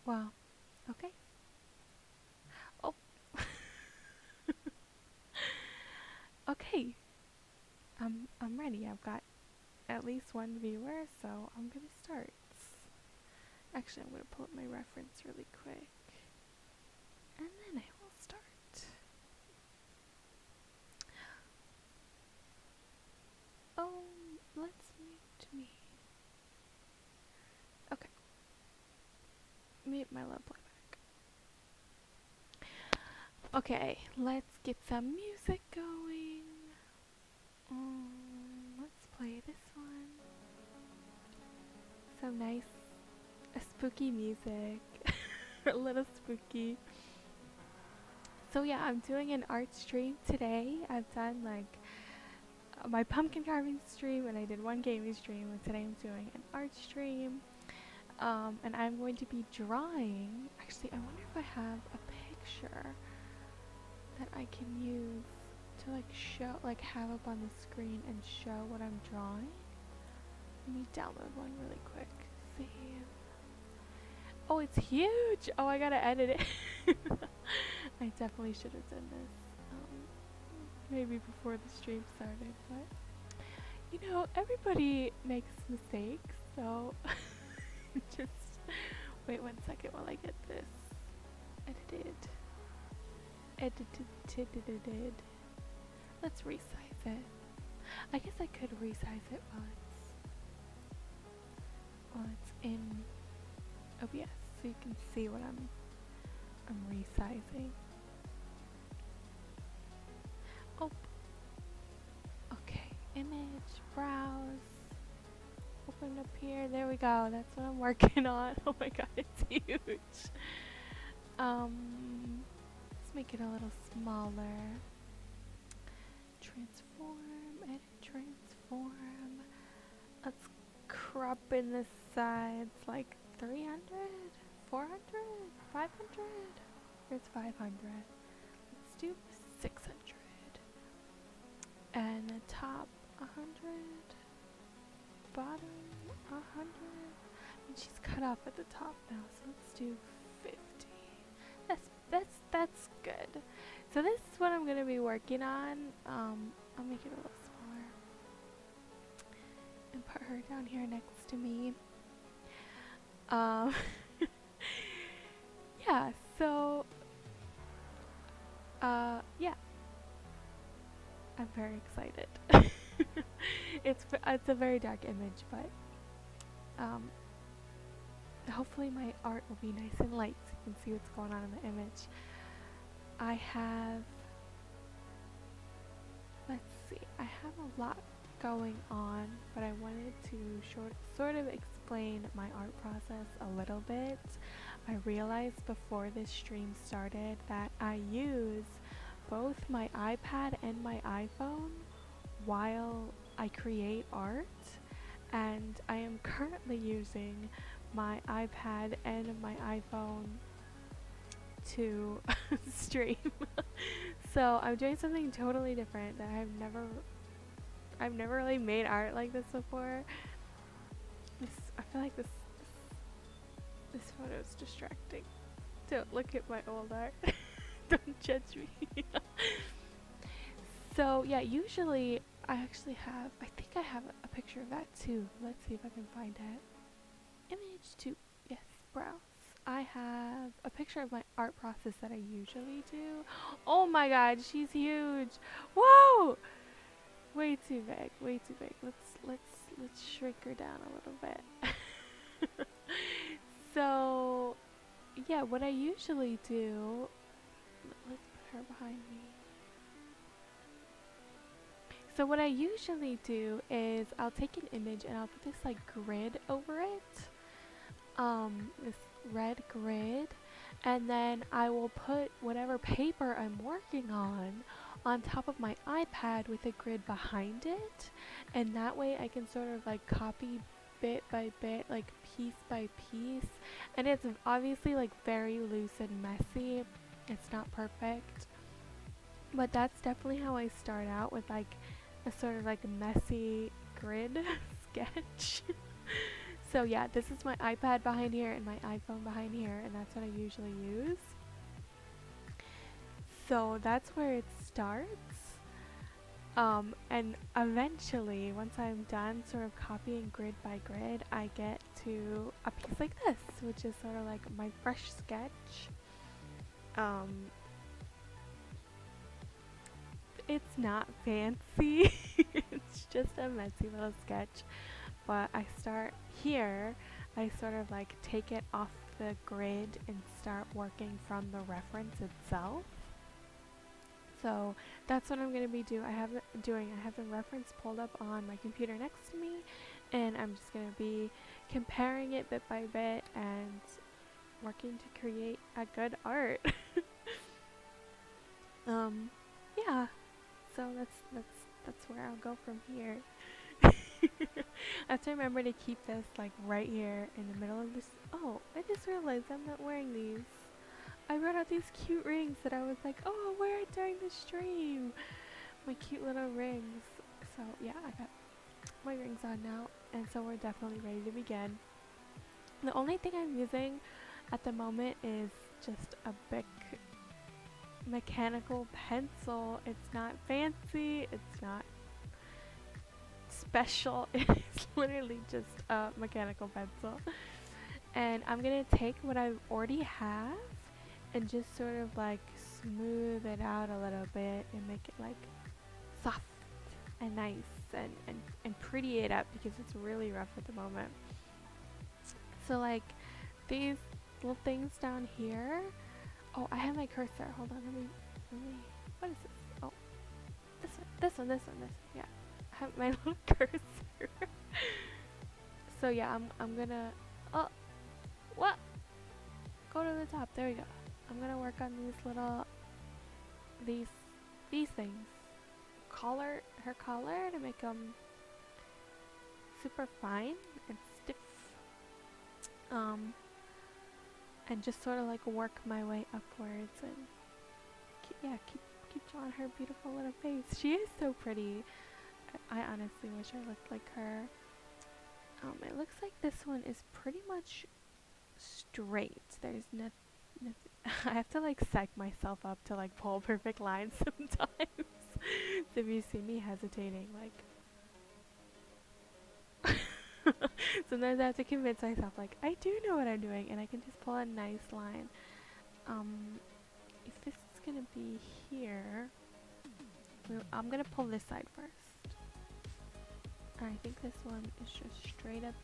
Well, okay. Oh, okay. I'm ready. I've got at least one viewer, so I'm gonna start. Actually, I'm gonna pull up my reference really quick, and then I will start. Oh, let's mute me. Okay, mute my love playback. Okay, let's get some music going. Let's play this one. Some nice, spooky music. A little spooky. So yeah, I'm doing an art stream today. I've done like my pumpkin carving stream and I did one gaming stream, and today I'm doing an art stream. And I'm going to be drawing. Actually, I wonder if I have a picture that I can use to like show, like have up on the screen and show what I'm drawing. Let me download one really quick. See. Oh, it's huge! Oh, I gotta edit it. I definitely should have done this maybe before the stream started, but you know, everybody makes mistakes, so just wait 1 second while I get this edited. Edited. Let's resize it. I guess I could resize it while it's in OBS, so you can see what I'm resizing. Oh, okay. Image, browse, open up here. There we go. That's what I'm working on. Oh my god, it's huge. Let's make it a little smaller. Transform, edit, transform. Let's crop in the sides like 300, 400, 500. Here's 500. Let's do 600. And the top 100. Bottom 100. And she's cut off at the top now, so let's do 50. That's good. So this is what I'm gonna be working on. I'll make it a little smaller and put her down here next to me. Yeah, so yeah, I'm very excited. It's a very dark image, but hopefully my art will be nice and light so you can see what's going on in the image. I have, let's see, I have a lot going on, but I wanted to sort of explain my art process a little bit. I realized before this stream started that I use both my iPad and my iPhone while I create art, and I am currently using my iPad and my iPhone to stream. So I'm doing something totally different that I've never really made art like this before. I feel like this photo is distracting. Don't look at my old art. Don't judge me. So yeah, usually I actually have, I think I have a picture of that too. Let's see if I can find it. Image 2, yes, browse. I have a picture of my art process that I usually do. Oh my god, she's huge. Whoa! Way too big, way too big. Let's shrink her down a little bit. So yeah, what I usually do, let's put her behind me. So what I usually do is I'll take an image and I'll put this like grid over it. This red grid, and then I will put whatever paper I'm working on top of my iPad with a grid behind it, and that way I can sort of like copy bit by bit, like piece by piece, and it's obviously like very loose and messy. It's not perfect, but that's definitely how I start out, with like a sort of like messy grid sketch. So yeah, this is my iPad behind here and my iPhone behind here, and that's what I usually use. So that's where it starts. And eventually, once I'm done sort of copying grid by grid, I get to a piece like this, which is sort of like my fresh sketch. It's not fancy, it's just a messy little sketch, but I start here, I sort of like take it off the grid and start working from the reference itself. So that's what I'm going to be doing. I have the reference pulled up on my computer next to me, and I'm just going to be comparing it bit by bit and working to create a good art. Yeah. So that's where I'll go from here. I have to remember to keep this like right here in the middle of this. Oh, I just realized I'm not wearing these. I wrote out these cute rings that I was like, oh, I'll wear it during the stream. My cute little rings. So yeah, I got my rings on now, and so we're definitely ready to begin. The only thing I'm using at the moment is just a big mechanical pencil. It's not fancy, it's not special, it's literally just a mechanical pencil. And I'm gonna take what I already have and just sort of like smooth it out a little bit and make it like soft and nice and pretty it up because it's really rough at the moment. So like these little things down here. Oh, I have my cursor. Hold on, let me what is this? Oh, this one. Yeah, I have my little cursor. So yeah, I'm gonna, oh, what? Go to the top, there we go. I'm gonna work on these little, these things. Her collar to make them super fine and stiff. And just sort of like work my way upwards and keep drawing her beautiful little face. She is so pretty. I honestly wish I looked like her. It looks like this one is pretty much straight. There's nothing. I have to like psych myself up to like pull perfect lines sometimes. So if you see me hesitating, like sometimes I have to convince myself like I do know what I'm doing, and I can just pull a nice line. If this is gonna be here, I'm gonna pull this side first. And I think this one is just straight up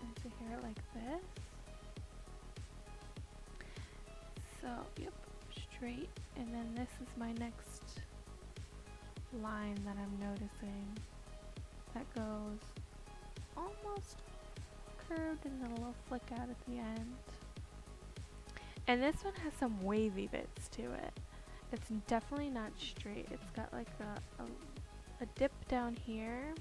into here like this. So, yep, straight. And then this is my next line that I'm noticing that goes almost curved and then a little flick out at the end. And this one has some wavy bits to it. It's definitely not straight. It's got like a dip down here.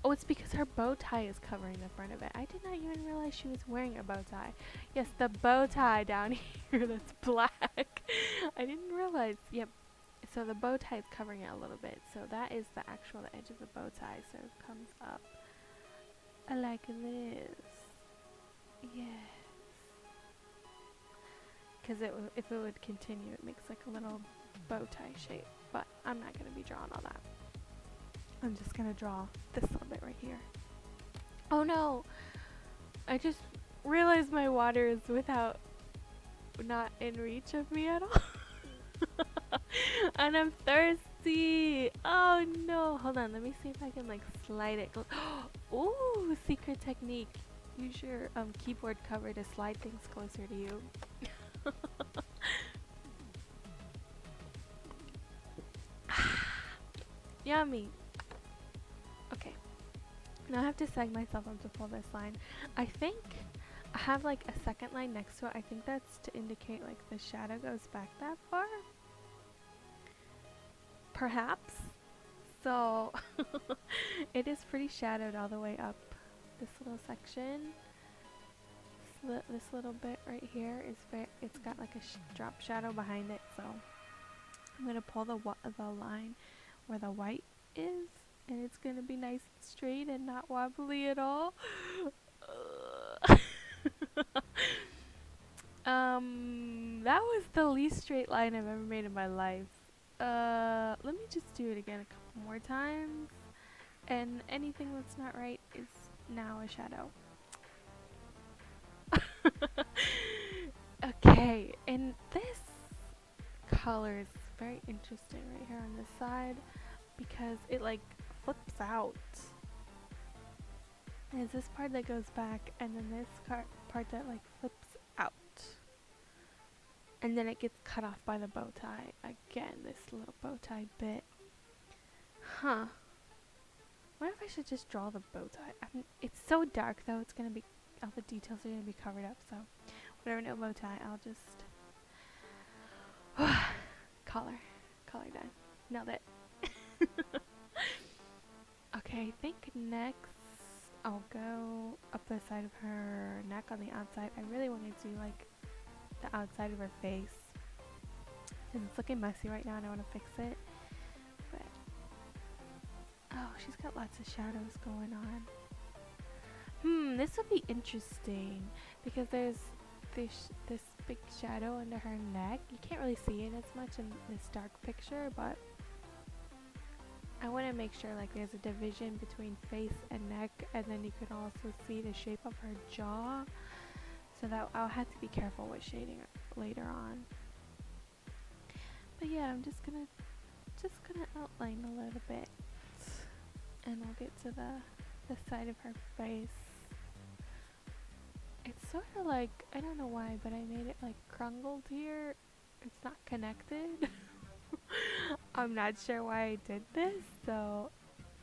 Oh, it's because her bow tie is covering the front of it. I did not even realize she was wearing a bow tie. Yes, the bow tie down here that's black. I didn't realize. Yep. So the bow tie is covering it a little bit. So that is the actual edge of the bow tie. So it comes up like this. Yes. Because if it would continue, it makes like a little bow tie shape. But I'm not going to be drawing all that. I'm just going to draw this little bit right here. Oh no! I just realized my water is not in reach of me at all. And I'm thirsty! Oh no! Hold on, let me see if I can like slide it. Ooh, secret technique. Use your keyboard cover to slide things closer to you. Yummy! Okay. Now I have to seg myself up to pull this line. I think I have like a second line next to it. I think that's to indicate like the shadow goes back that far. Perhaps. So it is pretty shadowed all the way up this little section. This little bit right here is it's got like a drop shadow behind it. So I'm gonna pull the line where the white is, and it's gonna be nice and straight and not wobbly at all. That was the least straight line I've ever made in my life. Let me just do it again a couple more times. And anything that's not right is now a shadow. Okay, and this color is very interesting right here on this side because it like flips out. There's this part that goes back and then this part that like flips out. And then it gets cut off by the bow tie. Again, this little bow tie bit. Huh. I wonder if I should just draw the bow tie. It's so dark though, it's gonna be, all the details are gonna be covered up, so whatever, no bow tie, I'll just collar done. Nailed it. Okay, I think next I'll go up the side of her neck on the outside. I really wanted to do like the outside of her face because it's looking messy right now and I want to fix it. But oh, she's got lots of shadows going on. This will be interesting because there's this big shadow under her neck. You can't really see it as much in this dark picture, but I want to make sure like there's a division between face and neck, and then you can also see the shape of her jaw, so that I'll have to be careful with shading later on. But yeah, I'm just gonna outline a little bit, and we'll get to the side of her face. It's sort of like, I don't know why, but I made it like crumbled here. It's not connected. I'm not sure why I did this. So,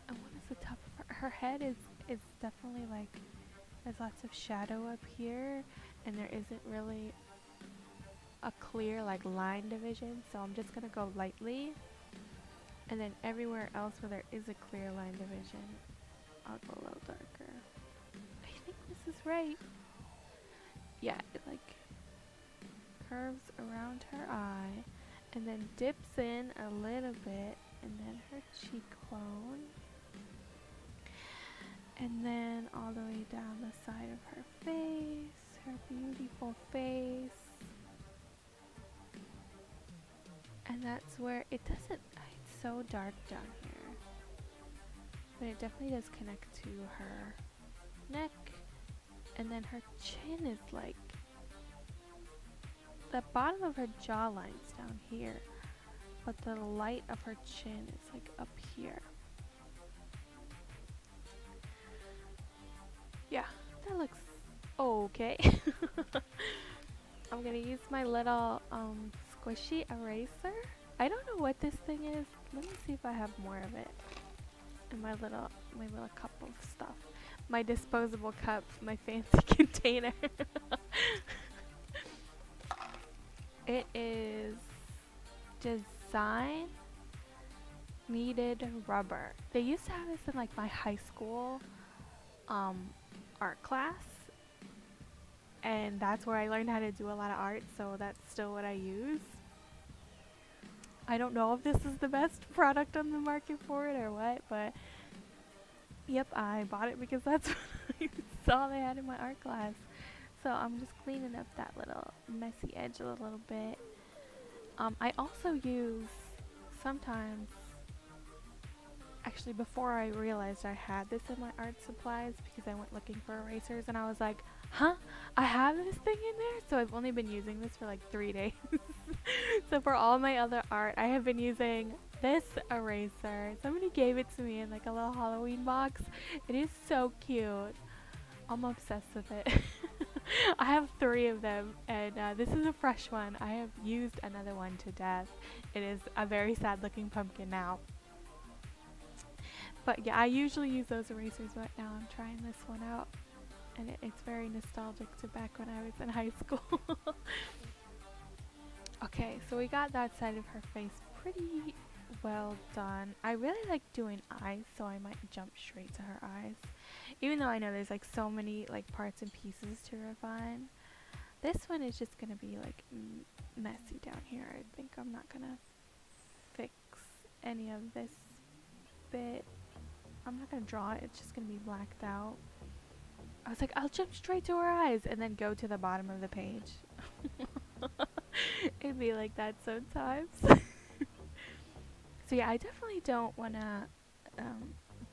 and what is the top of her head is definitely like, there's lots of shadow up here, and there isn't really a clear like line division. So I'm just gonna go lightly, and then everywhere else where there is a clear line division, I'll go a little darker. I think this is right. Yeah, it like curves around her eye and then dips in a little bit, and then her cheekbone, and then all the way down the side of her face, her beautiful face. And that's where it doesn't, it's so dark down here, but it definitely does connect to her neck. And then her chin is like, the bottom of her jawline's down here, but the light of her chin is like up here. Yeah, that looks okay. I'm gonna use my little squishy eraser. I don't know what this thing is. Let me see if I have more of it in my little cup of stuff. My disposable cup, my fancy container. It is design kneaded rubber. They used to have this in like my high school art class, and that's where I learned how to do a lot of art, so that's still what I use. I don't know if this is the best product on the market for it or what, but yep, I bought it because that's what I saw they had in my art class. So I'm just cleaning up that little messy edge a little bit. I also use sometimes, actually before I realized I had this in my art supplies, because I went looking for erasers and I was like, huh? I have this thing in there? So I've only been using this for like 3 days. So for all my other art, I have been using this eraser. Somebody gave it to me in like a little Halloween box. It is so cute. I'm obsessed with it. I have 3 of them, and this is a fresh one. I have used another one to death. It is a very sad looking pumpkin now. But yeah, I usually use those erasers, but now I'm trying this one out, and it's very nostalgic to back when I was in high school. Okay, so we got that side of her face pretty well done. I really like doing eyes, so I might jump straight to her eyes. Even though I know there's like so many like parts and pieces to refine. This one is just gonna be like messy down here. I think I'm not gonna fix any of this bit. I'm not gonna draw it, it's just gonna be blacked out. I was like, I'll jump straight to her eyes and then go to the bottom of the page. It'd be like that sometimes. So yeah, I definitely don't want to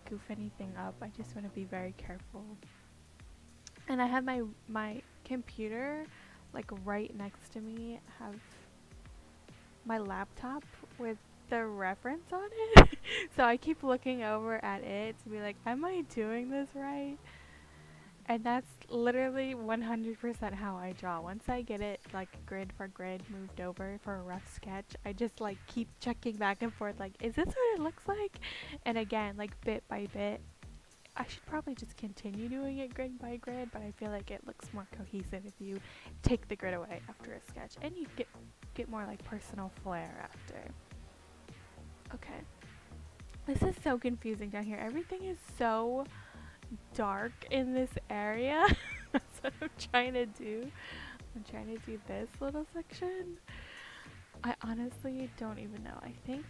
goof anything up. I just want to be very careful. And I have my computer like right next to me. Have my laptop with the reference on it. So I keep looking over at it to be like, am I doing this right? And that's literally 100% how I draw. Once I get it like grid for grid moved over for a rough sketch, I just like keep checking back and forth like, is this what it looks like? And again, like bit by bit. I should probably just continue doing it grid by grid, but I feel like it looks more cohesive if you take the grid away after a sketch, and you get more like personal flair after. Okay. This is so confusing down here. Everything is so dark in this area. That's what I'm trying to do. I'm trying to do this little section. I honestly don't even know. I think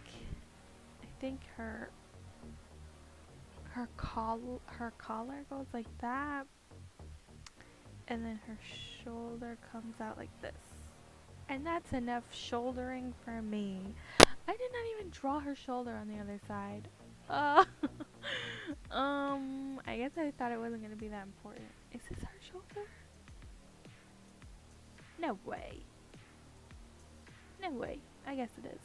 her collar goes like that, and then her shoulder comes out like this. And that's enough shouldering for me. I did not even draw her shoulder on the other side. I guess I thought it wasn't gonna be that important. Is this her shoulder? No way. No way. I guess it is.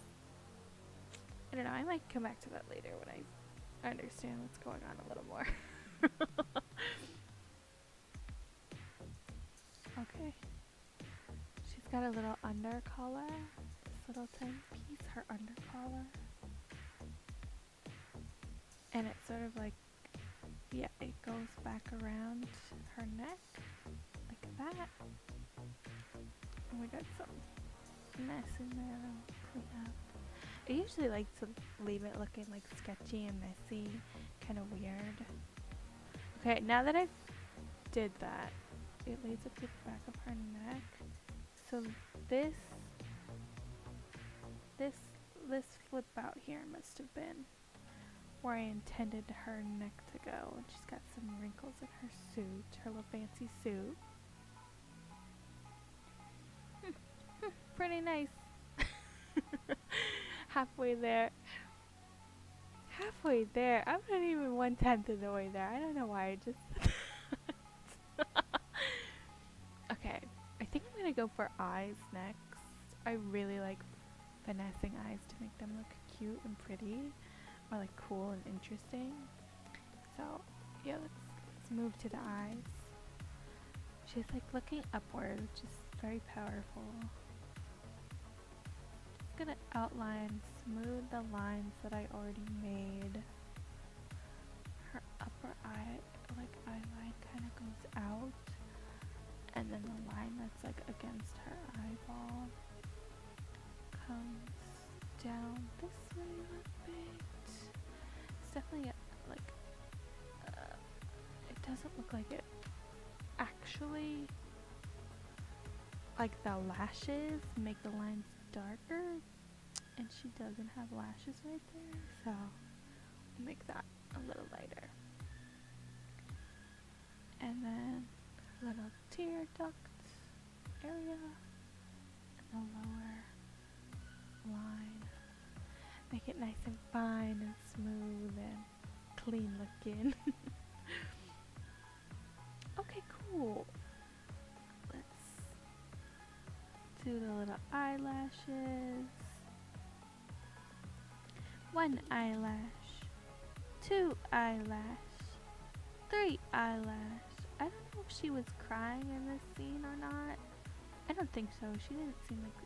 I don't know. I might come back to that later when I understand what's going on a little more. Okay. She's got a little under collar. This little tiny piece, her under collar. And it's sort of like, yeah, it goes back around her neck like that. And we got some mess in there that we'll clean up. I usually like to leave it looking like sketchy and messy, kind of weird. Okay, now that I've did that, it lays up to the back of her neck. So this flip out here must have been where I intended her neck to go. And she's got some wrinkles in her suit, her little fancy suit. Pretty nice. Halfway there. Halfway there. I'm not even 1/10 of the way there. I don't know why I just Okay, I think I'm gonna go for eyes next. I really like finessing eyes to make them look cute and pretty, or like cool and interesting. So yeah, let's move to the eyes. She's like looking upward, which is very powerful. Just gonna outline, smooth the lines that I already made. Her upper eye, like eyeline, kind of goes out, and then the line that's like against her eyeball comes down this way a little bit. It's definitely like it doesn't look like it actually, like the lashes make the lines darker, and she doesn't have lashes right there, so we'll make that a little lighter. And then little tear duct area and the lower line. Make it nice and fine and smooth and clean looking. Okay, cool. Let's do the little eyelashes. One eyelash, two eyelash, three eyelash. I don't know if she was crying in this scene or not. I don't think so. She didn't seem like...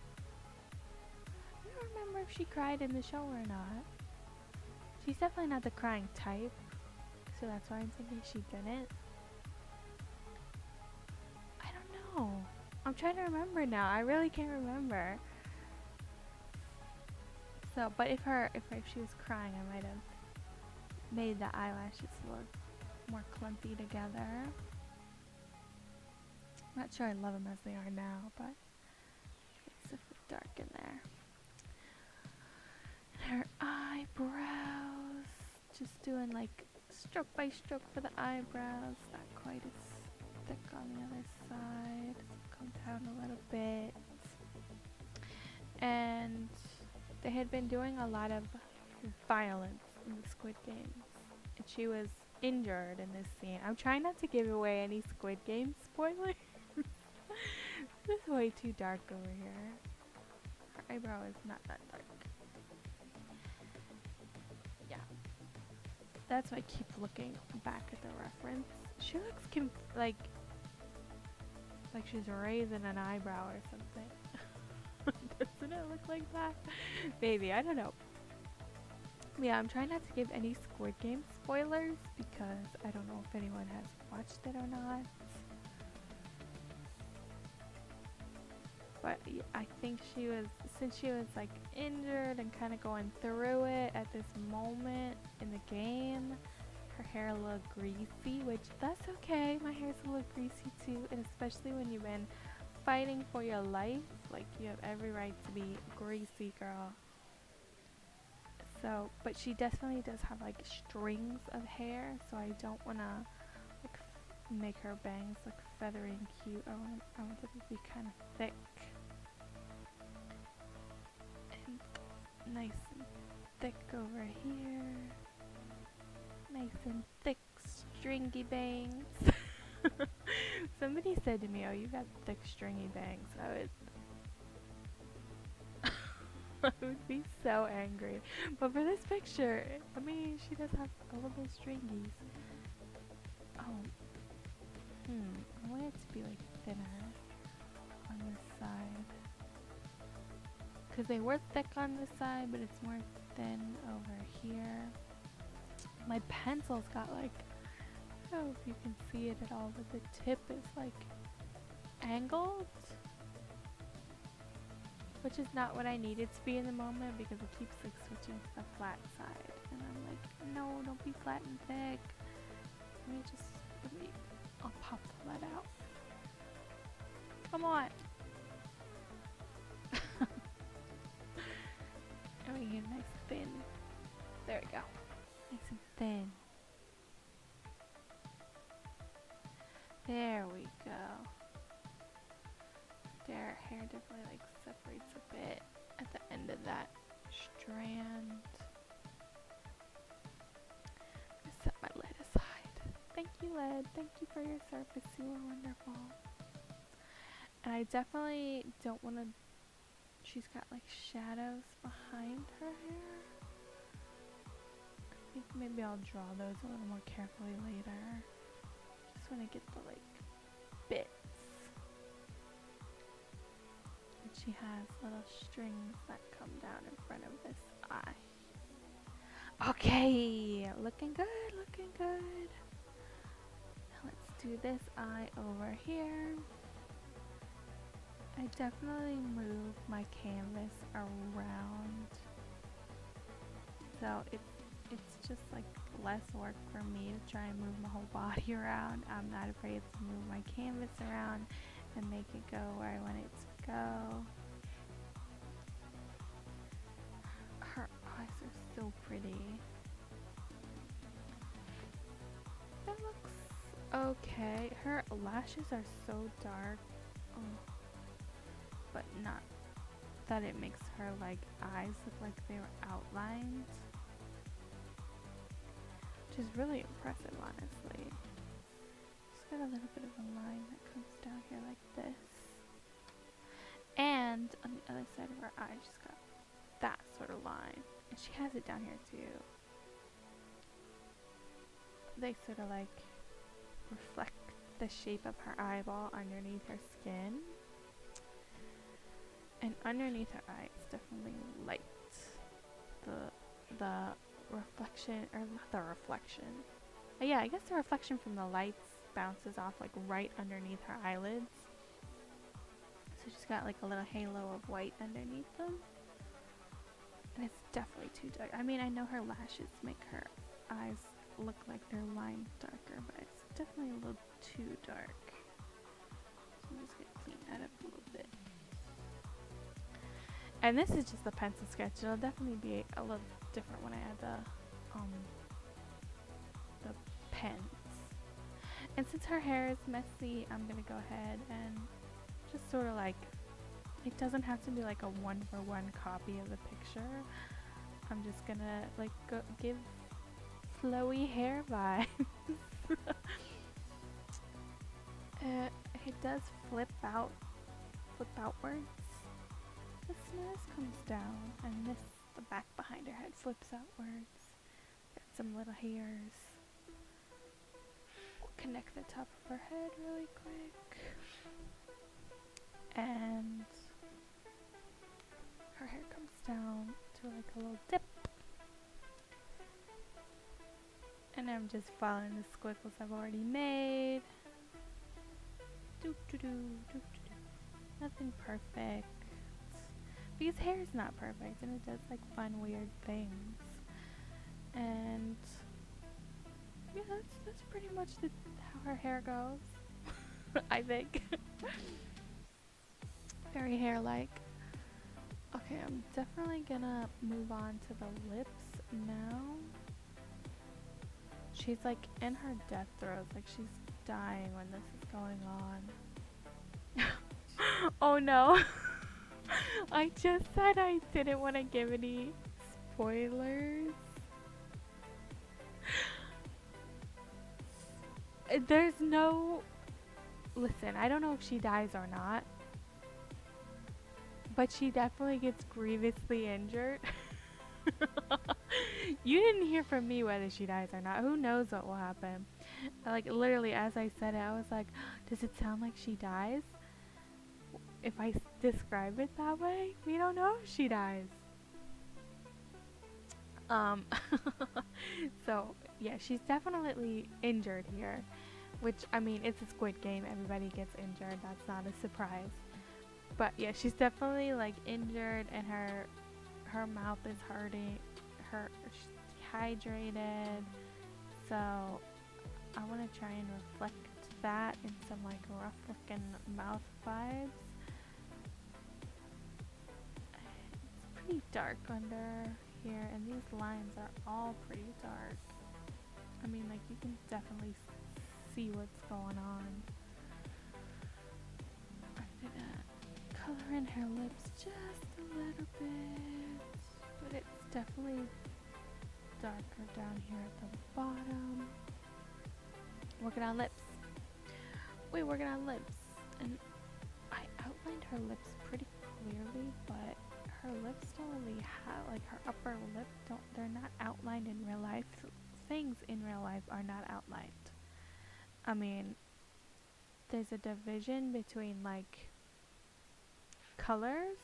I don't remember if she cried in the show or not. She's definitely not the crying type, so that's why I'm thinking she didn't. I don't know. I'm trying to remember now. I really can't remember. So, but if she was crying, I might have made the eyelashes look more clumpy together. Not sure I love them as they are now, but it's a bit dark in there. And her eyebrows, just doing like stroke by stroke for the eyebrows, not quite as thick on the other side. Come down a little bit. and they had been doing a lot of violence in the Squid Games, and she was injured in this scene. I'm trying not to give away any Squid Game spoilers. This is way too dark over here. Her eyebrow is not that dark. Yeah. That's why I keep looking back at the reference. She looks like she's raising an eyebrow or something. Doesn't it look like that? Maybe, I don't know. Yeah, I'm trying not to give any Squid Game spoilers because I don't know if anyone has watched it or not. But I think since she was like injured and kind of going through it at this moment in the game, her hair a little greasy, which that's okay. My hair's a little greasy too, and especially when you've been fighting for your life, like you have every right to be greasy, girl. So, but she definitely does have like strings of hair, so I don't want to like make her bangs look feathery and cute. I want them to be kind of thick and nice and thick over here. Nice and thick stringy bangs. Somebody said to me, "Oh, you got thick stringy bangs." I would be so angry. But for this picture, I mean, she does have a little stringies. Oh, I want it to be like thinner on this side. Because they were thick on this side, but it's more thin over here. My pencil's got like, I don't know if you can see it at all, but the tip is like angled. Which is not what I need it to be in the moment because it keeps like switching to the flat side. And I'm like, no, don't be flat and thick. I'll pop the lead out. Come on. And we get nice thin. There we go. Nice and thin. There we go. Their hair definitely like separates a bit at the end of that strand. I'm gonna set my lead aside. Thank you, lead. Thank you for your service. You were wonderful. And I definitely don't want to. She's got like shadows behind her hair. I think maybe I'll draw those a little more carefully later. Just want to get the like bits. She has little strings that come down in front of this eye. Okay, looking good, looking good. Now let's do this eye over here. I definitely move my canvas around, so it's just like less work for me to try and move my whole body around. I'm not afraid to move my canvas around and make it go where I want it to go. Her eyes are so pretty. It looks okay. Her lashes are so dark, but not that it makes her like eyes look like they were outlined, which is really impressive, honestly. She's got a little bit of a line that comes down here like this. And on the other side of her eye, she's got that sort of line. And she has it down here too. They sort of like reflect the shape of her eyeball underneath her skin. And underneath her eye, it's definitely light. The reflection, or not the reflection. Yeah, I guess the reflection from the lights bounces off like right underneath her eyelids. So she's got like a little halo of white underneath them. And it's definitely too dark. I mean, I know her lashes make her eyes look like they're lined darker, but it's definitely a little too dark. So I'm just gonna clean that up a little bit. And this is just a pencil sketch. It'll definitely be a little different when I add the pens. And since her hair is messy, I'm gonna go ahead and just sort of like It doesn't have to be like a one-for-one copy of the picture. I'm just gonna like give flowy hair vibes. It does flip outwards. This nose comes down, and the back behind her head flips outwards. Got some little hairs. We'll connect the top of her head really quick. And her hair comes down to like a little dip. And I'm just following the squiggles I've already made. Nothing perfect. Because hair is not perfect and it does like fun, weird things. And yeah, that's pretty much how her hair goes. I think. Very hair-like. Okay, I'm definitely gonna move on to the lips now. She's like in her death throes, like she's dying when this is going on. Oh no. I just said I didn't want to give any spoilers. There's no... Listen, I don't know if she dies or not, but she definitely gets grievously injured. You didn't hear from me whether she dies or not. Who knows what will happen? Like, literally, as I said it, I was like, does it sound like she dies? If I describe it that way, we don't know if she dies. So, yeah, she's definitely injured here. Which, I mean, it's a Squid Game. Everybody gets injured. That's not a surprise. But, yeah, she's definitely, like, injured, and her mouth is hurting. She's dehydrated. So, I want to try and reflect that in some, like, rough-looking mouth vibes. It's pretty dark under here, and these lines are all pretty dark. I mean, like, you can definitely see what's going on. I'm gonna color in her lips just a little bit, but it's definitely darker down here at the bottom. Working on lips. We're working on lips, and I outlined her lips pretty clearly, but her lips don't really have, like, her upper lip they're not outlined in real life. Things in real life are not outlined. I mean, there's a division between, like, colors.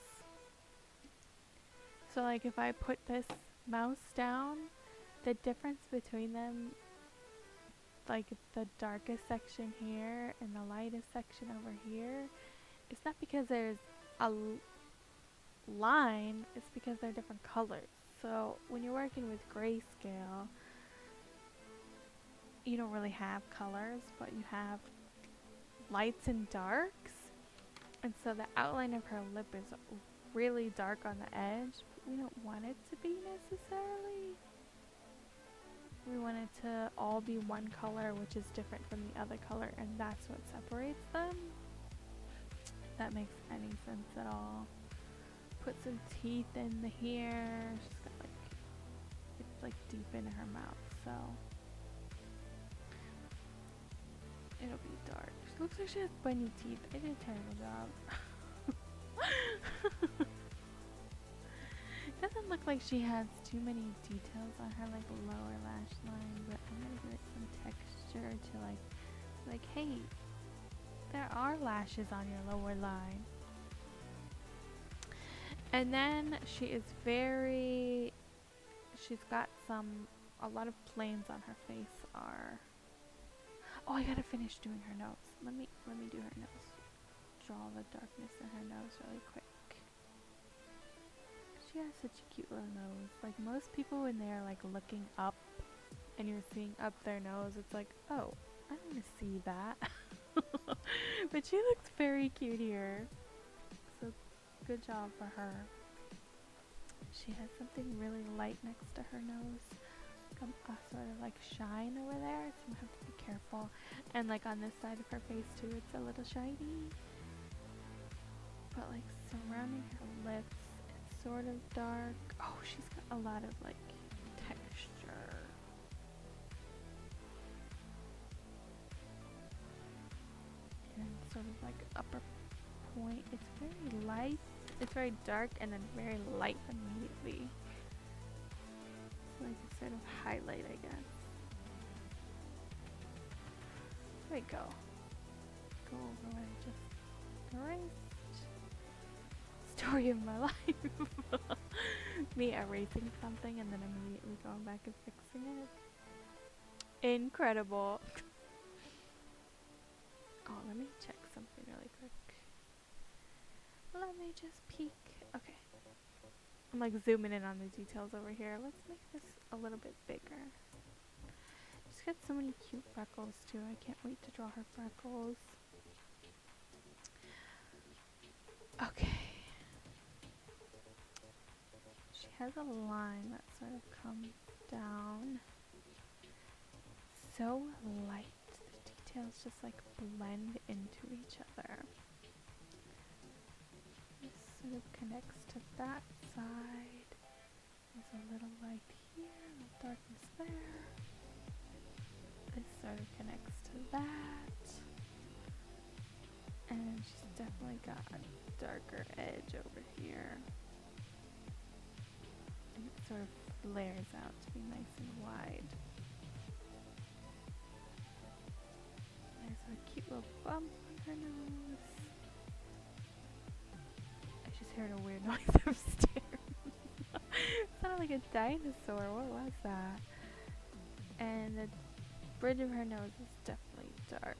So, like, if I put this mouse down, the difference between them, like the darkest section here and the lightest section over here, it's not because there's a line, it's because they're different colors. So when you're working with grayscale, you don't really have colors, but you have lights and darks. And so the outline of her lip is really dark on the edge, but we don't want it to be necessarily. We want it to all be one color, which is different from the other color, and that's what separates them. If that makes any sense at all. Put some teeth in the here. She's got like, it's like deep into her mouth, so it'll be dark. She looks like she has bunny teeth. I did a terrible job. It doesn't look like she has too many details on her like lower lash line, but I'm gonna give it some texture to like, hey, there are lashes on your lower line. And then she's got a lot of planes on her face are, oh, I gotta finish doing her nose. Let me do her nose. Draw the darkness in her nose really quick. She has such a cute little nose. Like, most people when they're like looking up and you're seeing up their nose, it's like, oh, I don't want to see that. But she looks very cute here. So good job for her. She has something really light next to her nose. A sort of like shine over there, so you have to be careful. And like on this side of her face too, it's a little shiny. But like surrounding her lips, it's sort of dark. Oh, she's got a lot of like texture. And sort of like upper point. It's very light. It's very dark and then very light immediately. So like a sort of highlight, I guess. There we go. Go over what I just erased. Story of my life. Me erasing something and then immediately going back and fixing it. Incredible. Oh, let me check something really quick. Let me just peek. Okay. I'm like zooming in on the details over here. Let's make this a little bit bigger. She's got so many cute freckles too. I can't wait to draw her freckles. Okay. She has a line that sort of comes down. So light. The details just like blend into each other. This sort of connects to that side. There's a little light here, a little darkness there. This sort of connects to that. And she's definitely got a darker edge over here. And it sort of flares out to be nice and wide. There's a cute little bump on her nose. I just heard a weird noise upstairs. It sounded like a dinosaur. What was that? And the bridge of her nose is definitely dark.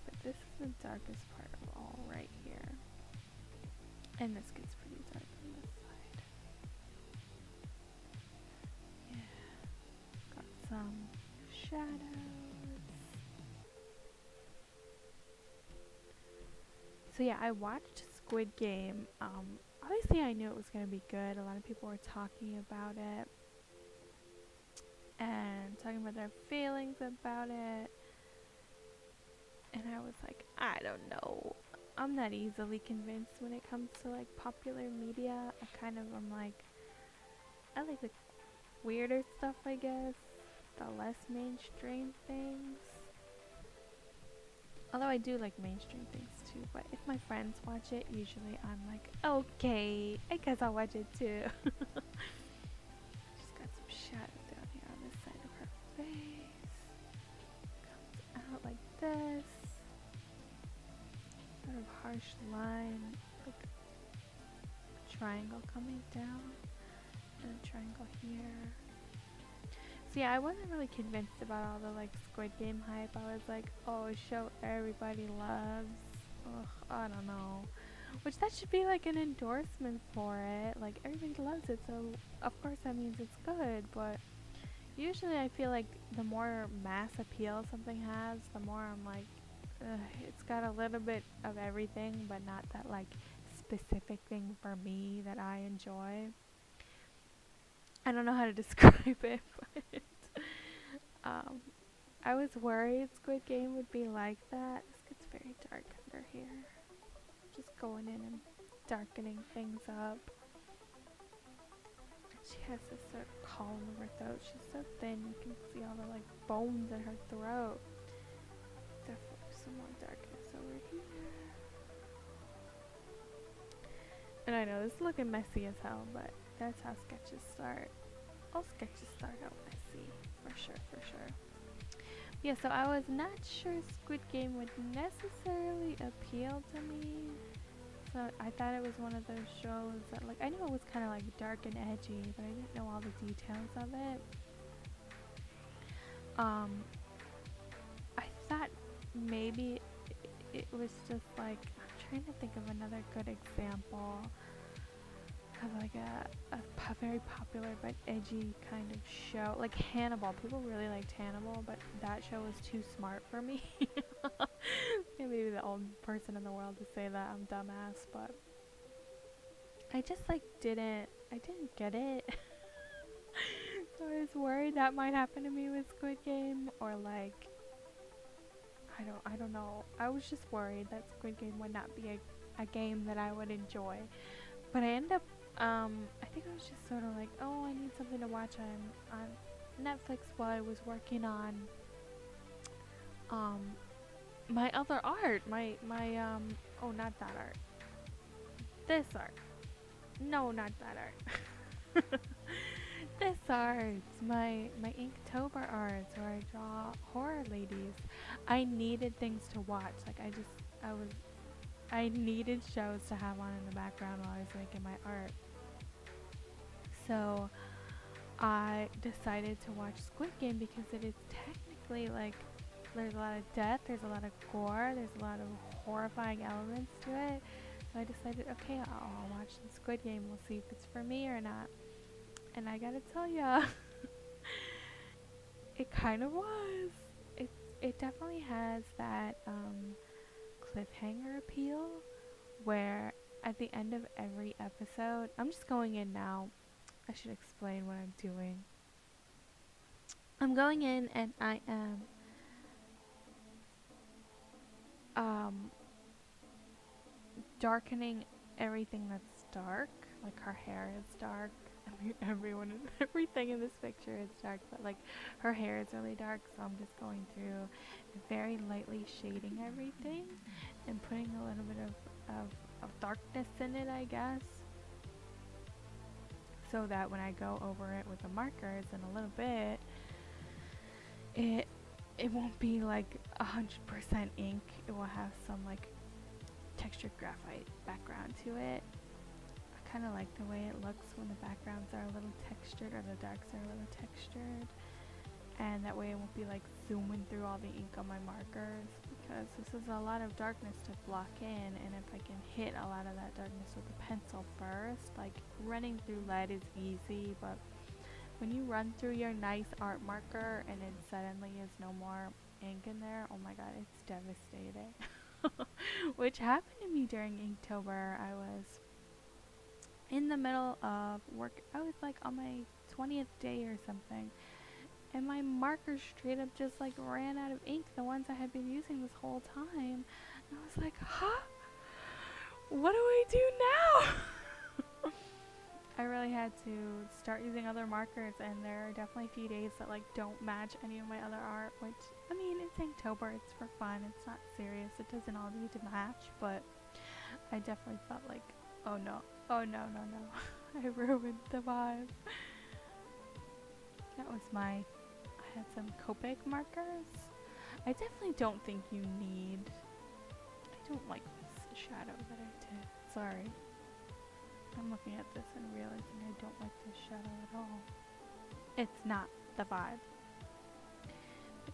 But this is the darkest part of all right here. And this gets pretty dark on this side. Yeah. Got some shadows. So yeah, I watched Squid Game. Obviously I knew it was going to be good. A lot of people were talking about it. And talking about their feelings about it. And I was like, I don't know. I'm not easily convinced when it comes to like popular media. I'm like, I like the weirder stuff, I guess. The less mainstream things. Although I do like mainstream things too. But if my friends watch it, usually I'm like, okay, I guess I'll watch it too. She's got some shadow down here on this side of her face. Comes out like this. Sort of harsh line, like a triangle coming down, and a triangle here. So yeah, I wasn't really convinced about all the like Squid Game hype. I was like, oh, a show everybody loves. Ugh, I don't know. Which that should be like an endorsement for it. Like everybody loves it, so of course that means it's good. But usually I feel like the more mass appeal something has, the more I'm like, it's got a little bit of everything, but not that like specific thing for me that I enjoy. I don't know how to describe it, but I was worried Squid Game would be like that. This gets very dark under here. Just going in and darkening things up. She has this sort of column of her throat. She's so thin, you can see all the like bones in her throat. Definitely some more darkness over here. And I know this is looking messy as hell, but that's how sketches start. All sketches start out messy, for sure. Yeah, so I was not sure Squid Game would necessarily appeal to me. So I thought it was one of those shows that like, I knew it was kind of like dark and edgy, but I didn't know all the details of it. I thought maybe it was just like, I'm trying to think of another good example of like a very popular but edgy kind of show, like Hannibal. People really liked Hannibal, but that show was too smart for me. Maybe the only person in the world to say that. I'm dumbass, but I just like I didn't get it. So I was worried that might happen to me with Squid Game, or like I don't know. I was just worried that Squid Game would not be a a game that I would enjoy. But I ended up, I think I was just sort of like, oh, I need something to watch on Netflix while I was working on um, my other art, oh, not that art, this art, no, not that art, this art, my Inktober art, where I draw horror ladies. I needed things to watch, like I needed shows to have on in the background while I was making my art. So I decided to watch Squid Game because it is technically like there's a lot of death, there's a lot of gore, there's a lot of horrifying elements to it. So I decided, okay, I'll watch the Squid Game. We'll see if it's for me or not. And I gotta tell ya, it kind of was. It definitely has that cliffhanger appeal where at the end of every episode, I'm just going in now. I should explain what I'm doing. I'm going in and I am darkening everything that's dark. Like her hair is dark. Everything in this picture is dark, but like her hair is really dark, so I'm just going through and very lightly shading everything and putting a little bit of darkness in it, I guess, so that when I go over it with the markers in a little bit, it won't be like 100% ink. It will have some like textured graphite background to it. I kind of like the way it looks when the backgrounds are a little textured or the darks are a little textured, and that way it won't be like zooming through all the ink on my markers, because this is a lot of darkness to block in, and if I can hit a lot of that darkness with a pencil first, like running through lead is easy, but when you run through your nice art marker and it suddenly is no more ink in there, oh my god, it's devastating. Which happened to me during Inktober. I was in the middle of work. I was like on my 20th day or something, and my markers straight up just like ran out of ink, the ones I had been using this whole time. And I was like, huh? What do I do now? I really had to start using other markers, and there are definitely a few days that like don't match any of my other art, which, I mean, it's Inktober, it's for fun, it's not serious, it doesn't all need to match, but I definitely felt like, oh no, I ruined the vibe. That was I had some Copic markers. I definitely don't think you need, I don't like this shadow that I did, sorry. I'm looking at this and realizing I don't like this shadow at all. It's not the vibe.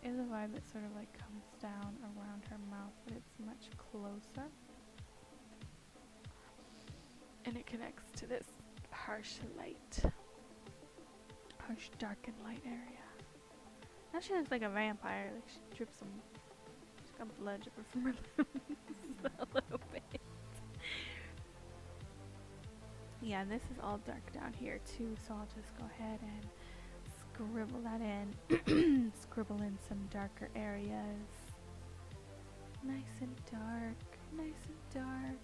It is a vibe that sort of like comes down around her mouth, but it's much closer. And it connects to this harsh light. Harsh dark and light area. Now she looks like a vampire. Like she drips some, she's got blood dripping from her lips a little bit. Yeah, and this is all dark down here too, so I'll just go ahead and scribble that in. Scribble in some darker areas. Nice and dark, nice and dark.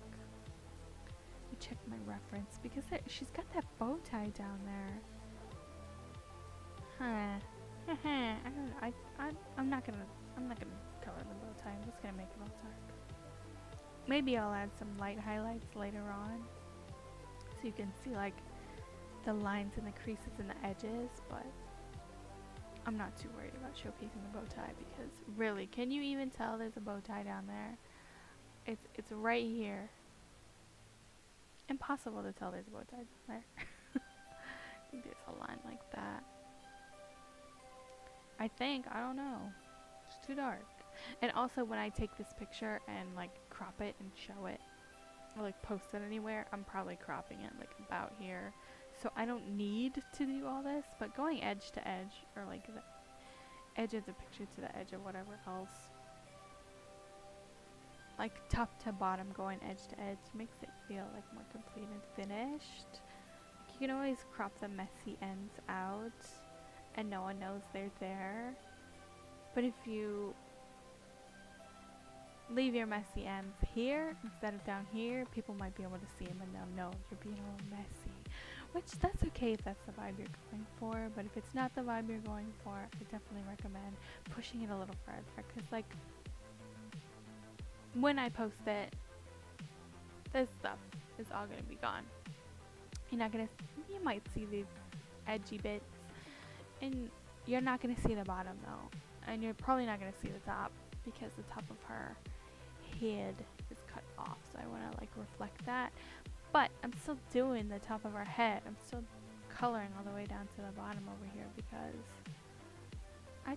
Let me check my reference, because she's got that bow tie down there. Huh. I don't know. I'm not gonna color the bow tie. I'm just gonna make it all dark. Maybe I'll add some light highlights later on, so you can see like the lines and the creases and the edges, but I'm not too worried about showcasing the bow tie, because really, can you even tell there's a bow tie down there? It's right here. Impossible to tell there's a bow tie down there. I think there's a line like that. I don't know. It's too dark. And also when I take this picture and like crop it and show it, or like post it anywhere, I'm probably cropping it like about here. So I don't need to do all this, but going edge to edge, or like the edge of the picture to the edge of whatever else, like top to bottom, going edge to edge, makes it feel like more complete and finished. Like you can always crop the messy ends out and no one knows they're there. But if you leave your messy ends here instead of down here, people might be able to see them and they'll know you're being a little messy. Which, that's okay if that's the vibe you're going for, but if it's not the vibe you're going for, I definitely recommend pushing it a little further, because like when I post it, this stuff is all gonna be gone. You're not gonna, you might see the edgy bits, and you're not gonna see the bottom though, and you're probably not gonna see the top because the top of her head is cut off, so I want to like reflect that. But I'm still doing the top of her head. I'm still coloring all the way down to the bottom over here because I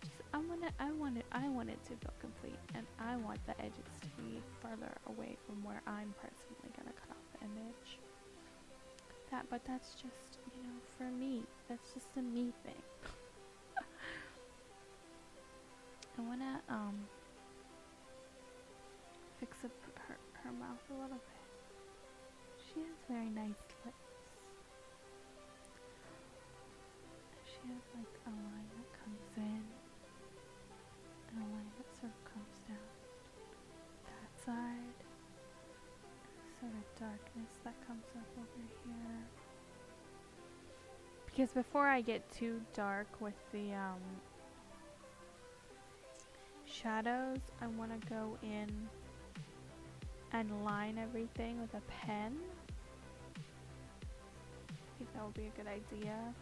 want it to feel complete, and I want the edges to be further away from where I'm personally gonna cut off the image. But that's just, you know, for me. That's just a me thing. I wanna fix up her mouth a little bit. She has very nice lips. She has like a line that comes in and a line that sort of comes down that side, and sort of darkness that comes up over here. Because before I get too dark with the shadows, I want to go in and line everything with a pen. I think that would be a good idea.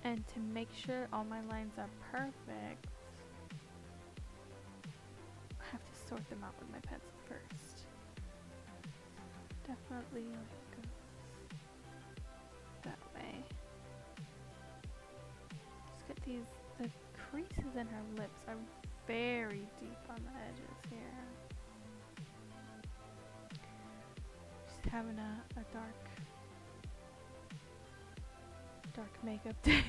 And to make sure all my lines are perfect, I have to sort them out with my pencil first. Definitely like goes that way. Just get these, the creases in her lips are very deep on the edges here. She's having a dark makeup day.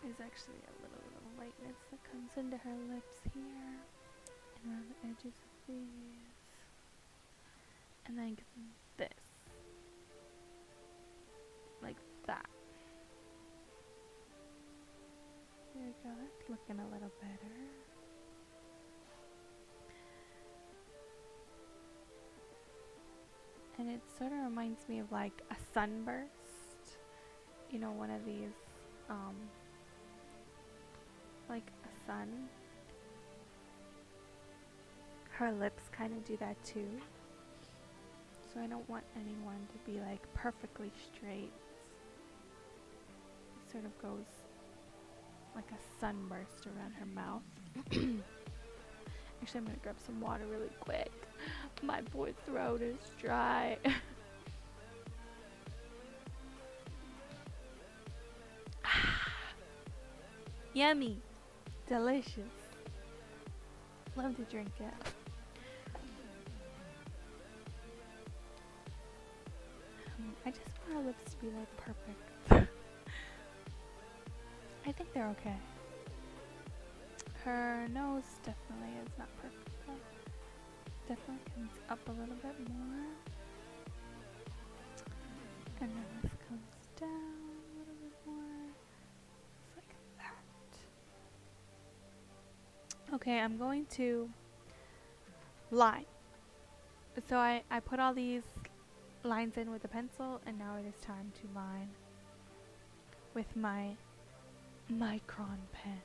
There's actually a little lightness that comes into her lips here and around the edges of these, and then this, like that. There we go, that's looking a little better. And it sort of reminds me of like a sunburst. You know, one of these, like a sun. Her lips kind of do that too. So I don't want anyone to be like perfectly straight. It sort of goes like a sunburst around her mouth. Actually, I'm gonna grab some water really quick. My poor throat is dry. Yummy. Delicious. Love to drink it. I just want our lips to be like perfect. I think they're okay. Her nose definitely is not perfect though. Definitely comes up a little bit more. And then this comes down a little bit more. Just like that. Okay, I'm going to line. So I put all these lines in with a pencil, and now it is time to line with my micron pen.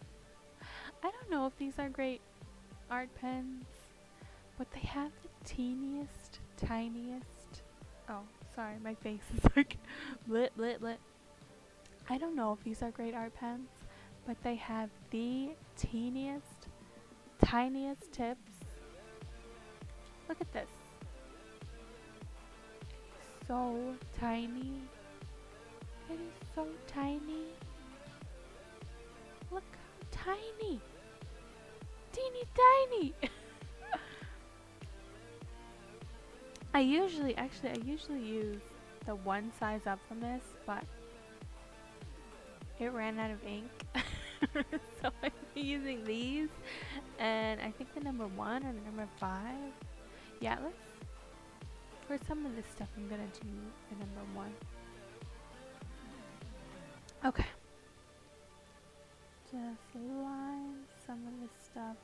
I don't know if these are great art pens, but they have the teeniest, tiniest. Oh, sorry, my face is like lit. I don't know if these are great art pens, but they have the teeniest, tiniest tips. Look at this. So tiny. It is so tiny. Look how tiny. Teeny tiny. I usually use the one size up from this, but it ran out of ink. So I'm using these, and I think the number 1 or the number 5. Yeah, for some of this stuff I'm gonna do the number 1. Okay. Just line some of this stuff.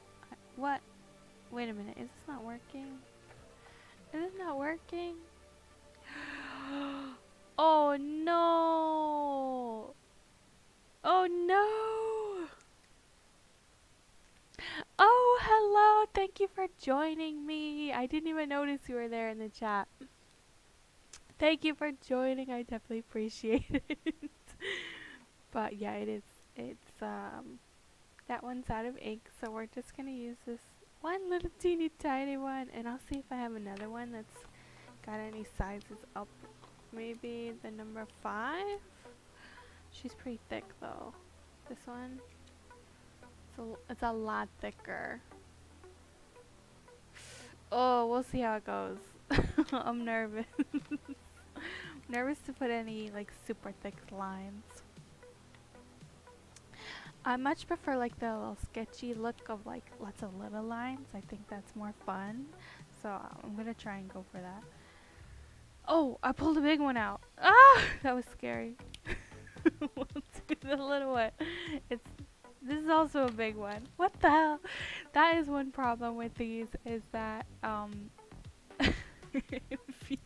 What? Wait a minute. Is this not working? Is it not working? Oh no! Oh no! Oh, hello! Thank you for joining me. I didn't even notice you were there in the chat. Thank you for joining. I definitely appreciate it. But yeah, it is. It's that one's out of ink, so we're just gonna use this one little teeny tiny one, and I'll see if I have another one that's got any sizes up. Maybe the number 5. She's pretty thick though. This one, it's a lot thicker. Oh, we'll see how it goes. I'm nervous. Nervous to put any like super thick lines. I much prefer like the little sketchy look of like lots of little lines. I think that's more fun. So I'm gonna try and go for that. Oh, I pulled a big one out. Ah, that was scary. We'll do the little one. This is also a big one. What the hell? That is one problem with these is that if you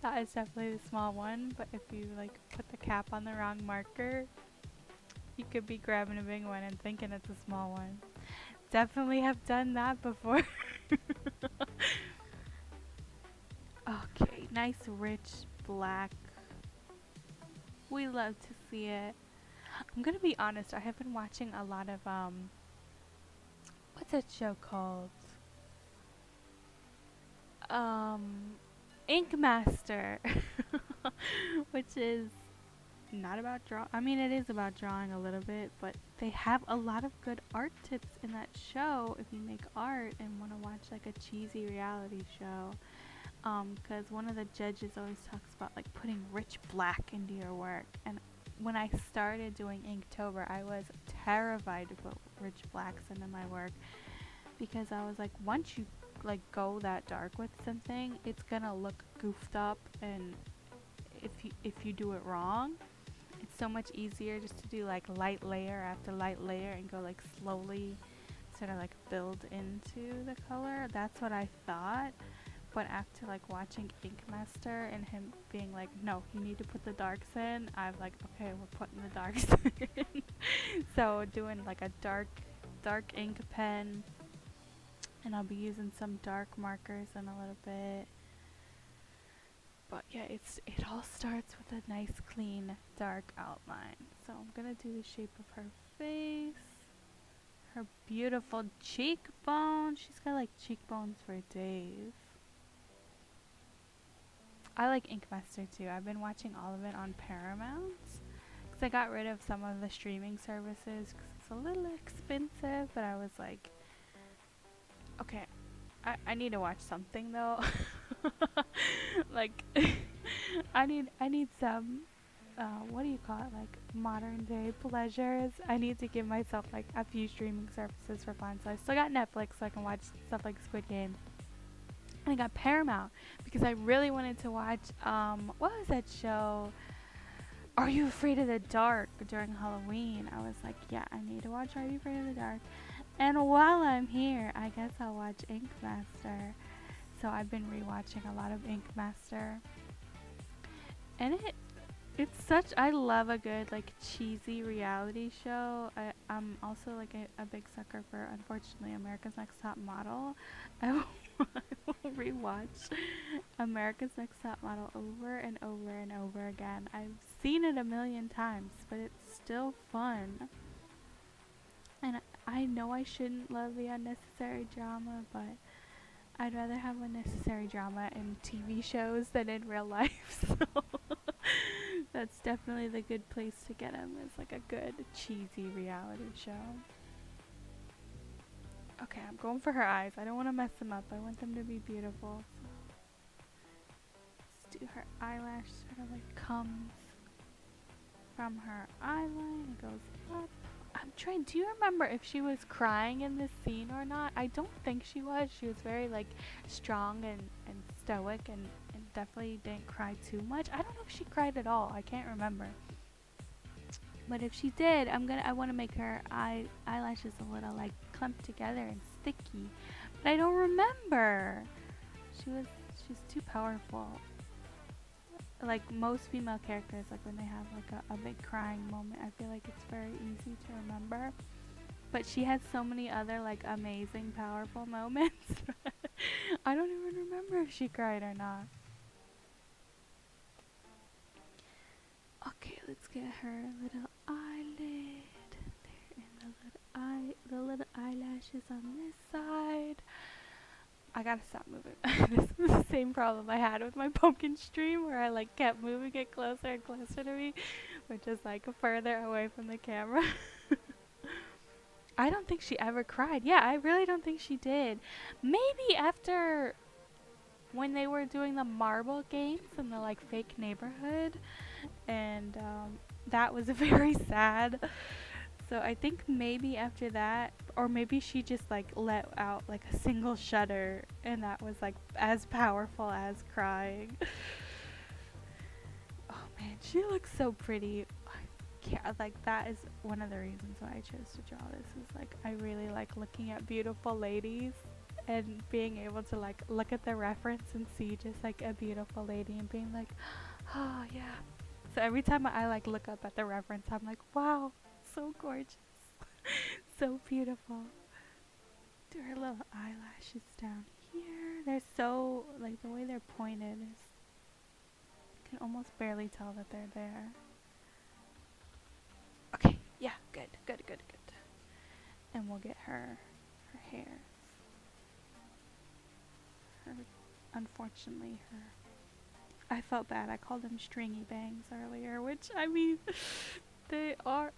that is definitely the small one, but if you like put the cap on the wrong marker, you could be grabbing a big one and thinking it's a small one. Definitely have done that before. Okay, nice rich black. We love to see it. I'm gonna be honest, I have been watching a lot of what's that show called? Ink Master, which is not about draw. I mean, it is about drawing a little bit, but they have a lot of good art tips in that show if you make art and want to watch like a cheesy reality show. Because one of the judges always talks about like putting rich black into your work, and when I started doing Inktober, I was terrified to put rich blacks into my work because I was like, once you like go that dark with something, it's gonna look goofed up, and if you do it wrong, it's so much easier just to do like light layer after light layer and go like slowly sort of like build into the color. That's what I thought. But after like watching Ink Master and him being like, no, you need to put the darks in, I'm like, okay, we're putting the darks in. So doing like a dark ink pen, and I'll be using some dark markers in a little bit. But yeah, it all starts with a nice clean dark outline. So I'm gonna do the shape of her face, her beautiful cheekbone. She's got like cheekbones for days. I like Ink Master too. I've been watching all of it on Paramount because I got rid of some of the streaming services because it's a little expensive, but I was like, okay, I need to watch something though. Like I need some what do you call it, like modern day pleasures. I need to give myself like a few streaming services for fun. So I still got Netflix so I can watch stuff like Squid Game. And I got Paramount because I really wanted to watch what was that show? Are You Afraid of the Dark during Halloween? I was like, yeah, I need to watch Are You Afraid of the Dark? And while I'm here, I guess I'll watch Ink Master. So I've been rewatching a lot of Ink Master. And it's such, I love a good like cheesy reality show. I'm also like a big sucker for, unfortunately, America's Next Top Model. I will rewatch America's Next Top Model over and over and over again. I've seen it a million times, but it's still fun. And I know I shouldn't love the unnecessary drama, but I'd rather have unnecessary drama in TV shows than in real life. So that's definitely the good place to get them, is like a good cheesy reality show. Okay, I'm going for her eyes. I don't want to mess them up. I want them to be beautiful. So let's do her eyelash. Sort of like comes from her eyeline. It goes up. I'm trying. Do you remember if she was crying in this scene or not? I don't think she was. She was very like strong and stoic and definitely didn't cry too much. I don't know if she cried at all. I can't remember. But if she did, I want to make her eyelashes a little like clumped together and sticky. But I don't remember. She's too powerful. Like most female characters, like when they have like a big crying moment, I feel like it's very easy to remember. But she had so many other like amazing, powerful moments. I don't even remember if she cried or not. Okay, let's get her little eyelid. There, and the little eyelashes on this side. I gotta stop moving. This is the same problem I had with my pumpkin stream, where I like kept moving it closer and closer to me, which is like further away from the camera. I don't think she ever cried. Yeah, I really don't think she did. Maybe after when they were doing the marble games in the like fake neighborhood, and that was very sad. So I think maybe after that, or maybe she just like let out like a single shudder, and that was like as powerful as crying. Oh man, she looks so pretty. Like that is one of the reasons why I chose to draw this, is like I really like looking at beautiful ladies and being able to like look at the reference and see just like a beautiful lady and being like, oh yeah. So every time I like look up at the reference, I'm like, wow, so gorgeous. So beautiful. Do her little eyelashes down here. They're so like the way they're pointed is, you can almost barely tell that they're there. Okay, yeah, good. And we'll get her hair. Unfortunately, I felt bad. I called them stringy bangs earlier, which I mean, they are.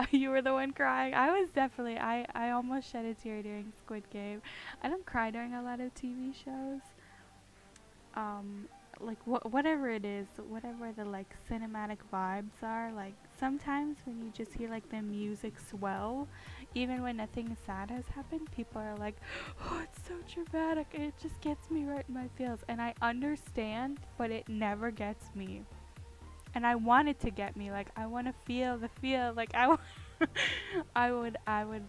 You were the one crying. I was definitely. I almost shed a tear during Squid Game. I don't cry during a lot of TV shows. Like whatever it is, whatever the like cinematic vibes are, like sometimes when you just hear like the music swell, even when nothing sad has happened, people are like, oh, it's so dramatic, and it just gets me right in my feels. And I understand, but it never gets me. And I want it to get me. Like I want to feel the feel. Like I would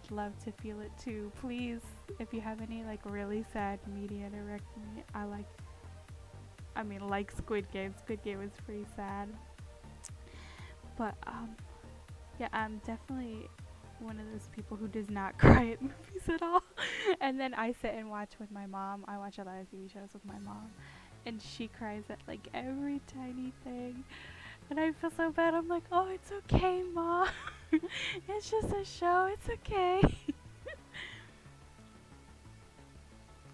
love to feel it too. Please, if you have any like really sad media direct me. Like Squid Game. Squid Game was pretty sad. But, yeah, I'm definitely one of those people who does not cry at movies at all. And then I sit and watch with my mom. I watch a lot of TV shows with my mom. And she cries at, like, every tiny thing. And I feel so bad. I'm like, oh, it's okay, Mom. It's just a show. It's okay.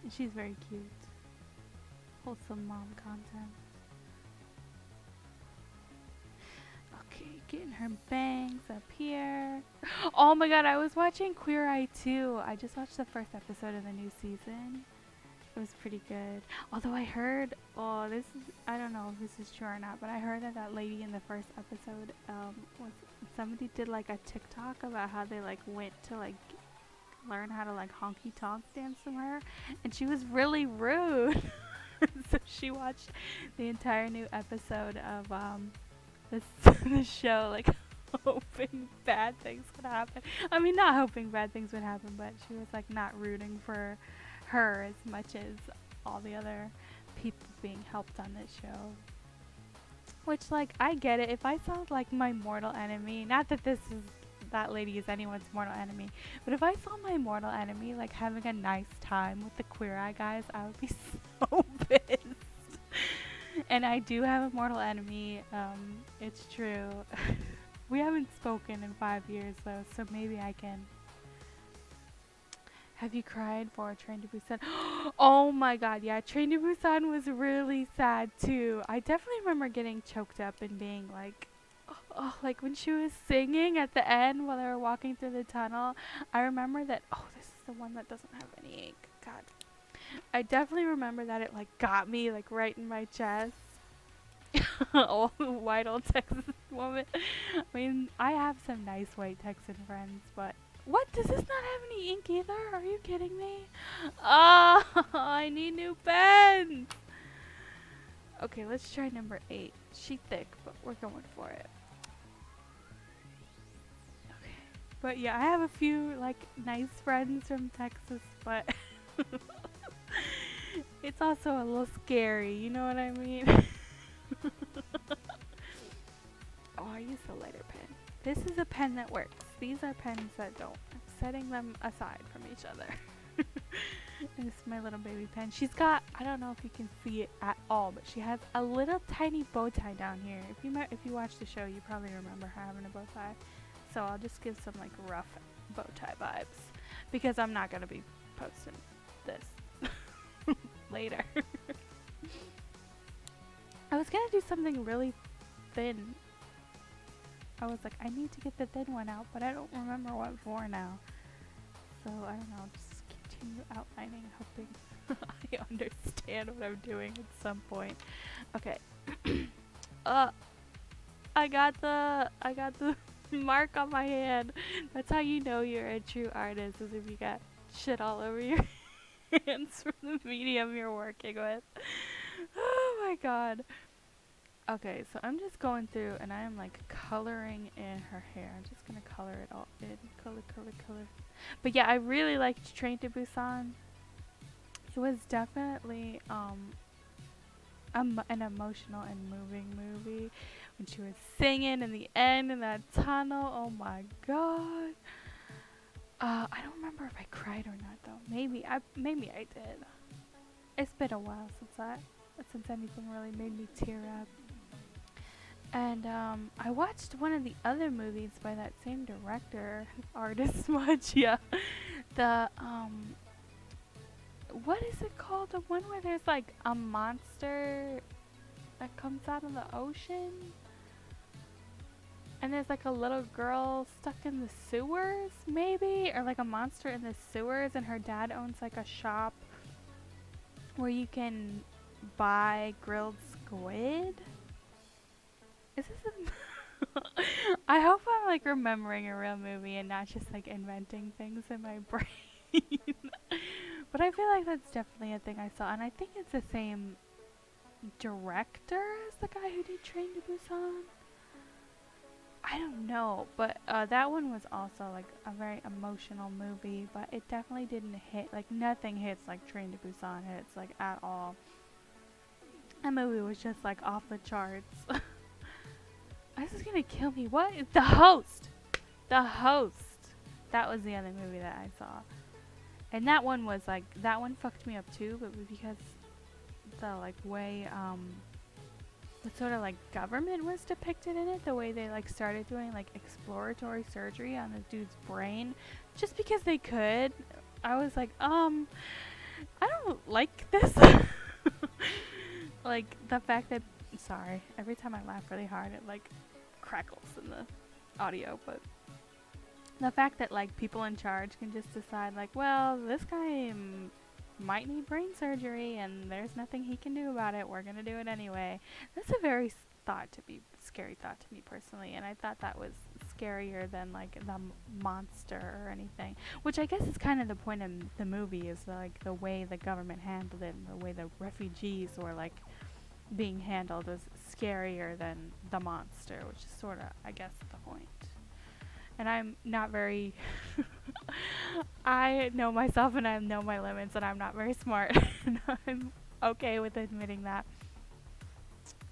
And she's very cute. Wholesome mom content. Okay, getting her bangs up here. Oh my god, I was watching Queer Eye 2. I just watched the first episode of the new season. It was pretty good. Although I heard, I don't know if this is true or not, but I heard that lady in the first episode, somebody did like a TikTok about how they like went to like learn how to like honky tonk dance from her, and she was really rude. So she watched the entire new episode of this show, like hoping bad things would happen. I mean, not hoping bad things would happen, but she was like not rooting for her as much as all the other people being helped on this show. Which, like, I get it. If I saw like my mortal enemy, not that that lady is anyone's mortal enemy, but if I saw my mortal enemy like having a nice time with the Queer Eye guys, I would be so pissed. And I do have a mortal enemy. It's true. We haven't spoken in 5 years though, so maybe I can. Have you cried for Train to Busan? Oh my god, yeah, Train to Busan was really sad too. I definitely remember getting choked up and being like, oh, like when she was singing at the end while they were walking through the tunnel. I remember that, this is the one that doesn't have any ink. God. I definitely remember that it like got me like right in my chest. Oh, white old Texas woman. I mean, I have some nice white Texan friends, but what? Does this not have any ink either? Are you kidding me? Oh, I need new pens. Okay, let's try number 8. She thick, but we're going for it. But yeah, I have a few like nice friends from Texas, but it's also a little scary, you know what I mean? Oh, I use a lighter pen. This is a pen that works. These are pens that don't. I'm setting them aside from each other. This is my little baby pen. She's got, I don't know if you can see it at all, but she has a little tiny bow tie down here. If you watch the show, you probably remember her having a bow tie. So I'll just give some like rough bow tie vibes because I'm not going to be posting this later. I was going to do something really thin. I was like, I need to get the thin one out, but I don't remember what for now. So I don't know, just continue outlining, hoping I understand what I'm doing at some point. Okay. I got the mark on my hand. That's how you know you're a true artist, is if you got shit all over your hands from the medium you're working with. Oh my god. Okay, so I'm just going through and I am like coloring in her hair. I'm just gonna color it all in. Color. But yeah, I really liked Train to Busan. It was definitely an emotional and moving movie. When she was singing in the end in that tunnel, oh my god. I don't remember if I cried or not though. Maybe I did. It's been a while since anything really made me tear up. And I watched one of the other movies by that same director, artist much, yeah. The what is it called? The one where there's like a monster that comes out of the ocean? And there's like a little girl stuck in the sewers, maybe? Or like a monster in the sewers, and her dad owns like a shop where you can buy grilled squid? Is this a I hope I'm like remembering a real movie and not just like inventing things in my brain. But I feel like that's definitely a thing I saw, and I think it's the same director as the guy who did Train to Busan. I don't know, but that one was also like a very emotional movie, but it definitely didn't hit, like nothing hits like Train to Busan hits like at all. That movie was just like off the charts. This is gonna kill me. What? The Host! The Host! That was the other movie that I saw. And that one was like, that one fucked me up too, but because the like way, the sort of like government was depicted in it, the way they like started doing like exploratory surgery on this dude's brain, just because they could. I was like, I don't like this. Like the fact that, sorry, every time I laugh really hard it like crackles in the audio, but the fact that like people in charge can just decide like, well, this guy might need brain surgery and there's nothing he can do about it, we're gonna do it anyway. That's a very scary thought to me personally, and I thought that was scarier than like the monster or anything, which I guess is kind of the point of the movie, is like the way the government handled it and the way the refugees were like being handled was scarier than the monster, which is sort of, I guess, the point. And I'm not very I know myself and I know my limits, and I'm not very smart. And I'm okay with admitting that.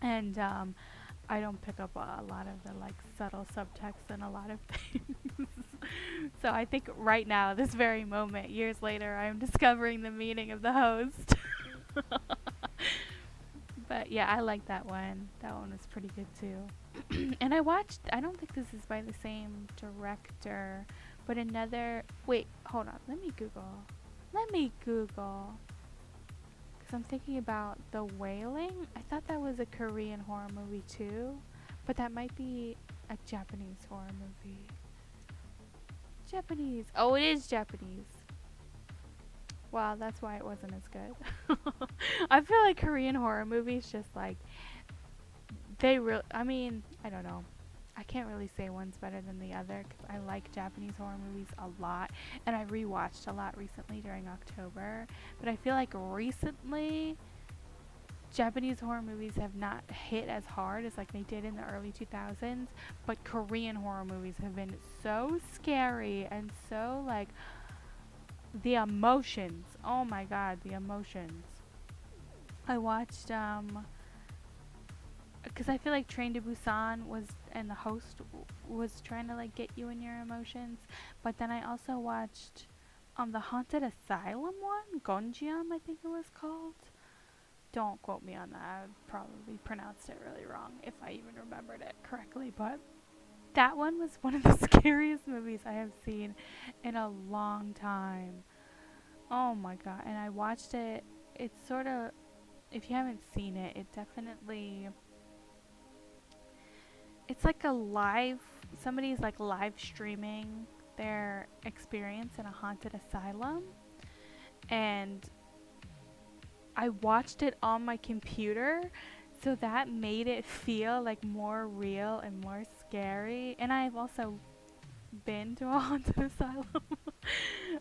And I don't pick up a lot of the like subtle subtext in a lot of things. So I think right now, this very moment, years later, I'm discovering the meaning of The Host. But yeah, I like that one. That one was pretty good too. And I don't think this is by the same director, but another, wait, hold on, let me Google. Because I'm thinking about The Wailing. I thought that was a Korean horror movie too, but that might be a Japanese horror movie. Japanese. Oh, it is Japanese. Wow, that's why it wasn't as good. I feel like Korean horror movies just like, I mean, I don't know. I can't really say one's better than the other because I like Japanese horror movies a lot, and I rewatched a lot recently during October. But I feel like recently, Japanese horror movies have not hit as hard as like they did in the early 2000s, but Korean horror movies have been so scary and so like the emotions. Oh my god, the emotions. I watched because I feel like Train to Busan was, and the host was trying to like get you in your emotions, but then I also watched the Haunted Asylum one, Gonjiam I think it was called. Don't quote me on that. I probably pronounced it really wrong if I even remembered it correctly, but that one was one of the scariest movies I have seen in a long time. Oh my god. And I watched it. It's sort of, if you haven't seen it, it definitely, it's like a live, somebody's like live streaming their experience in a haunted asylum. And I watched it on my computer, so that made it feel like more real and more scary. And I've also been to a haunted asylum.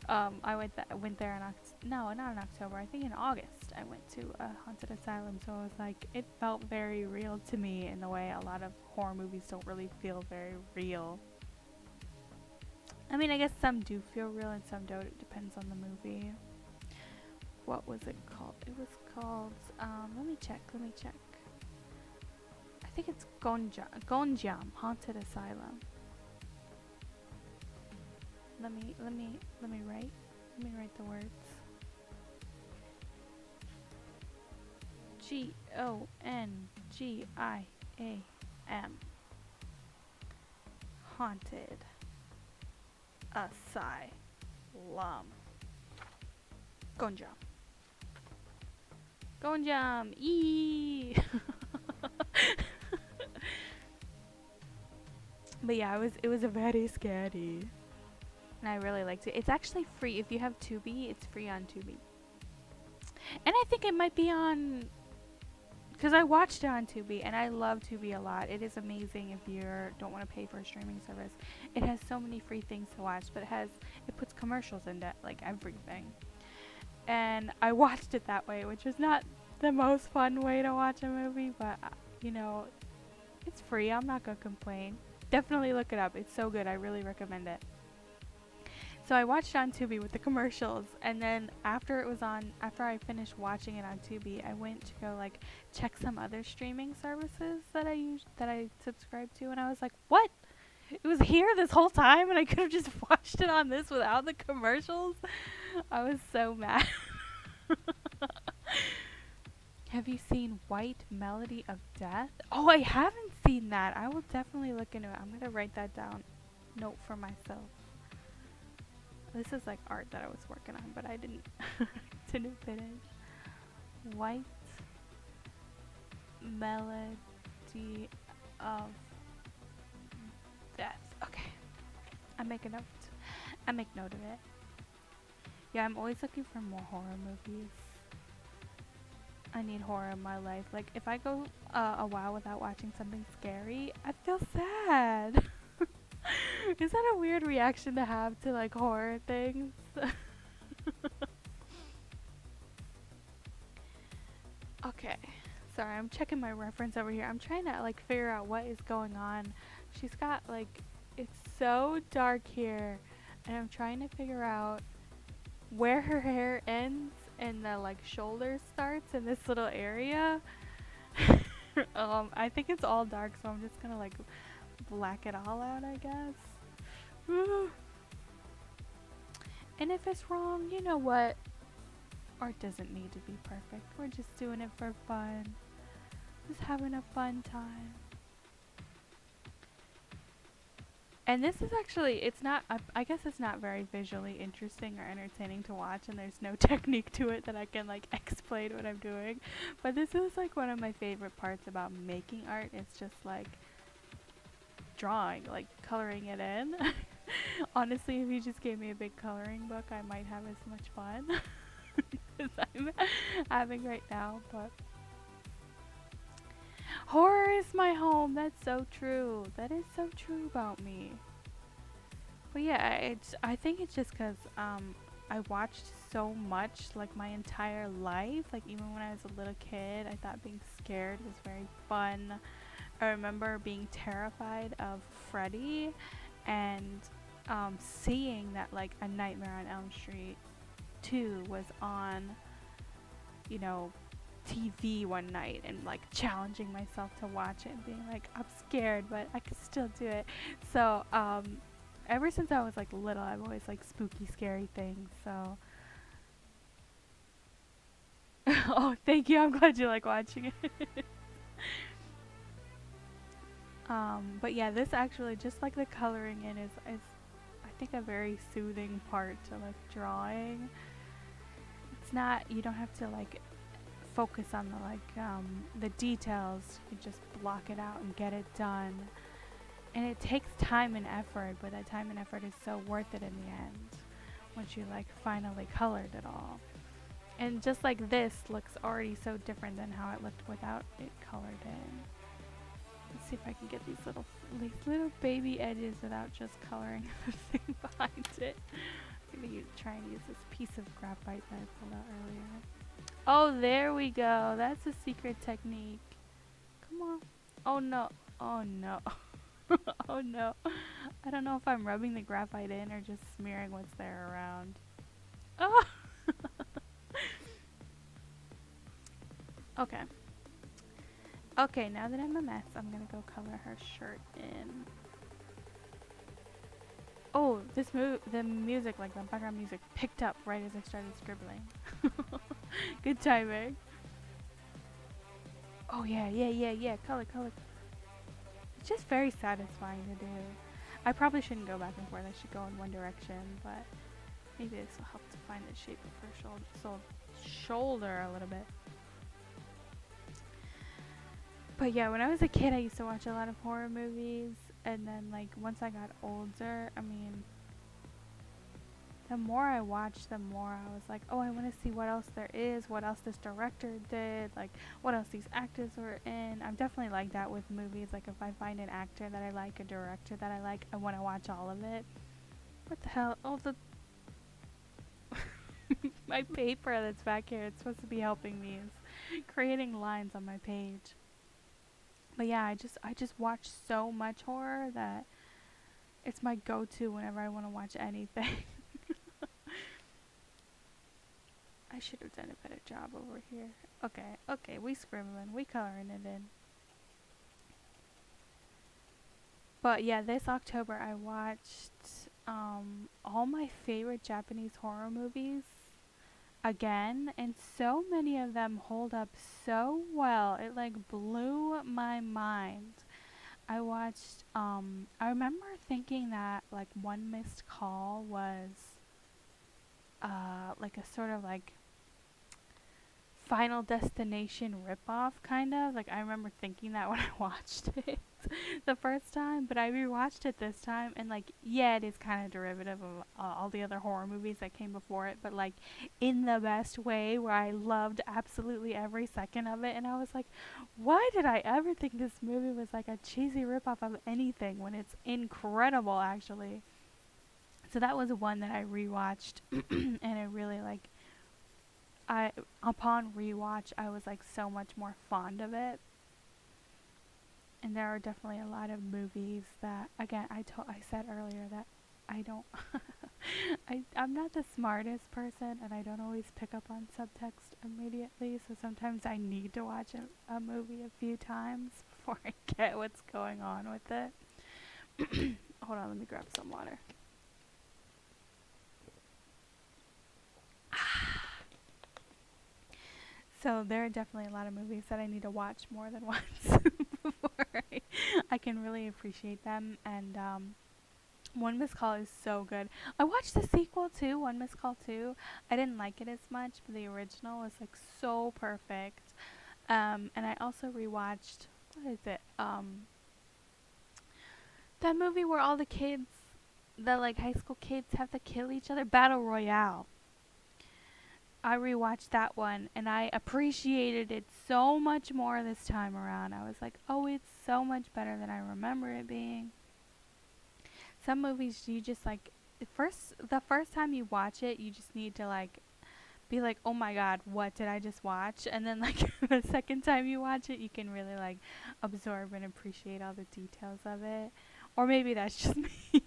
I went there in no, not in October. I think in August I went to a haunted asylum. So it was like, it felt very real to me in the way a lot of horror movies don't really feel very real. I mean, I guess some do feel real and some don't. It depends on the movie. What was it called? It was called, let me check. I think it's Gonjiam Haunted Asylum. Let me write the words. Gongiam. Haunted Asylum. Gonjiam. Eee. But yeah, it was a very scary. And I really liked it. It's actually free. If you have Tubi, it's free on Tubi. And I think it might be on, because I watched it on Tubi, and I love Tubi a lot. It is amazing if you don't want to pay for a streaming service. It has so many free things to watch, but it puts commercials into like everything. And I watched it that way, which is not the most fun way to watch a movie, but you know, it's free. I'm not gonna complain. Definitely look it up. It's so good. I really recommend it. So I watched it on Tubi with the commercials, and then after I finished watching it on Tubi, I went to go like check some other streaming services that I subscribe to, and I was like, what? It was here this whole time, and I could have just watched it on this without the commercials? I was so mad. Have you seen White Melody of Death? Oh, I haven't seen that. I will definitely look into it. I'm gonna write that down. Note for myself. This is like art that I was working on, but I didn't finish. White Melody of Death. Okay. I make note of it. Yeah, I'm always looking for more horror movies. I need horror in my life. Like, if I go a while without watching something scary, I feel sad. Is that a weird reaction to have to like horror things? Okay. Sorry, I'm checking my reference over here. I'm trying to like figure out what is going on. She's got like, it's so dark here, and I'm trying to figure out where her hair ends and the like shoulder starts in this little area. I think it's all dark, so I'm just gonna like black it all out, I guess. And if it's wrong, you know what? Art doesn't need to be perfect. We're just doing it for fun. Just having a fun time. And this is actually, it's not, I guess it's not very visually interesting or entertaining to watch, and there's no technique to it that I can like explain what I'm doing. But this is like one of my favorite parts about making art. It's just like drawing, like coloring it in. Honestly, if you just gave me a big coloring book, I might have as much fun as I'm having right now. But horror is my home. That's so true. That is so true about me. But yeah, I think it's just because I watched so much like my entire life. Like even when I was a little kid, I thought being scared was very fun. I remember being terrified of Freddy and seeing that like A Nightmare on Elm Street 2 was on, you know, TV one night and like challenging myself to watch it and being like, I'm scared, but I can still do it. So, ever since I was like little, I've always like spooky, scary things. So, oh, thank you. I'm glad you like watching it. But yeah, this actually, just like the coloring in is I think a very soothing part to like drawing. It's not, you don't have to like focus on the the details. You just block it out and get it done. And it takes time and effort, but that time and effort is so worth it in the end once you like finally colored it all. And just like this looks already so different than how it looked without it colored in. Let's see if I can get these little baby edges without just coloring the thing behind it. I'm gonna try and use this piece of graphite that I pulled out earlier. Oh, there we go. That's a secret technique. Come on. Oh no. Oh no. Oh no. I don't know if I'm rubbing the graphite in or just smearing what's there around. Oh! Okay. Okay, now that I'm a mess, I'm gonna go color her shirt in. Oh, the music, like the background music, picked up right as I started scribbling. Good timing. Oh yeah, color. It's just very satisfying to do. I probably shouldn't go back and forth. I should go in one direction, but maybe this will help to find the shape of her shoulder a little bit. But yeah, when I was a kid, I used to watch a lot of horror movies, and then like once I got older, I mean, the more I watched, the more I was like, oh, I want to see what else there is, what else this director did, like what else these actors were in. I'm definitely like that with movies. Like if I find an actor that I like, a director that I like, I want to watch all of it. What the hell? Oh, the my paper that's back here, it's supposed to be helping me, is creating lines on my page. But yeah, I just watch so much horror that it's my go-to whenever I want to watch anything. I should have done a better job over here. Okay, we scribbling, we coloring it in. But yeah, this October I watched all my favorite Japanese horror movies again, and so many of them hold up so well. It like blew my mind. I watched I remember thinking that like One Missed Call was like a sort of like Final Destination ripoff, kind of. Like I remember thinking that when I watched it the first time, but I rewatched it this time, and like yeah, it is kind of derivative of all the other horror movies that came before it, but like in the best way, where I loved absolutely every second of it, and I was like, why did I ever think this movie was like a cheesy ripoff of anything when it's incredible actually. So that was one that I rewatched and it really like I upon rewatch I was like so much more fond of it. And there are definitely a lot of movies that again I said earlier that I don't I'm not the smartest person and I don't always pick up on subtext immediately, so sometimes I need to watch a movie a few times before I get what's going on with it. Hold on, let me grab some water. So there are definitely a lot of movies that I need to watch more than once before I can really appreciate them. And One Missed Call is so good. I watched the sequel too, One Missed Call 2. I didn't like it as much, but the original was like so perfect. And I also rewatched, what is it? That movie where all the kids, the like high school kids have to kill each other, Battle Royale. I rewatched that one and I appreciated it so much more this time around. I was like, oh, it's so much better than I remember it being. Some movies you just like the first time you watch it, you just need to like be like, oh my god, what did I just watch? And then like the second time you watch it, you can really like absorb and appreciate all the details of it. Or maybe that's just me.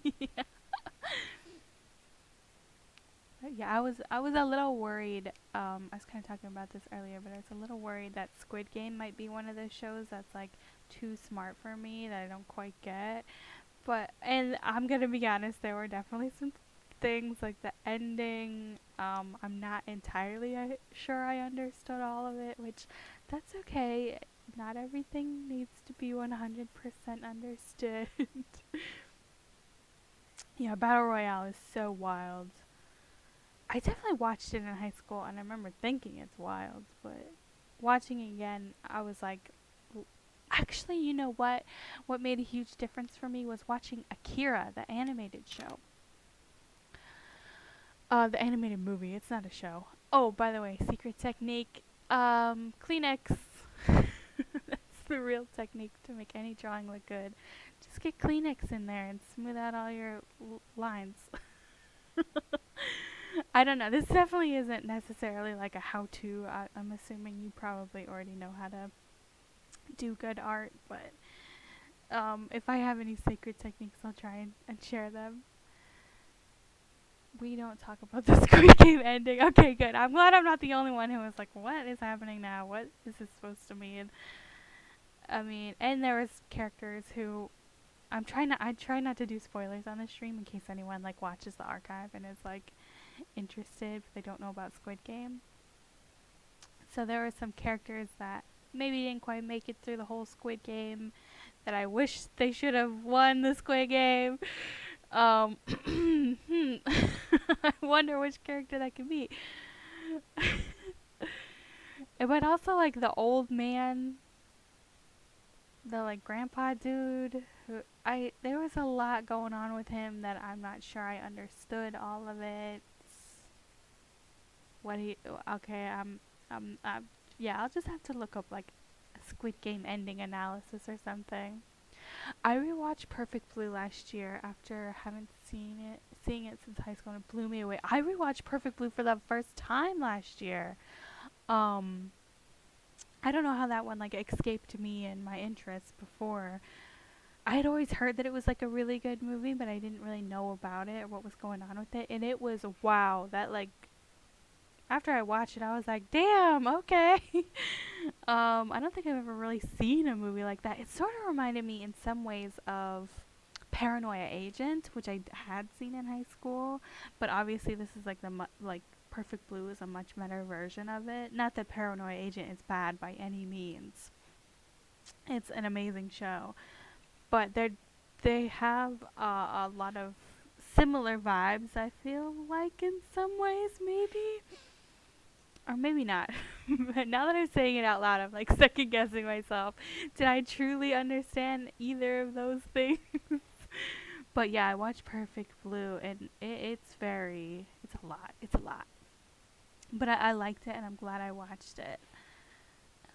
But yeah, I was a little worried. I was kind of talking about this earlier, but I was a little worried that Squid Game might be one of those shows that's like too smart for me that I don't quite get. But and I'm gonna be honest, there were definitely some things like the ending. I'm not entirely sure I understood all of it, which that's okay. Not everything needs to be 100% understood. Yeah, Battle Royale is so wild. I definitely watched it in high school, and I remember thinking it's wild, but watching it again, I was like, actually, you know what? What made a huge difference for me was watching Akira, the animated show. The animated movie. It's not a show. Oh, by the way, secret technique. Kleenex. That's the real technique to make any drawing look good. Just get Kleenex in there and smooth out all your lines. I don't know. This definitely isn't necessarily like a how-to. I'm assuming you probably already know how to do good art, but if I have any sacred techniques, I'll try and share them. We don't talk about the Squid Game ending. Okay, good. I'm glad I'm not the only one who was like, what is happening now? What is this supposed to mean? I mean, and there was characters who I try not to do spoilers on the stream in case anyone like watches the archive and is like interested but they don't know about Squid Game. So there were some characters that maybe didn't quite make it through the whole Squid Game that I wish they should have won the Squid Game. I wonder which character that could be. But also like the old man, the like grandpa dude who I there was a lot going on with him that I'm not sure I understood all of it. What he okay, yeah, I'll just have to look up like a Squid Game ending analysis or something. I rewatched Perfect Blue last year after having seeing it since high school, and it blew me away. I rewatched Perfect Blue for the first time last year. Um, I don't know how that one like escaped me and my interests before. I had always heard that it was like a really good movie, but I didn't really know about it or what was going on with it. And it was wow. That like after I watched it, I was like, damn, okay. I don't think I've ever really seen a movie like that. It sort of reminded me in some ways of Paranoia Agent, which I had seen in high school, but obviously this is like like Perfect Blue is a much better version of it. Not that Paranoia Agent is bad by any means. It's an amazing show, but they have a lot of similar vibes. I feel like in some ways, maybe. Or maybe not. But now that I'm saying it out loud, I'm like second guessing myself. Did I truly understand either of those things? But yeah, I watched Perfect Blue, and it's a lot. It's a lot. But I liked it, and I'm glad I watched it.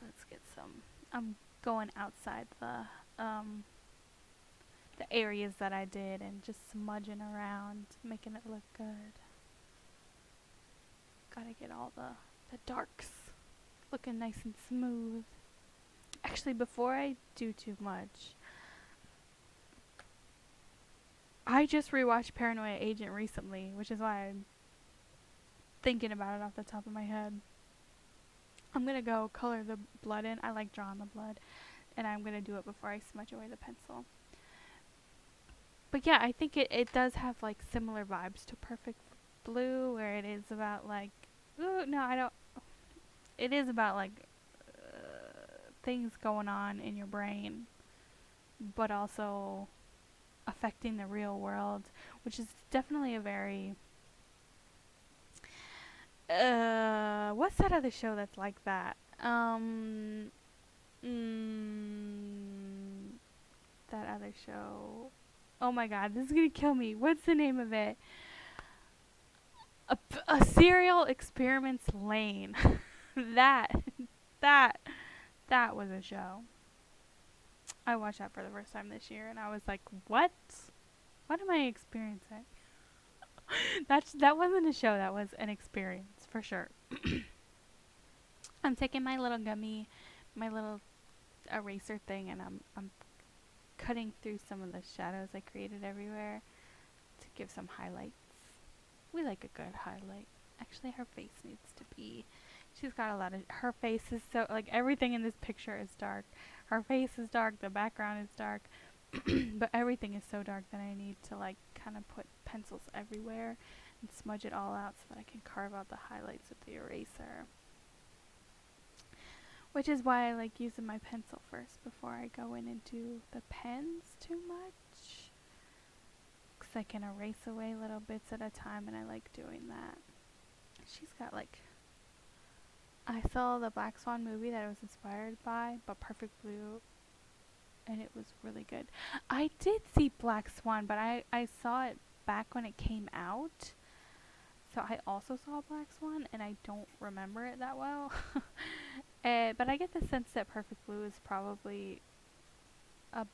Let's get some. I'm going outside the areas that I did and just smudging around, making it look good. Gotta get all the darks looking nice and smooth. Actually, before I do too much, I just rewatched Paranoia Agent recently, which is why I'm thinking about it off the top of my head. I'm gonna go color the blood in. I like drawing the blood, and I'm gonna do it before I smudge away the pencil. But yeah, I think it does have like similar vibes to Perfect Blue, where it is about like, ooh, no, I don't. It is about like things going on in your brain, but also affecting the real world, which is definitely a very what's that other show that's like that? That other show. Oh my god, this is gonna kill me. What's the name of it? A Serial Experiments Lane. that that that was a show. I watched that for the first time this year, and I was like, what? What am I experiencing? That wasn't a show. That was an experience for sure. I'm taking my little gummy, my little eraser thing, and I'm cutting through some of the shadows I created everywhere to give some highlights. We like a good highlight. Actually, her face needs to be. She's got a lot of. Her face is so like everything in this picture is dark. Her face is dark. The background is dark. But everything is so dark that I need to like kind of put pencils everywhere and smudge it all out so that I can carve out the highlights with the eraser. Which is why I like using my pencil first before I go in and do the pens too much. Because I can erase away little bits at a time, and I like doing that. She's got like... I saw the Black Swan movie that I was inspired by, but Perfect Blue, and it was really good. I did see Black Swan, but I saw it back when it came out. So I also saw Black Swan, and I don't remember it that well. But I get the sense that Perfect Blue is probably a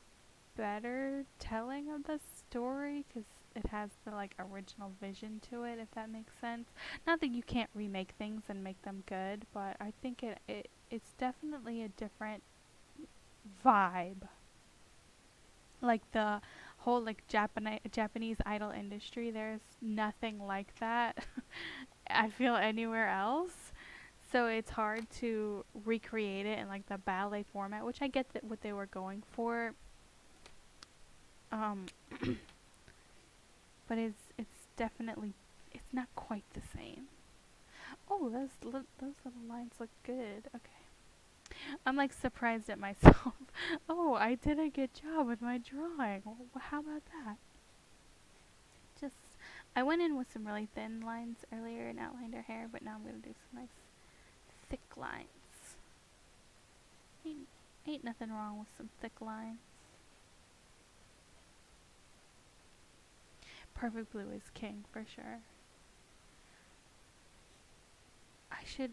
better telling of the story, because it has the like original vision to it, if that makes sense. Not that you can't remake things and make them good, but I think it's definitely a different vibe. Like the whole like Japanese idol industry, there's nothing like that I feel anywhere else. So it's hard to recreate it in like the ballet format, which I get that what they were going for. But it's definitely, it's not quite the same. Oh, those little lines look good. Okay. I'm like surprised at myself. Oh, I did a good job with my drawing. Well, how about that? Just, I went in with some really thin lines earlier and outlined her hair, but now I'm going to do some nice thick lines. Ain't nothing wrong with some thick lines. Perfect Blue is king for sure.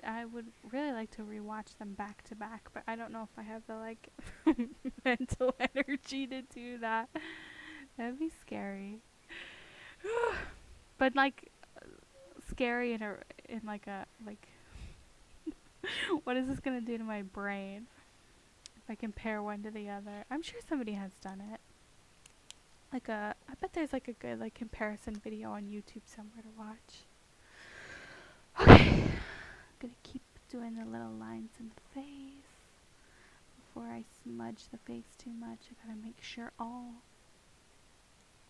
I would really like to rewatch them back to back, but I don't know if I have the like mental energy to do that. That'd be scary. But like scary in like a like what is this gonna do to my brain if I compare one to the other? I'm sure somebody has done it. I bet there's like a good like comparison video on YouTube somewhere to watch. Okay, I'm gonna keep doing the little lines in the face before I smudge the face too much. I gotta make sure all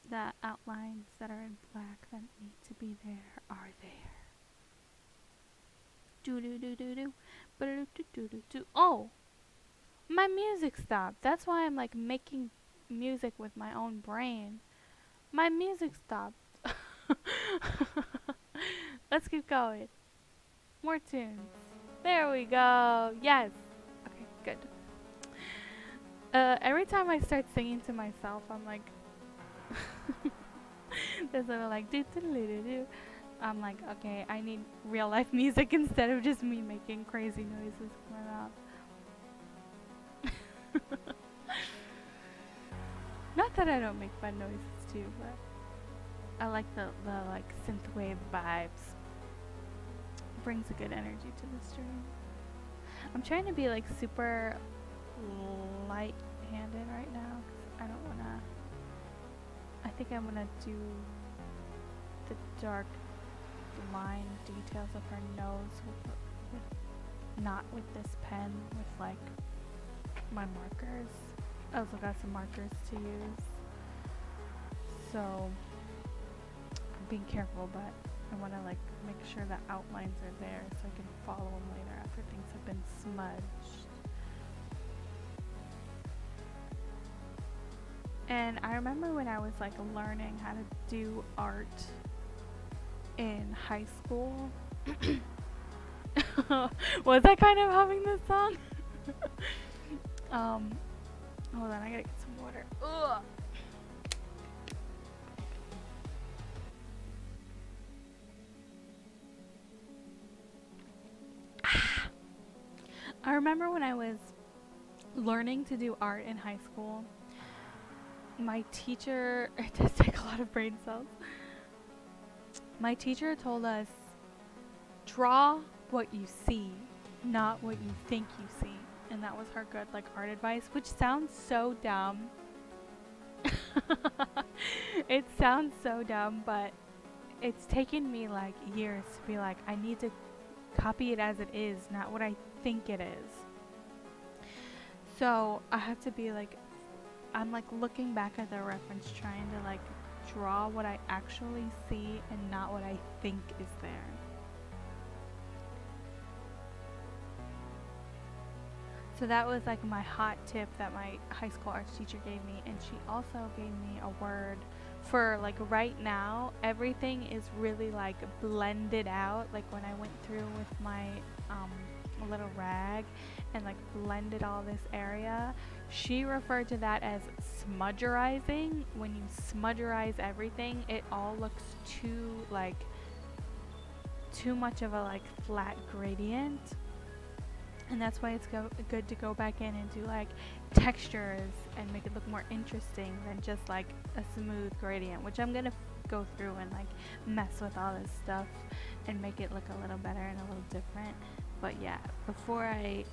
the outlines that are in black that need to be there are there. Do do do do do, do do do do do. Oh, my music stopped. That's why I'm like making music with my own brain. My music stopped. Let's keep going. More tunes. There we go. Yes. Okay, good. Every time I start singing to myself, I'm like, there's little like do do do do do. I'm like, okay, I need real life music instead of just me making crazy noises with my mouth. Not that I don't make fun noises too, but I like the like synthwave vibes. Brings a good energy to the stream. I'm trying to be like super light-handed right now because I don't wanna. I think I'm gonna do the dark line details of her nose with not with this pen, with like my markers. I also got some markers to use, so I'm being careful, but I want to like make sure the outlines are there so I can follow them later after things have been smudged. And I remember when I was like learning how to do art in high school. Was I kind of humming this song? Hold on, I gotta get some water. Ugh. I remember when I was learning to do art in high school, my teacher, it does take a lot of brain cells. My teacher told us, draw what you see, not what you think you see. And that was her good like art advice, which sounds so dumb. It sounds so dumb, but it's taken me like years to be like, I need to copy it as it is, not what I think it is. So I have to be like, I'm like looking back at the reference, trying to like draw what I actually see and not what I think is there. So that was like my hot tip that my high school arts teacher gave me, and she also gave me a word for like right now everything is really like blended out. Like when I went through with my little rag and like blended all this area, she referred to that as smudgerizing. When you smudgerize everything, it all looks too much of a like flat gradient. And that's why it's good to go back in and do like textures and make it look more interesting than just like a smooth gradient, which I'm gonna go through and like mess with all this stuff and make it look a little better and a little different. But yeah, before I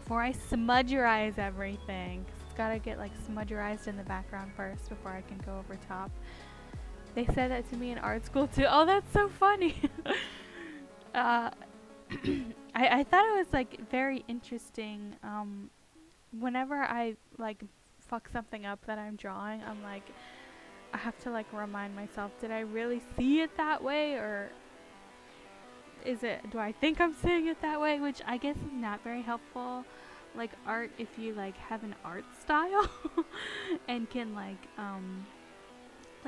smudgerize everything, 'cause it's gotta get like smudgerized in the background first before I can go over top. They said that to me in art school too. Oh, that's so funny. I thought it was like very interesting. Whenever I like fuck something up that I'm drawing, I'm like, I have to like remind myself, did I really see it that way, or do I think I'm seeing it that way? Which I guess is not very helpful. Like art, if you like have an art style and can like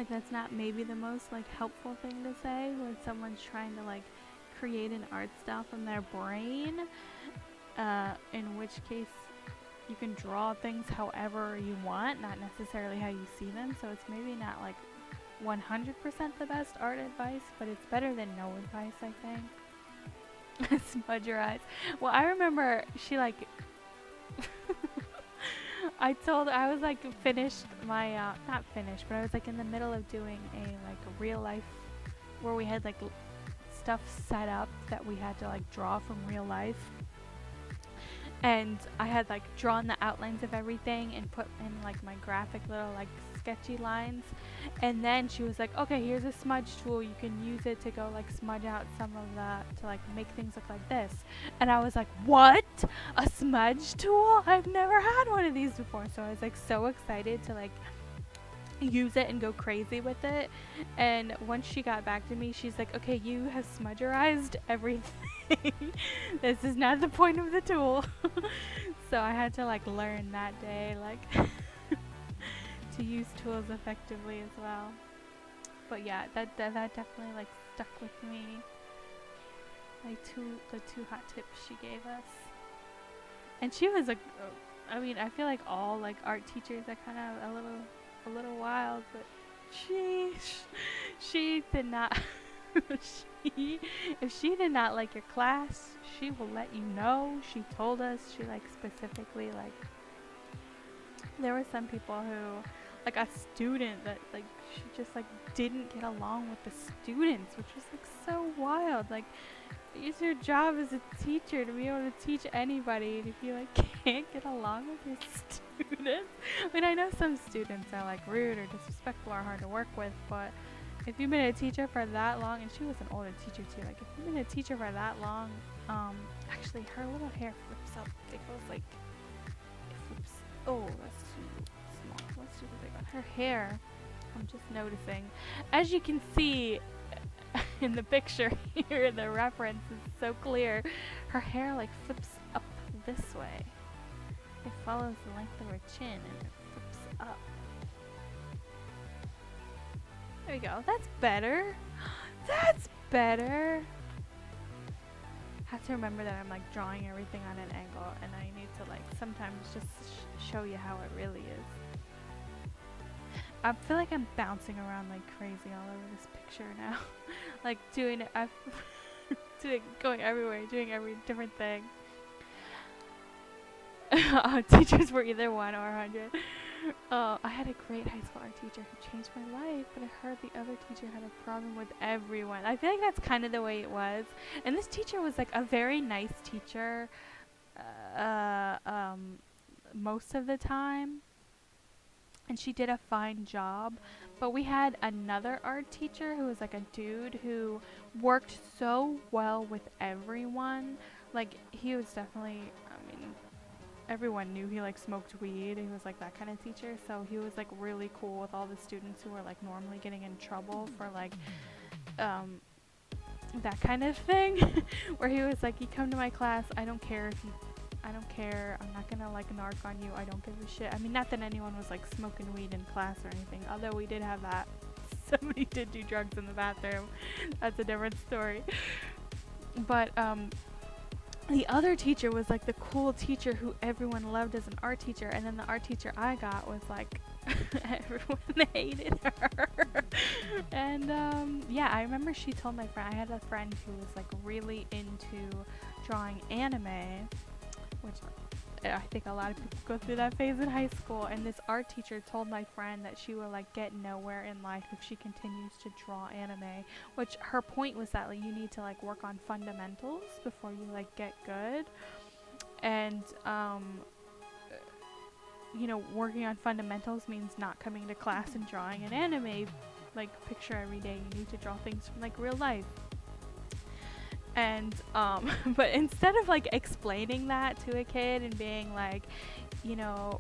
that's not maybe the most like helpful thing to say when someone's trying to like create an art style from their brain, in which case you can draw things however you want, not necessarily how you see them. So it's maybe not like 100% the best art advice, but it's better than no advice, I think. Smudge your eyes. Well, I remember she like I was like finished my not finished, but I was like in the middle of doing a like a real life where we had like stuff set up that we had to like draw from real life, and I had like drawn the outlines of everything and put in like my graphic little like sketchy lines, and then she was like, okay, here's a smudge tool, you can use it to go like smudge out some of the, to like make things look like this. And I was like, what, a smudge tool? I've never had one of these before. So I was like so excited to like use it and go crazy with it. And once she got back to me, she's like, okay, you have smudgerized everything. This is not the point of the tool. So I had to like learn that day like to use tools effectively as well. But yeah, that definitely like stuck with me, like the two hot tips she gave us. And she was like, I mean, I feel like all like art teachers are kind of a little wild, but she did not if she did not like your class, she will let you know. She told us, she like specifically like, there were some people who like a student that like she just like didn't get along with the students, which was like so wild. Like, it's your job as a teacher to be able to teach anybody, and if you like can't get along with your students, I mean, I know some students are like rude or disrespectful or hard to work with, but if you've been a teacher for that long, and she was an older teacher too, like if you've been a teacher for that long, actually her little hair flips up, it goes like, it flips, oh that's too small, let's do the big one. Her hair, I'm just noticing, as you can see in the picture here, the reference is so clear, her hair like flips up this way. It follows the length of her chin and it flips up. There we go, that's better. That's better. Have to remember that I'm like drawing everything on an angle, and I need to like sometimes just show you how it really is. I feel like I'm bouncing around like crazy all over this picture now. Like doing it, going everywhere, doing every different thing. Teachers were either 1 or 100. I had a great high school art teacher who changed my life, but I heard the other teacher had a problem with everyone. I feel like that's kind of the way it was. And this teacher was like a very nice teacher uh, um, most of the time. And she did a fine job. But we had another art teacher who was like a dude who worked so well with everyone. Like, he was definitely, I mean, everyone knew he like smoked weed. He was like that kind of teacher. So he was like really cool with all the students who were like normally getting in trouble for like um, that kind of thing. Where he was like, you come to my class, I don't care if you, I don't care, I'm not gonna like narc on you, I don't give a shit. I mean, not that anyone was like smoking weed in class or anything, although we did have that. Somebody did do drugs in the bathroom. That's a different story. But the other teacher was like the cool teacher who everyone loved as an art teacher, and then the art teacher I got was like everyone hated her. And yeah, I remember she told my friend, I had a friend who was like really into drawing anime, which I think a lot of people go through that phase in high school, and this art teacher told my friend that she will like get nowhere in life if she continues to draw anime, which her point was that like you need to like work on fundamentals before you like get good. And you know, working on fundamentals means not coming to class and drawing an anime like picture every day. You need to draw things from like real life. And but instead of like explaining that to a kid and being like, you know,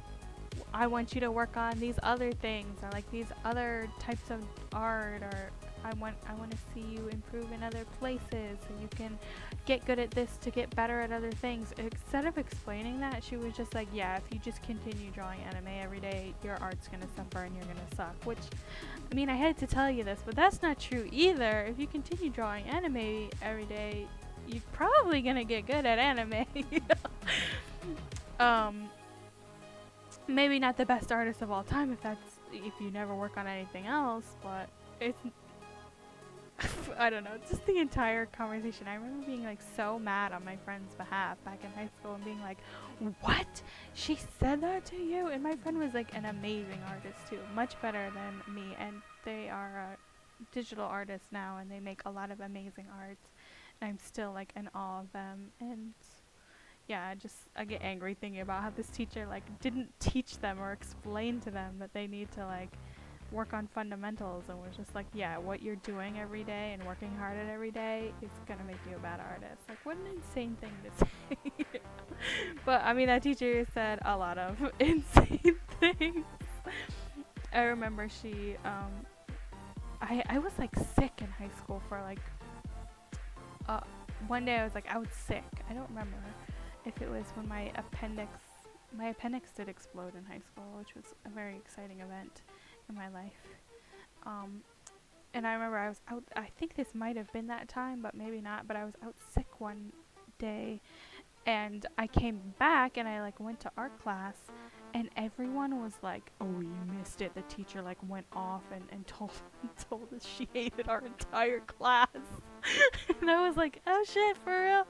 I want you to work on these other things, or like these other types of art, or I want to see you improve in other places so you can get good at this to get better at other things. Instead of explaining that, she was just like, yeah, if you just continue drawing anime every day, your art's gonna suffer and you're gonna suck. Which, I mean, I hate to tell you this, but that's not true either. If you continue drawing anime every day, you're probably gonna get good at anime. Maybe not the best artist of all time if you never work on anything else, but it's I don't know, just the entire conversation. I remember being like so mad on my friend's behalf back in high school and being like, what? She said that to you? And my friend was like an amazing artist too, much better than me, and they are digital artists now and they make a lot of amazing art. And I'm still like in awe of them. And yeah, I get angry thinking about how this teacher like didn't teach them or explain to them that they need to like work on fundamentals, and was just like, yeah, what you're doing every day and working hard at every day is gonna make you a bad artist. Like, what an insane thing to say. But I mean, that teacher said a lot of insane things. I remember she I was like sick in high school for like one day I was like out sick. I don't remember if it was when my appendix did explode in high school, which was a very exciting event in my life. And I remember I was out, I think this might have been that time, but maybe not, but I was out sick one day, and I came back and I like went to art class, and everyone was like, oh, you missed it. The teacher like went off and told us she hated our entire class. And I was like, oh shit, for real?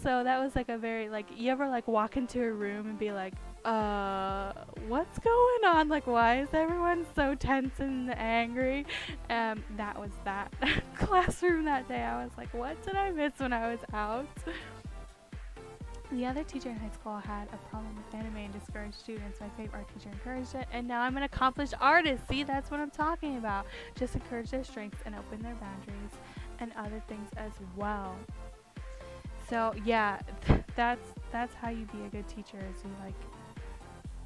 So that was like a very, like, you ever like walk into a room and be like, what's going on? Like, why is everyone so tense and angry? That was that classroom that day. I was like, what did I miss when I was out? The other teacher in high school had a problem with anime and discouraged students. My favorite art teacher encouraged it, and now I'm an accomplished artist. See, that's what I'm talking about. Just encourage their strengths and open their boundaries and other things as well. So yeah, that's how you be a good teacher. Is you like,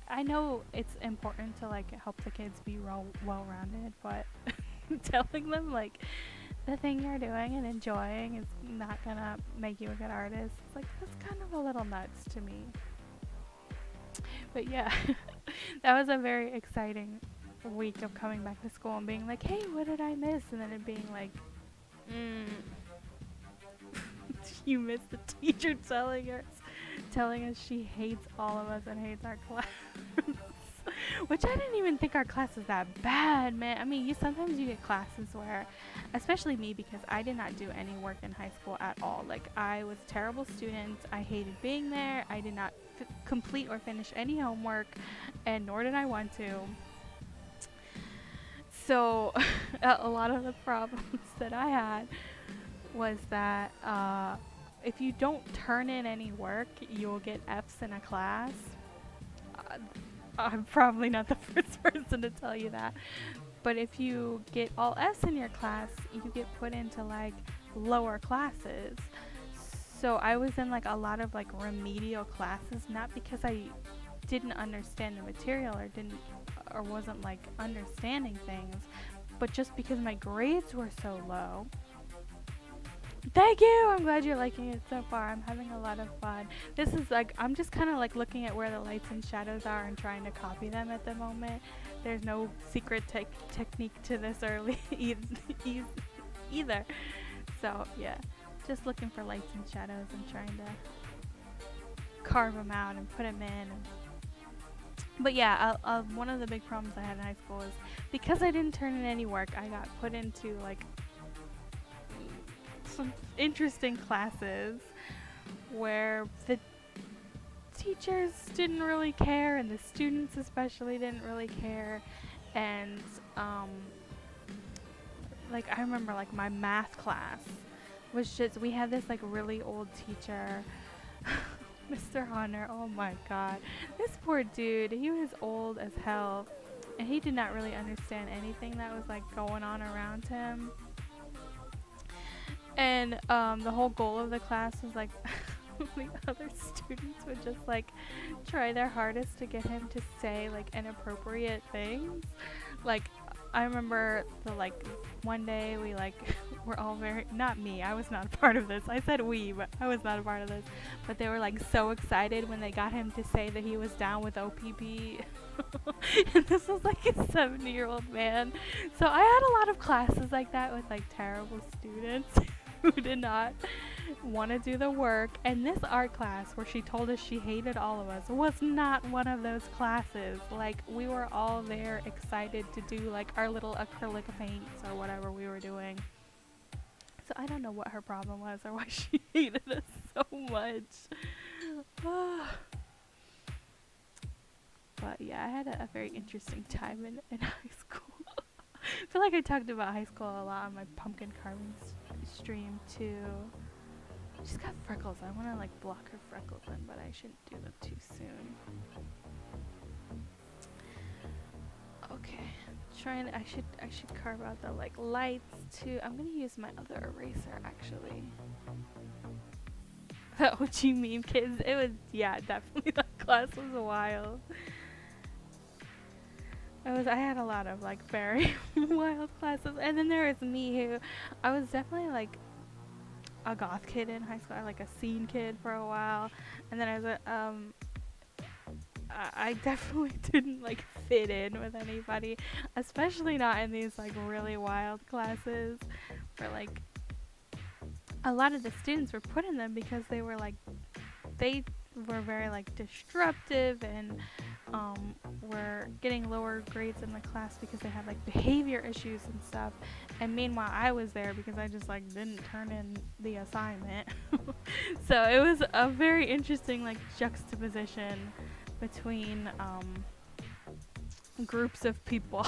I know it's important to like help the kids be well-rounded, but telling them like the thing you're doing and enjoying is not gonna make you a good artist, it's like, that's kind of a little nuts to me. But yeah, that was a very exciting week of coming back to school and being like, hey, what did I miss? And then it being like, you missed the teacher telling us she hates all of us and hates our class. Which I didn't even think our class was that bad, man. I mean, sometimes you get classes where, especially me, because I did not do any work in high school at all. Like, I was a terrible student. I hated being there. I did not complete or finish any homework, and nor did I want to. So, a lot of the problems that I had was that if you don't turn in any work, you'll get F's in a class. Uh, I'm probably not the first person to tell you that. But if you get all F's in your class, you get put into like lower classes. So I was in like a lot of like remedial classes, not because I didn't understand the material or wasn't like understanding things, but just because my grades were so low. Thank you! I'm glad you're liking it so far. I'm having a lot of fun. This is like, I'm just kind of like looking at where the lights and shadows are and trying to copy them at the moment. There's no secret technique to this either. So yeah, just looking for lights and shadows and trying to carve them out and put them in. But yeah, one of the big problems I had in high school is because I didn't turn in any work, I got put into like some interesting classes where the teachers didn't really care and the students especially didn't really care. And like I remember like my math class was just, we had this like really old teacher, Mr. Hunter. Oh my god, this poor dude, he was old as hell and he did not really understand anything that was like going on around him. And the whole goal of the class was like the other students would just like try their hardest to get him to say like inappropriate things. Like I remember one day we like were all very, not me, I was not a part of this. I said we, but I was not a part of this. But they were like so excited when they got him to say that he was down with OPP. And this was like a 70-year-old man. So I had a lot of classes like that with like terrible students who did not want to do the work. And this art class where she told us she hated all of us was not one of those classes. Like we were all there excited to do like our little acrylic paints or whatever we were doing. So I don't know what her problem was or why she hated us so much. But yeah, I had a very interesting time in high school. I feel like I talked about high school a lot on my pumpkin carving stream too. I just got freckles. I want to like block her freckles in, but I shouldn't do them too soon. Okay, I should carve out the like lights too. I'm gonna use my other eraser actually. The OG meme kids. It was, yeah, definitely that class was wild. I had a lot of like very wild classes, and then there was me who I was definitely like a goth kid in high school, like a scene kid for a while, and then I was I definitely didn't like fit in with anybody, especially not in these like really wild classes where like a lot of the students were put in them because they were very like disruptive and were getting lower grades in the class because they had like behavior issues and stuff. And meanwhile I was there because I just like didn't turn in the assignment. So it was a very interesting like juxtaposition between groups of people.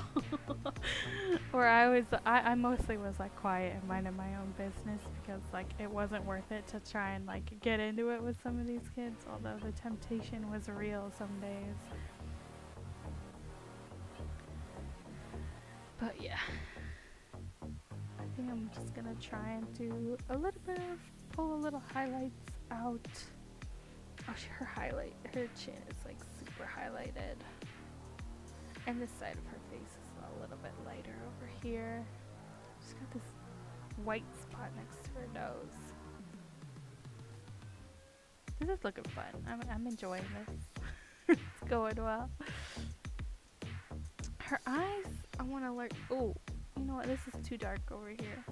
Where I mostly was like quiet and minding my own business because like it wasn't worth it to try and like get into it with some of these kids, although the temptation was real some days. But yeah, I think I'm just gonna try and do a little bit of pull a little highlights out. Oh, her chin is like super highlighted. And this side of her face is a little bit lighter over here. She's got this white spot next to her nose. This is looking fun. I'm enjoying this. It's going well. Her eyes, I want to learn. Oh, you know what? This is too dark over here.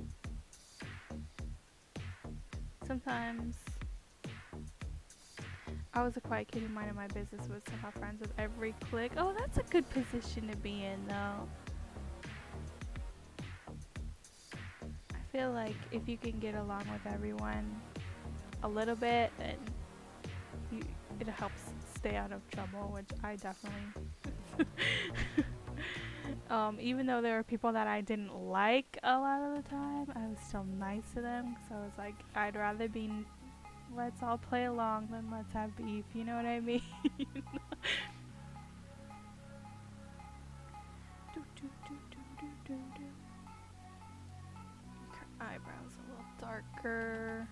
Sometimes I was a quiet kid who minded my business, was somehow friends with every clique. Oh, that's a good position to be in, though. I feel like if you can get along with everyone a little bit, then it helps stay out of trouble, which I definitely. Even though there were people that I didn't like a lot of the time, I was still nice to them. So I was like, I'd rather be, let's all play along than let's have beef. You know what I mean? Her eyebrows a little darker.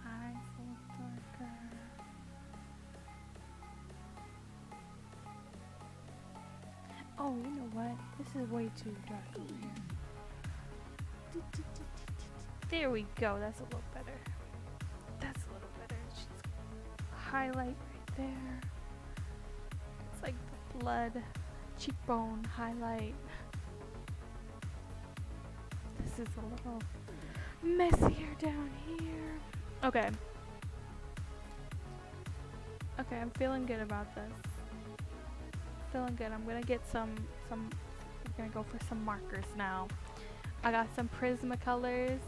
Eyes a little darker. Oh, you know what? This is way too dark over here. There we go. That's a little better. That's a little better. She's highlight right there. It's like the blood cheekbone highlight. This is a little messier down here. Okay. Okay, I'm feeling good about this. Feeling good. I'm gonna get we're gonna go for some markers now. I got some Prismacolors.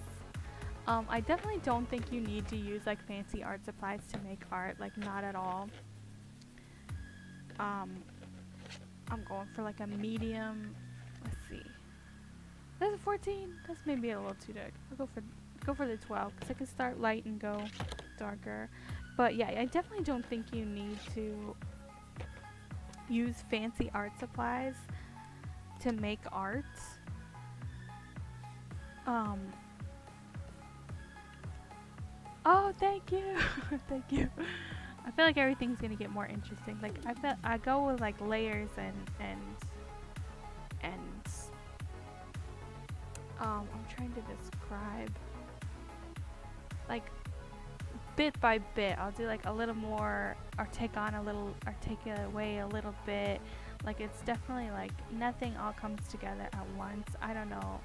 I definitely don't think you need to use like fancy art supplies to make art, like not at all. I'm going for like a medium. Let's see. That's a 14. That's maybe a little too dark. I'll go for the 12 because I can start light and go darker. But yeah, I definitely don't think you need to use fancy art supplies to make art. Oh, thank you. Thank you. I feel like everything's gonna get more interesting. Like I go with like layers and I'm trying to describe like bit by bit. I'll do like a little more or take on a little or take away a little bit. Like it's definitely like nothing all comes together at once. I don't know.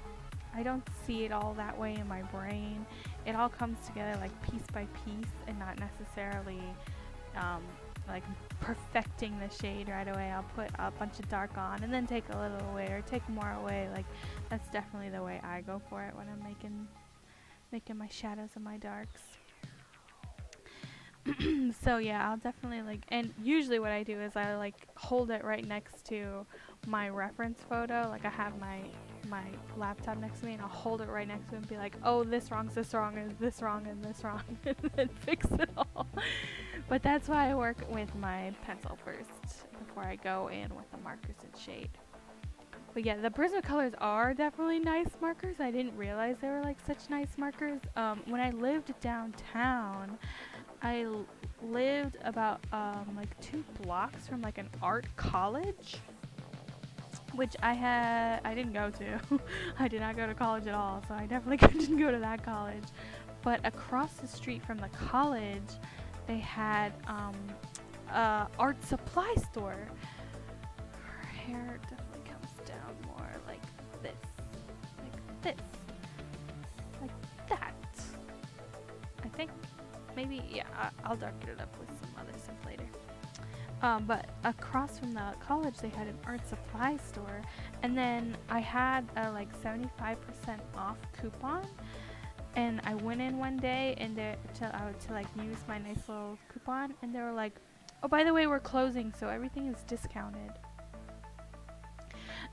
I don't see it all that way in my brain. It all comes together like piece by piece and not necessarily like perfecting the shade right away. I'll put a bunch of dark on and then take a little away or take more away. Like that's definitely the way I go for it when I'm making my shadows and my darks. So yeah, I'll definitely like, and usually what I do is I like hold it right next to my reference photo. Like I have my laptop next to me and I'll hold it right next to it and be like, oh, this wrong, and this wrong, and this wrong, and then fix it all. But that's why I work with my pencil first before I go in with the markers and shade. But yeah, the Prismacolors are definitely nice markers. I didn't realize they were like such nice markers. When I lived downtown, I lived about like 2 blocks from like an art college, which I didn't go to. I did not go to college at all, so I definitely couldn't go to that college. But across the street from the college, they had a art supply store. Her hair definitely comes down more like this, like that. I think maybe, yeah, I'll darken it up with some other stuff later. But across from the college, they had an art supply store, and then I had a like 75% off coupon, and I went in one day and to like use my nice little coupon, and they were like, oh, by the way, we're closing, so everything is discounted.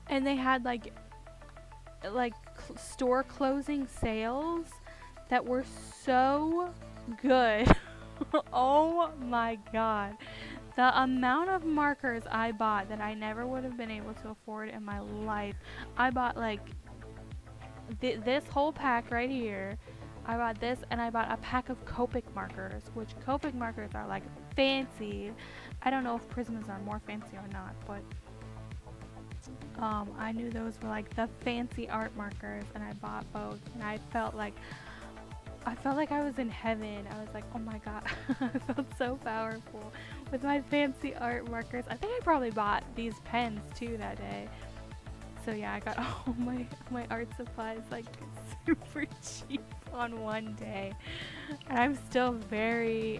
And they had like store closing sales that were so good. Oh my god. The amount of markers I bought that I never would have been able to afford in my life. I bought like this whole pack right here. I bought this, and I bought a pack of Copic markers, which Copic markers are like fancy. I don't know if Prismas are more fancy or not, but I knew those were like the fancy art markers, and I bought both, and I felt like I was in heaven. I was like, oh my god. I felt so powerful with my fancy art markers. I think I probably bought these pens too that day. So yeah, I got all my art supplies like super cheap on one day. And I feel very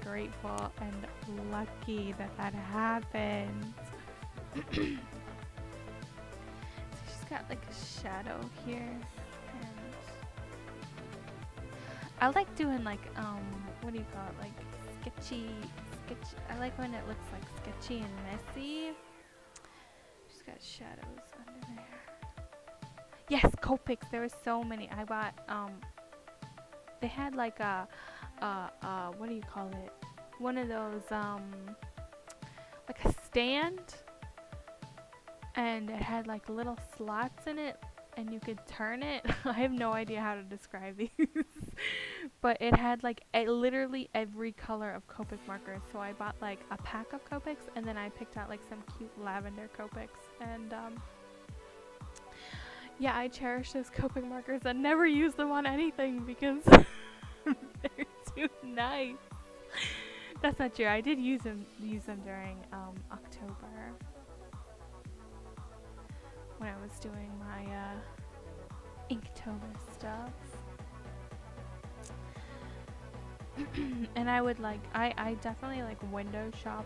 grateful and lucky that that happened. So she's got like a shadow here, and I like doing like what do you call it, like sketchy. I like when it looks like sketchy and messy. She's got shadows under there. Yes, Copics. There were so many. I bought they had like a what do you call it? One of those like a stand, and it had like little slots in it, and you could turn it. I have no idea how to describe these, but it had like literally every color of Copic markers. So I bought like a pack of Copics, and then I picked out like some cute lavender Copics, and yeah, I cherish those Copic markers and never use them on anything because they're too nice. That's not true. I did use them during October when I was doing my Inktober stuff. And I would like I definitely like window shop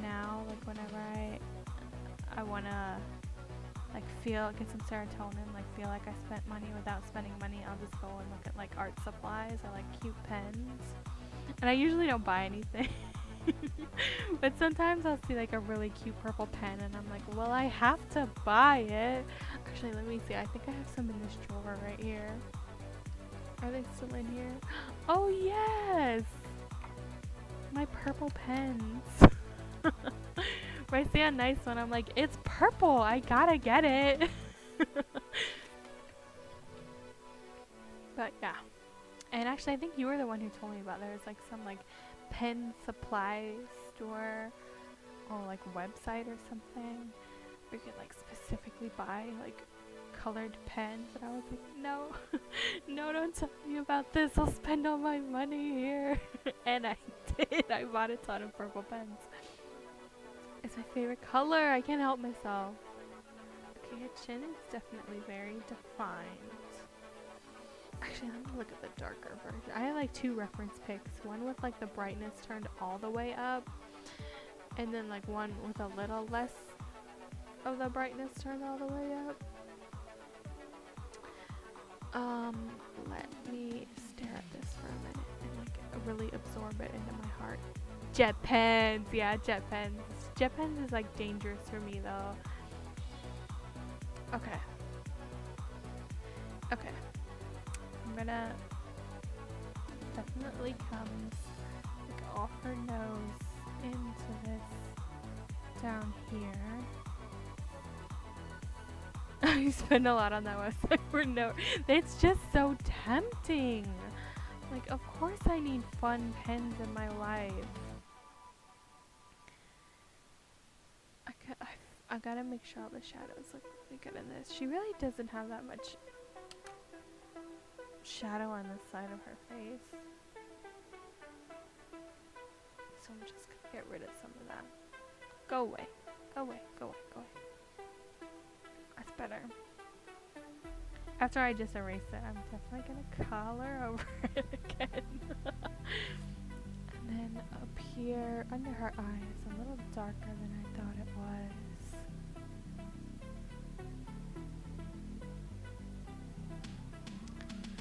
now, like whenever I wanna like get some serotonin, like feel like I spent money without spending money. I'll just go and look at like art supplies or like cute pens. And I usually don't buy anything. But sometimes I'll see like a really cute purple pen and I'm like, well, I have to buy it. Actually, let me see. I think I have some in this drawer right here. Are they still in here? Oh, yes! My purple pens. When I see a nice one, I'm like, it's purple! I gotta get it! But yeah. And actually, I think you were the one who told me about there's like some like pen supply store or like website or something where you could like specifically buy like colored pens, and I was like, no, no, don't tell me about this. I'll spend all my money here. And I did. I bought a ton of purple pens. It's my favorite color. I can't help myself. Okay, her chin is definitely very defined. Actually, let me look at the darker version. I have like two reference pics. One with like the brightness turned all the way up, and then like one with a little less of the brightness turned all the way up. Let me stare at this for a minute and like really absorb it into my heart. Jet pens, yeah, jet pens. Jet pens is like dangerous for me though. Okay. Okay. I'm gonna definitely comes like off her nose into this down here. You spend a lot on that website for no. It's just so tempting. Like, of course I need fun pens in my life. I gotta make sure all the shadows look really good in this. She really doesn't have that much shadow on the side of her face. So I'm just gonna get rid of some of that. Go away. Go away. Go away. Go away. That's better. After I just erase it, I'm definitely gonna color over it again. And then up here, under her eye, it's a little darker than I thought it was.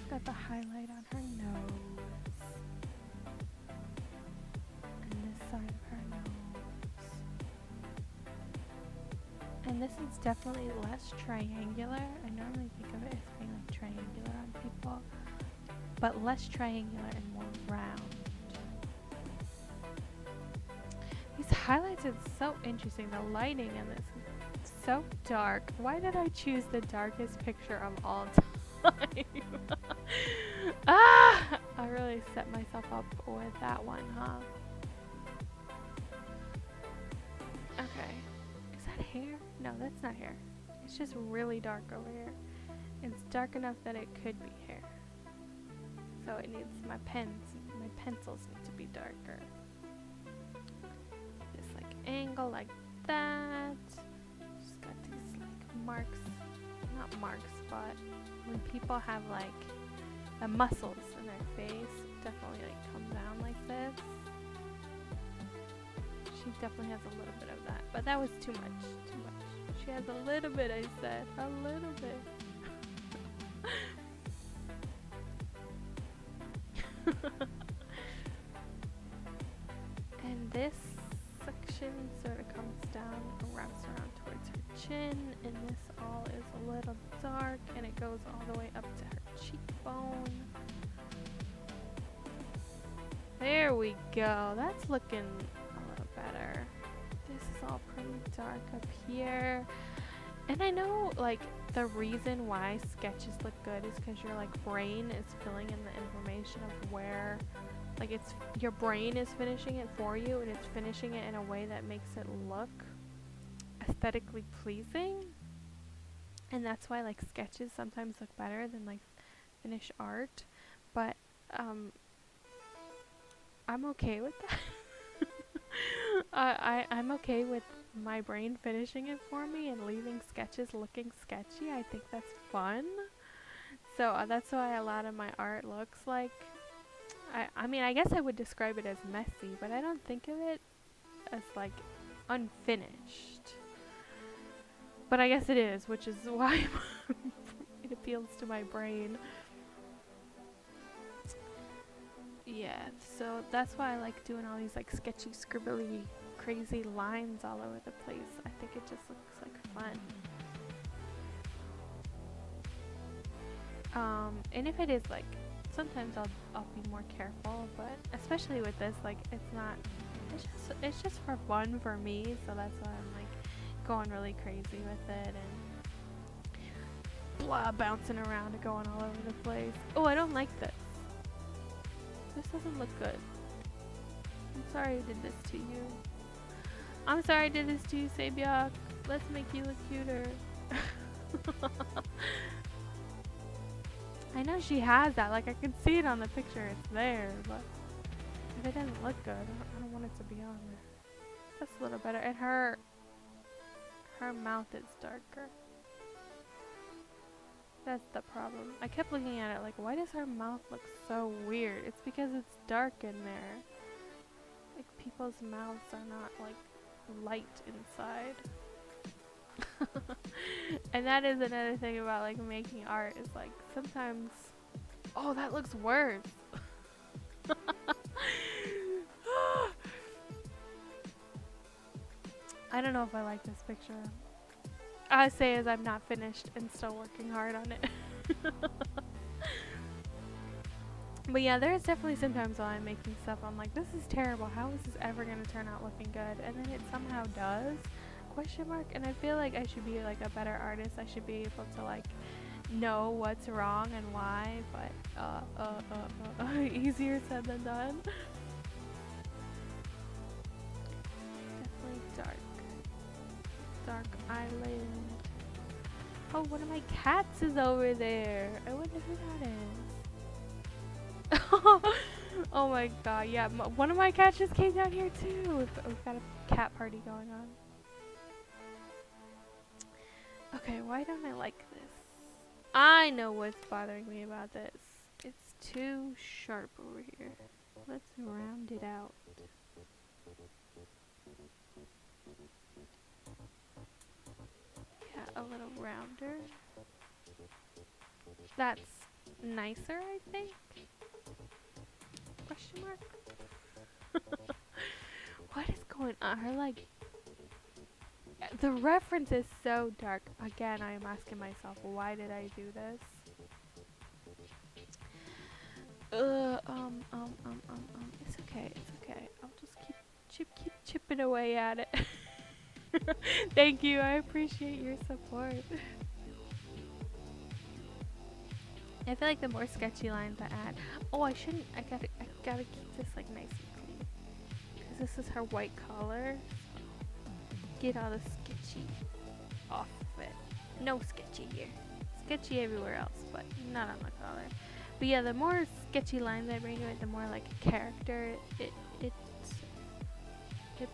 Got the highlight on her nose. And this side of her nose. And this is definitely less triangular. I normally think of it as being like triangular on people, but less triangular and more round. These highlights are so interesting. The lighting in this is so dark. Why did I choose the darkest picture of all time? Ah! I really set myself up with that one, huh? Okay. Is that hair? No, that's not hair. It's just really dark over here. It's dark enough that it could be hair. So it needs my pencils need to be darker. This like angle like that. Just got these like marks, not marks, but when people have like the muscles in their face definitely like come down like this. She definitely has a little bit of that, but that was too much, too much. She has a little bit, I said, a little bit. And this section sort of comes down and wraps around towards her chin, and this all is a little dark, and it goes all the way up to her cheekbone. There we go. That's looking a little better. This is all pretty dark up here. And I know, like, the reason why sketches look good is because your, like, brain is filling in the information of where, like, it's, your brain is finishing it for you, and it's finishing it in a way that makes it look aesthetically pleasing. And that's why, like, sketches sometimes look better than, like, finished art. But, I'm okay with that. I'm okay with my brain finishing it for me and leaving sketches looking sketchy. I think that's fun. So that's why a lot of my art looks like, I mean, I guess I would describe it as messy, but I don't think of it as like unfinished. But I guess it is, which is why it appeals to my brain. Yeah, so that's why I like doing all these like sketchy, scribbly, crazy lines all over the place. I think it just looks like fun. And if it is like, sometimes I'll be more careful, but especially with this, like it's just for fun for me, so that's why I'm like going really crazy with it and blah, bouncing around and going all over the place. Oh, I don't like this. This doesn't look good. I'm sorry I did this to you. I'm sorry I did this to you, Sae-Byeok. Let's make you look cuter. I know she has that. Like, I can see it on the picture. It's there, but if it doesn't look good, I don't want it to be on there. That's a little better. And her mouth is darker. That's the problem. I kept looking at it like, why does her mouth look so weird? It's because it's dark in there. Like, people's mouths are not, like, light inside. And that is another thing about, like, making art. Is like, sometimes... Oh, that looks worse. I don't know if I like this picture. I say as I'm not finished and still working hard on it. But yeah, there's definitely sometimes while I'm making stuff, I'm like, this is terrible. How is this ever going to turn out looking good? And then it somehow does, question mark. And I feel like I should be like a better artist. I should be able to like know what's wrong and why, but easier said than done. Definitely dark island. Oh, one of my cats is over there. I wonder who that is. Oh my god, yeah, one of my cats just came down here too. We've got a cat party going on. Okay, why don't I like this? I know what's bothering me about this. It's too sharp over here. Let's round it out. Yeah, a little rounder. That's nicer, I think. Question mark? What is going on? Her like, the reference is so dark. Again, I am asking myself, why did I do this? It's okay. It's okay. I'll just keep chipping away at it. Thank you. I appreciate your support. I feel like the more sketchy lines I add. Oh, I shouldn't. I gotta keep this like nice and clean. Cause this is her white collar. Get all the sketchy off of it. No sketchy here. Sketchy everywhere else, but not on the collar. But yeah, the more sketchy lines I bring to it, the more like a character it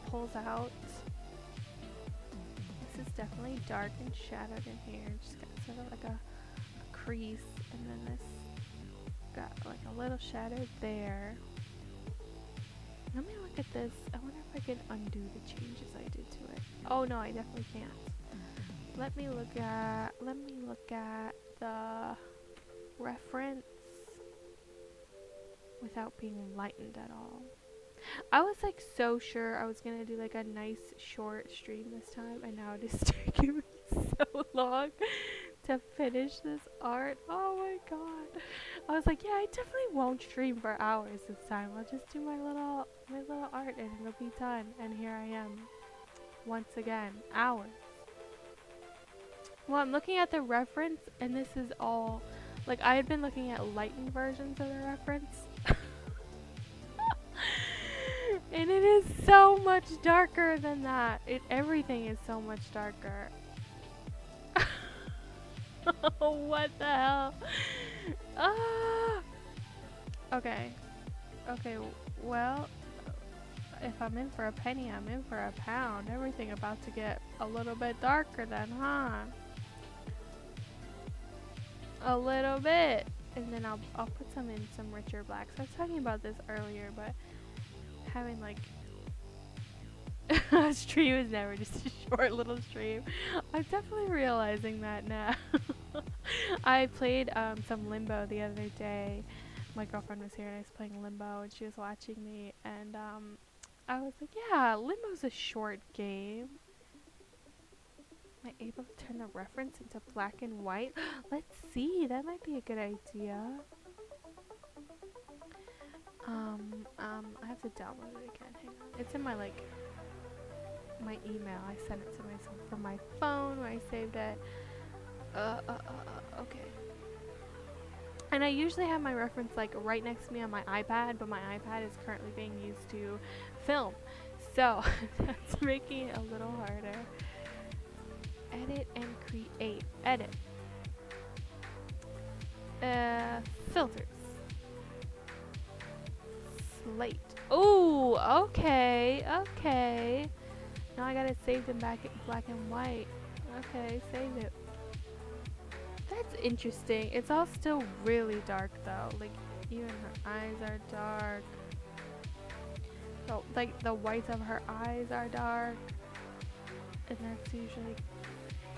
pulls out. is definitely dark and shadowed in here. Just got sort of like a crease, and then this got like a little shadow there. Let me look at this. I wonder if I can undo the changes I did to it. Oh no, I definitely can't. Let me look at the reference without being lightened at all. I was like so sure I was gonna do like a nice short stream this time, and now it is taking me so long to finish this art. Oh my god. I was like, yeah, I definitely won't stream for hours this time. I'll just do my little art and it'll be done. And here I am. Once again, hours. Well, I'm looking at the reference, and this is all like I had been looking at lightened versions of the reference. And it is so much darker than that. Everything is so much darker. What the hell? Ah! Okay. Okay, well, if I'm in for a penny, I'm in for a pound. Everything about to get a little bit darker then, huh? A little bit. And then I'll put some in some richer blacks. I was talking about this earlier, but having like a stream is never just a short little stream. I'm definitely realizing that now. I played some Limbo the other day. My girlfriend was here and I was playing Limbo and she was watching me, and I was like, yeah, Limbo's a short game. Am I able to turn the reference into black and white? Let's see, that might be a good idea. I have to download it again. Hang on. It's in my my email. I sent it to myself from my phone where I saved it. Okay. And I usually have my reference like right next to me on my iPad, but my iPad is currently being used to film. So that's making it a little harder. Edit and create. Edit. Filters. Slate. Oh, okay, okay. Now I got it saved in black and white. Okay, save it. That's interesting. It's all still really dark though. Like even her eyes are dark. So like the whites of her eyes are dark. And that's usually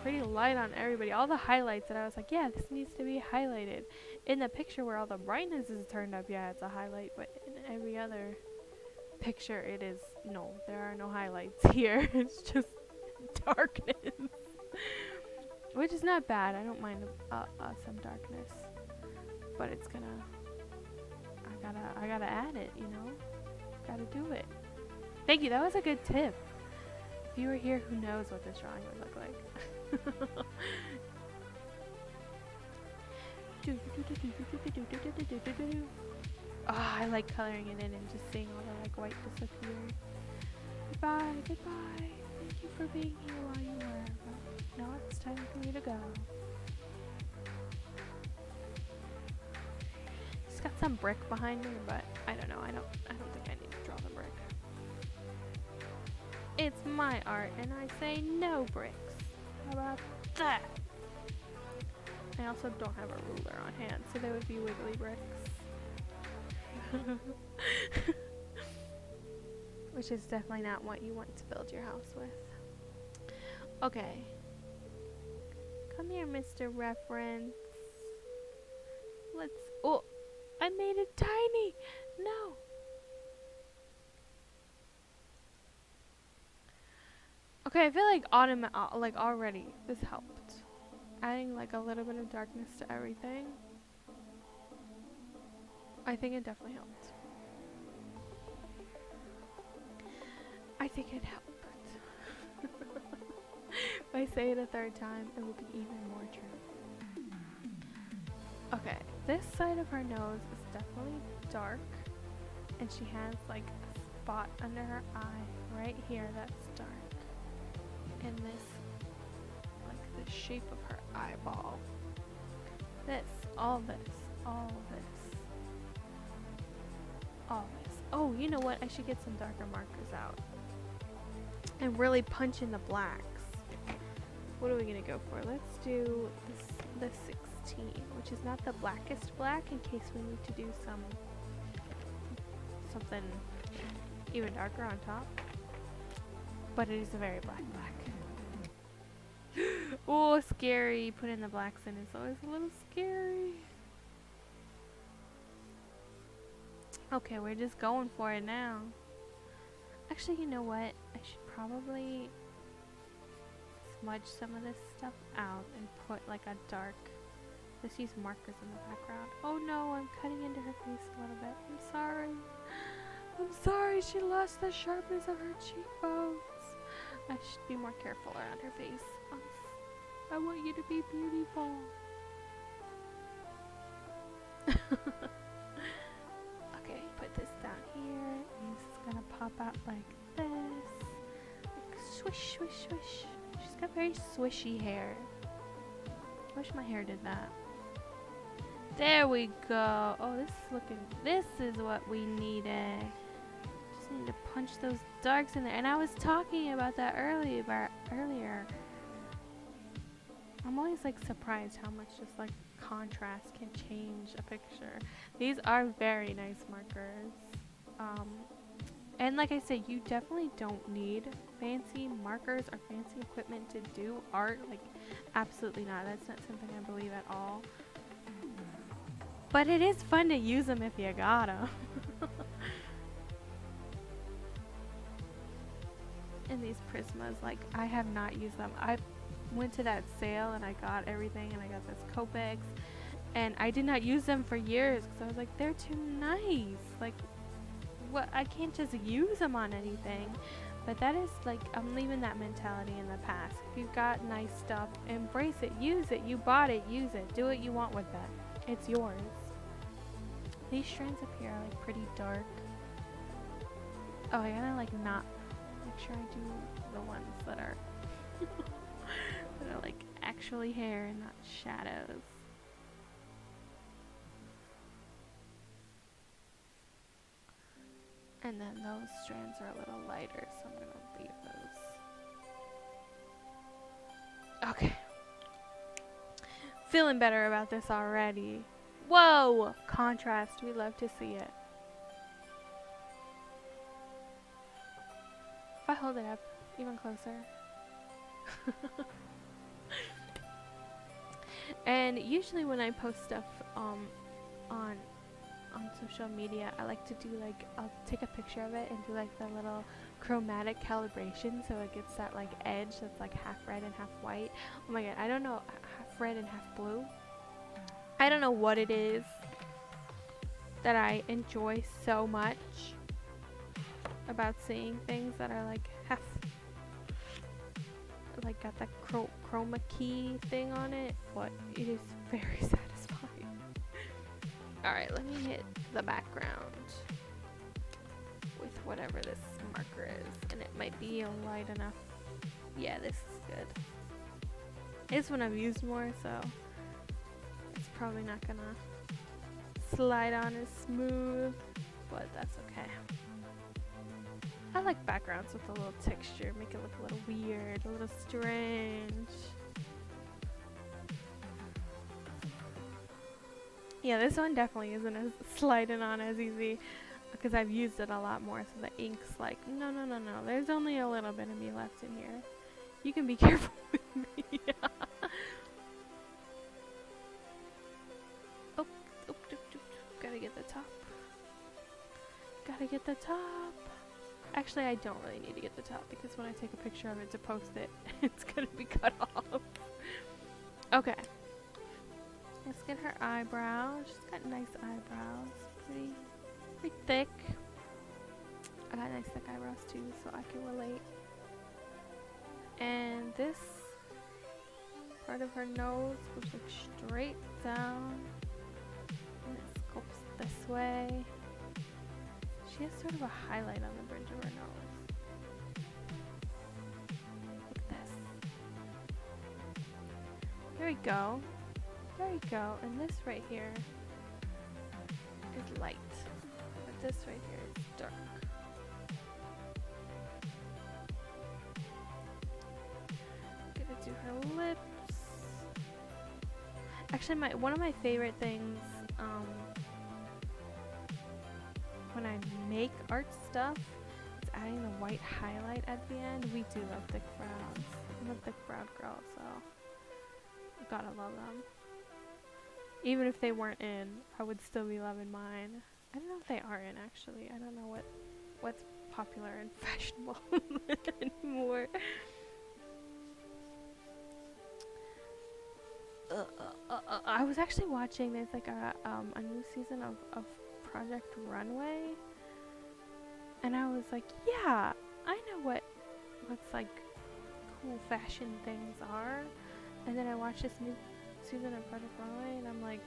pretty light on everybody. All the highlights that I was like, yeah, this needs to be highlighted. In the picture where all the brightness is turned up, yeah, it's a highlight, but in every other picture it is no, there are no highlights here. It's just darkness. Which is not bad. I don't mind some darkness, but it's gonna I gotta add it, you know, gotta do it. Thank you, that was a good tip. If you were here, who knows what this drawing would look like. Oh, I like coloring it in and just seeing all the like white disappear. Goodbye, goodbye. Thank you for being here while you were. But now it's time for me to go. Just got some brick behind me, but I don't know. I don't think I need to draw the brick. It's my art, and I say no bricks. How about that? I also don't have a ruler on hand, so they would be wiggly bricks. Which is definitely not what you want to build your house with. Okay. Come here, Mr. Reference. Let's... Oh! I made it tiny! No! Okay, I feel like already this helped. Adding like a little bit of darkness to everything. I think it definitely helped. I think it helped. If I say it a third time, it will be even more true. Okay, this side of her nose is definitely dark, and she has like a spot under her eye right here that's dark. And this, like the shape of her eyeball. This, all this, all this, all this. Oh, you know what? I should get some darker markers out and really punch in the blacks. What are we gonna go for? Let's do the 16, which is not the blackest black, in case we need to do something even darker on top. But it is a very black. Oh, scary. Putting the blacks in is always a little scary. Okay, we're just going for it now. Actually, you know what? I should probably smudge some of this stuff out and put like a dark. Let's use markers in the background. Oh no, I'm cutting into her face a little bit. I'm sorry. I'm sorry, she lost the sharpness of her cheekbones. I should be more careful around her face. I want you to be beautiful. Okay, put this down here. And this is gonna pop out like this. Like swish, swish, swish. She's got very swishy hair. I wish my hair did that. There we go. Oh, this is what we needed. Just need to punch those darks in there. And I was talking about that earlier. I'm always like surprised how much just like contrast can change a picture. These are very nice markers. And like I said, you definitely don't need fancy markers or fancy equipment to do art. Like, absolutely not. That's not something I believe at all. But it is fun to use them if you got them. And these Prismas, like, I have not used them. I went to that sale and I got everything, and I got this Copex, and I did not use them for years because I was like, they're too nice. Like, what? I can't just use them on anything. But that is like, I'm leaving that mentality in the past. If you've got nice stuff, embrace it, use it. You bought it, use it. Do what you want with it. It's yours. These strands up here are like pretty dark. Oh, I gotta like not make sure I do the ones that are that are like actually hair and not shadows. And then those strands are a little lighter, so I'm gonna leave those. Okay. Feeling better about this already. Whoa! Contrast, we love to see it. If I hold it up even closer. And usually when I post stuff on social media, I like to do like, I'll take a picture of it and do like the little chromatic calibration so it gets that like edge that's like half red and half white. Oh my god, I don't know, half red and half blue. I don't know what it is that I enjoy so much about seeing things that are like half, like got that chroma key thing on it, but it is very satisfying. Alright, let me hit the background with whatever this marker is, and it might be light enough. Yeah, this is good. This one I've used more, so it's probably not gonna slide on as smooth, but that's okay. I like backgrounds with a little texture, make it look a little weird, a little strange. Yeah, this one definitely isn't as sliding on as easy because I've used it a lot more, so the ink's like, no, there's only a little bit of me left in here. You can be careful with me. Oh, gotta get the top. Gotta get the top. Actually, I don't really need to get the top because when I take a picture of it to post it, it's gonna be cut off. Okay. Let's get her eyebrows. She's got nice eyebrows. Pretty thick. I got nice thick eyebrows too, so I can relate. And this part of her nose goes like straight down. And it scopes this way. She has sort of a highlight on the bridge of her nose. Like this. There we go. There we go. And this right here is light. But this right here is dark. Gonna do her lips. Actually, one of my favorite things when I make art stuff is adding the white highlight at the end. We do love thick brows. I'm a thick browed girl, so gotta love them. Even if they weren't in, I would still be loving mine. I don't know if they are in, actually. I don't know what's popular and fashionable anymore. I was actually watching, there's like a new season of Project Runway, and I was like, yeah, I know what's like cool fashion things are. And then I watched this new season of Project Runway, and I'm like,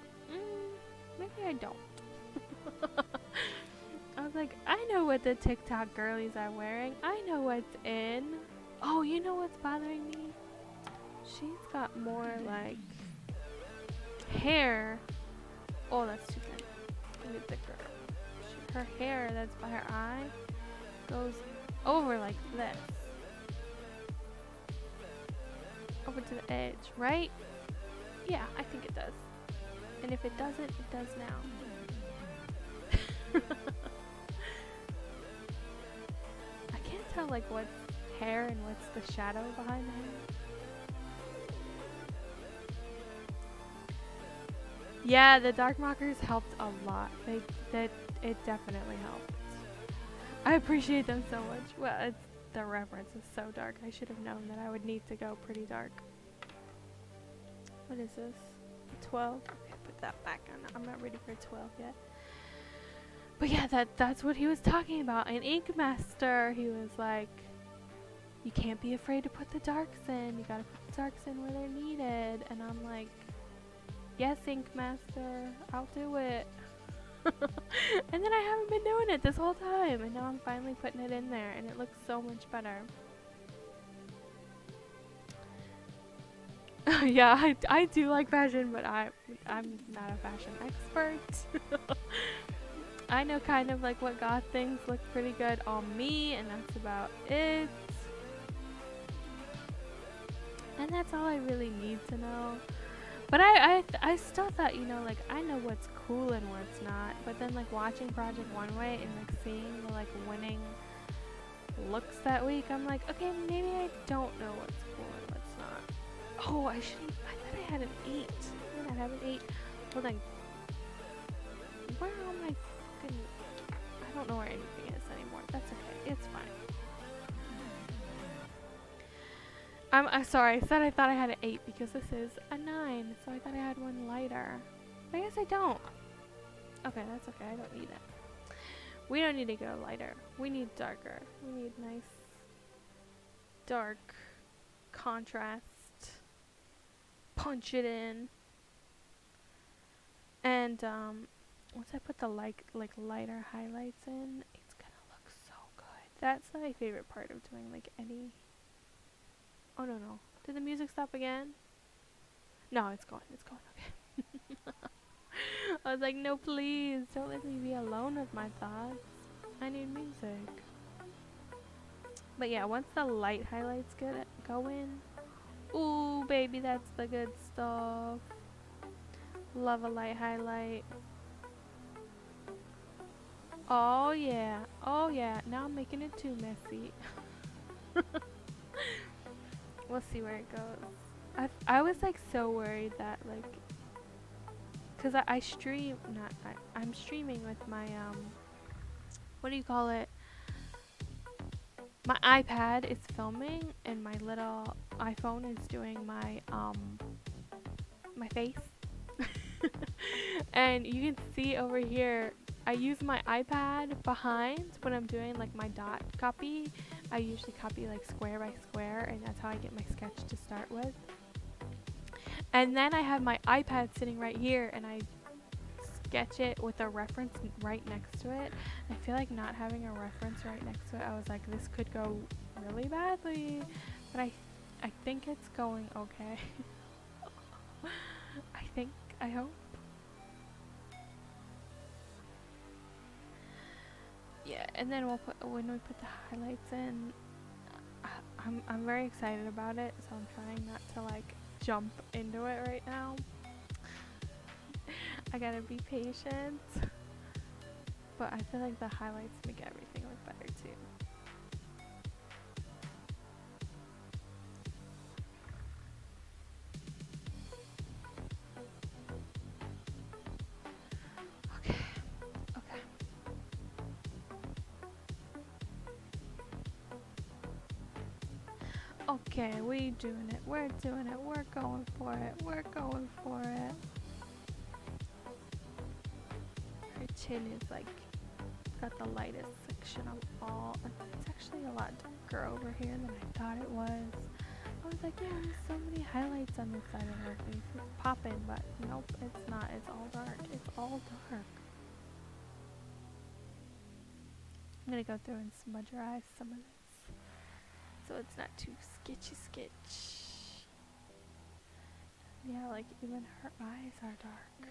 maybe I don't. I was like, I know what the TikTok girlies are wearing. I know what's in. Oh, you know what's bothering me? She's got more like hair. Oh, that's too thin. I need thicker. Her hair that's by her eye goes over like this. Over to the edge, right? Yeah, I think it does. And if it doesn't, it does now. I can't tell like what's hair and what's the shadow behind the hair. Yeah, the dark markers helped a lot. It definitely helped. I appreciate them so much. Well, the reference is so dark. I should have known that I would need to go pretty dark. What is this? 12? Okay, put that back on. I'm not ready for 12 yet. But yeah, that's what he was talking about. In Ink Master, he was like, you can't be afraid to put the darks in. You gotta put the darks in where they're needed. And I'm like, yes, Ink Master, I'll do it. And then I haven't been doing it this whole time, and now I'm finally putting it in there, and it looks so much better. Yeah, I do like fashion, but I'm not a fashion expert. I know kind of like what goth things look pretty good on me, and that's about it. And that's all I really need to know. But I still thought, you know, like, I know what's cool and what's not. But then, like, watching Project Runway and, like, seeing the, like, winning looks that week, I'm like, okay, maybe I don't know what's cool and what's not. Oh, I thought I had an 8. Did I have an 8? Hold on. Where are my fucking... I don't know where anything is anymore. That's okay. It's fine. I'm sorry, I said I thought I had an 8 because this is a 9, so I thought I had one lighter. But I guess I don't. Okay, that's okay, I don't need it. We don't need to go lighter. We need darker. We need nice, dark contrast. Punch it in. And, once I put the lighter highlights in, it's gonna look so good. That's my favorite part of doing, like, any... Oh, no. Did the music stop again? No, it's going, okay. I was like, no, please, don't let me be alone with my thoughts. I need music. But yeah, once the light highlights go in, ooh, baby, that's the good stuff. Love a light highlight. Oh, yeah. Now I'm making it too messy. We'll see where it goes. I was like so worried that like, cause I stream, I'm streaming with my what do you call it? My iPad is filming and my little iPhone is doing my my face. And you can see over here, I use my iPad behind when I'm doing like my dot copy. I usually copy like square by square, and that's how I get my sketch to start with. And then I have my iPad sitting right here, and I sketch it with a reference right next to it. I feel like not having a reference right next to it, I was like, this could go really badly. But I think it's going okay. I hope. Yeah, and then when we put the highlights in, I'm very excited about it, so I'm trying not to like jump into it right now. I gotta be patient. But I feel like the highlights make everything look better too. Okay. Okay. Okay, we doing it. We're doing it. We're going for it. We're going for it. Her chin is like got the lightest section of all. It's actually a lot darker over here than I thought it was. I was like, yeah, there's so many highlights on this side of her face. It's popping, but nope, it's not. It's all dark. It's all dark. I'm gonna go through and smudgerize some of this so it's not too sketchy. Yeah, like even her eyes are dark.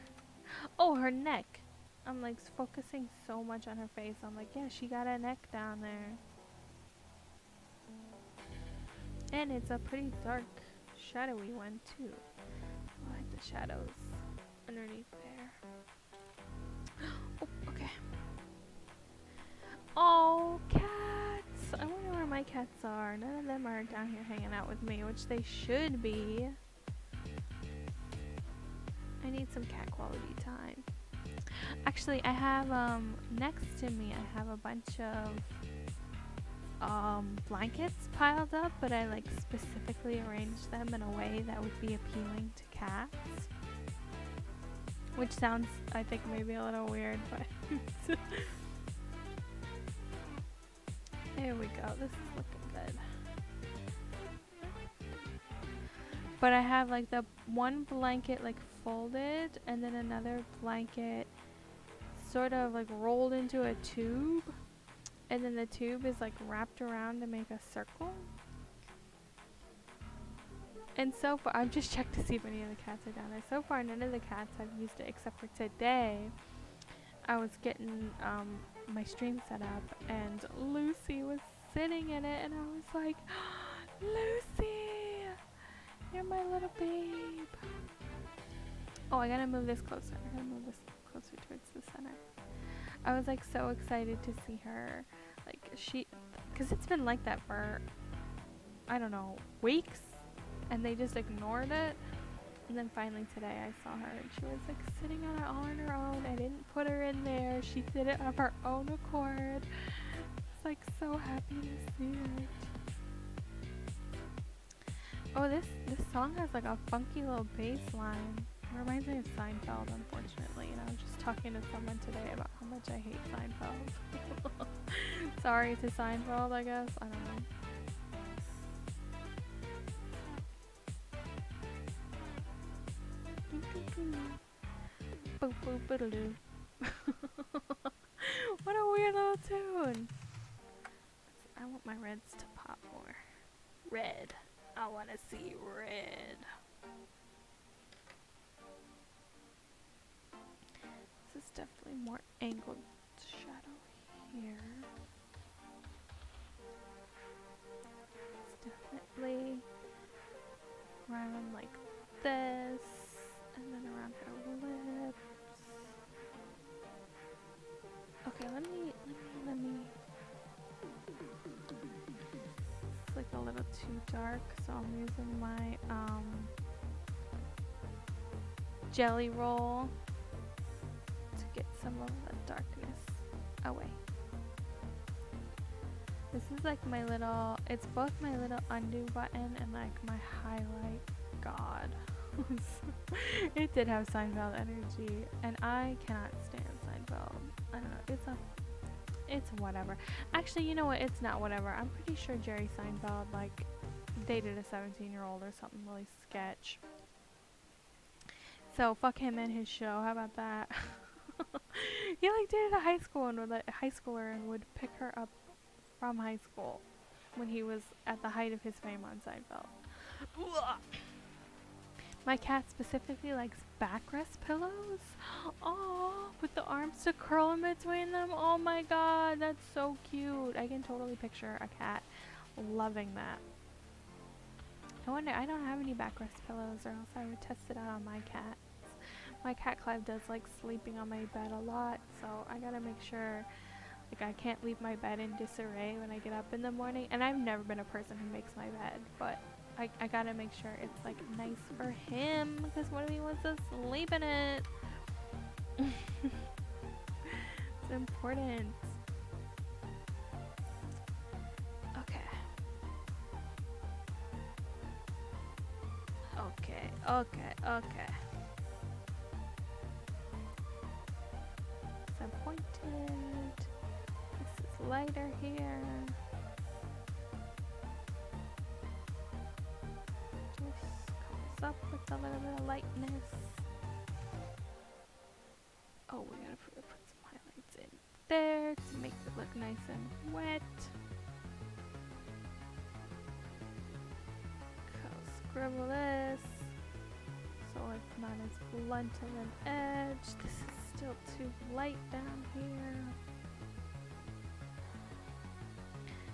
Oh, her neck. I'm like focusing so much on her face. I'm like, yeah, she got a neck down there. And it's a pretty dark, shadowy one too. I like the shadows underneath there. Oh, okay. Oh, cats! I wonder where my cats are. None of them are down here hanging out with me, which they should be. I need some cat quality time. Actually, I have, next to me, I have a bunch of blankets piled up, but I like specifically arranged them in a way that would be appealing to cats. Which sounds, I think, maybe a little weird, but there we go. This is looking good. But I have like the one blanket like folded and then another blanket sort of like rolled into a tube. And then the tube is like wrapped around to make a circle. And so far, I've just checked to see if any of the cats are down there. So far, none of the cats have used it except for today. I was getting my stream set up and Lucy was sitting in it and I was like, Lucy, you're my little babe. Oh, I gotta move this closer. I gotta move this closer towards the center. I was like so excited to see her. Like because it's been like that for, I don't know, weeks. And they just ignored it. And then finally today I saw her and she was like sitting on it all on her own. I didn't put her in there. She did it of her own accord. It's like so happy to see it. Oh, this song has like a funky little bass line. It reminds me of Seinfeld, unfortunately. And I was just talking to someone today about how much I hate Seinfeld. Sorry to Seinfeld, I guess. I don't know. Boop boop boodaloo. What a weird little tune. I want my reds to pop more. Red. I want to see red. This is definitely more angled shadow here. It's definitely around like this. And then around her lips. Okay, let me. It's like a little too dark, so I'm using my jelly roll to get some of the darkness away. This is like my little, it's both my little undo button and like my highlight. God. It did have Seinfeld energy, and I cannot stand Seinfeld. I don't know, it's whatever. Actually, you know what, it's not whatever. I'm pretty sure Jerry Seinfeld like dated a 17-year-old or something really sketch. So fuck him and his show, how about that? He like dated a high schooler and would pick her up from high school when he was at the height of his fame on Seinfeld. My cat specifically likes backrest pillows. Oh, with the arms to curl in between them. Oh my god, that's so cute. I can totally picture a cat loving that. I wonder, I don't have any backrest pillows, or else I would test it out on my cat. My cat Clive does like sleeping on my bed a lot, so I gotta make sure, like, I can't leave my bed in disarray when I get up in the morning. And I've never been a person who makes my bed, but I gotta make sure it's like nice for him, because what if he wants to sleep in it? It's important. Okay. Okay. So pointed. This is lighter here. Just comes up with a little bit of lightness. Oh, we gotta put some highlights in there to make it look nice and wet. Scribble this so it's not as blunt of an edge. This is still too light down here.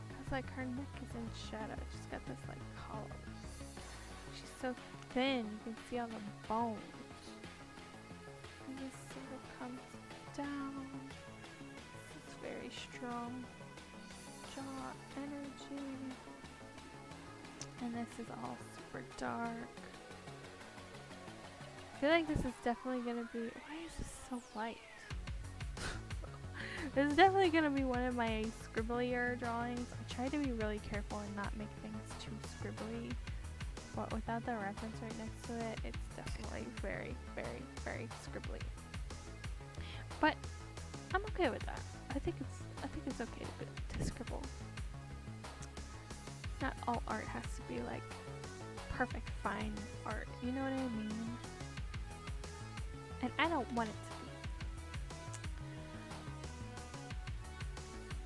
Cause like her neck is in shadow. She's got this like collar. She's so thin, you can see all the bones. And this sort of comes down. This is very strong jaw energy. And this is all super dark. I feel like this is definitely gonna be, why is this so light? This is definitely gonna be one of my scribblier drawings. I try to be really careful and not make things too scribbly, but without the reference right next to it, it's definitely very, very, very scribbly. But I'm okay with that. I think it's okay to scribble. Not all art has to be like perfect fine art, you know what I mean? And I don't want it to be.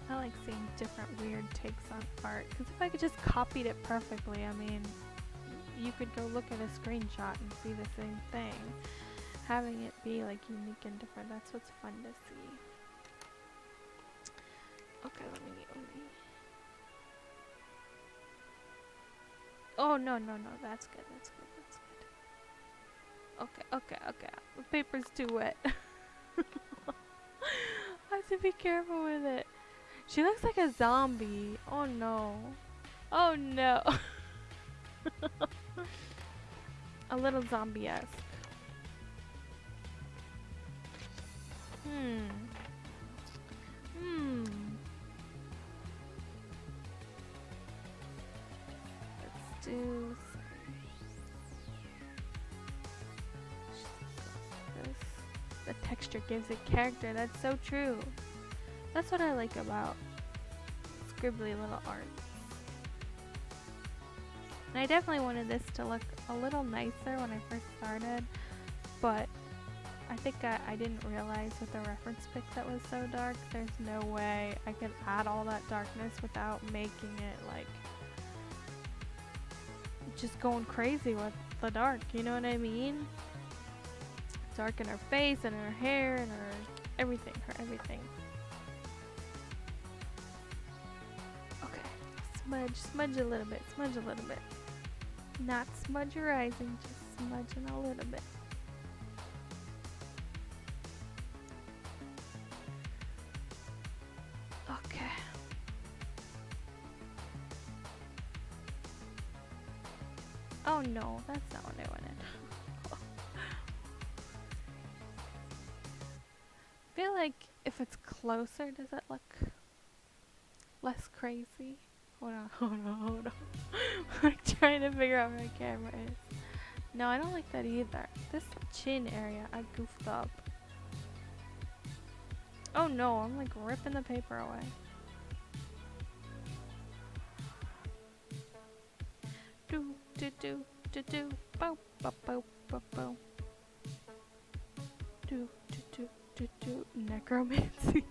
I like seeing different weird takes on art, because if I could just copied it perfectly, I mean, you could go look at a screenshot and see the same thing. Having it be like unique and different, that's what's fun to see. Okay, let me oh, no, that's good. Okay. The paper's too wet. I have to be careful with it. She looks like a zombie. Oh no. A little zombie-esque. Let's do this. The texture gives it character. That's so true. That's what I like about scribbly little art. And I definitely wanted this to look a little nicer when I first started, but I think I didn't realize with the reference pic that was so dark, there's no way I could add all that darkness without making it like just going crazy with the dark, you know what I mean? Dark in her face and her hair and her everything, Okay, smudge a little bit. Not smudgerizing, just smudging a little bit. Okay. Oh no, that's not what I wanted. I feel like if it's closer, does it look less crazy? Hold on. I'm trying to figure out where my camera is. No, I don't like that either. This chin area, I goofed up. Oh no, I'm like ripping the paper away. Do, bow, bow, bow, bow, bow. Do, necromancy.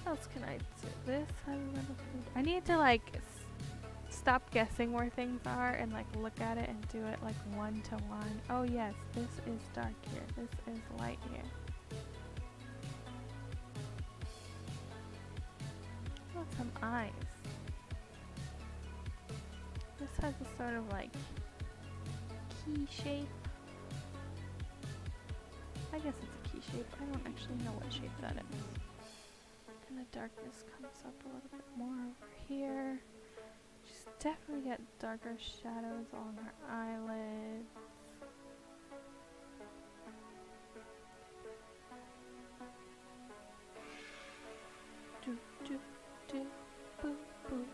What else can I do? This has a little food. I need to like stop guessing where things are and like look at it and do it like one to one. Oh yes, this is dark here. This is light here. Oh, some eyes. This has a sort of like key shape. I guess it's a key shape. I don't actually know what shape that is. And the darkness comes up a little bit more over here. She's definitely got darker shadows along her eyelids. Do, do, do, boop, boop.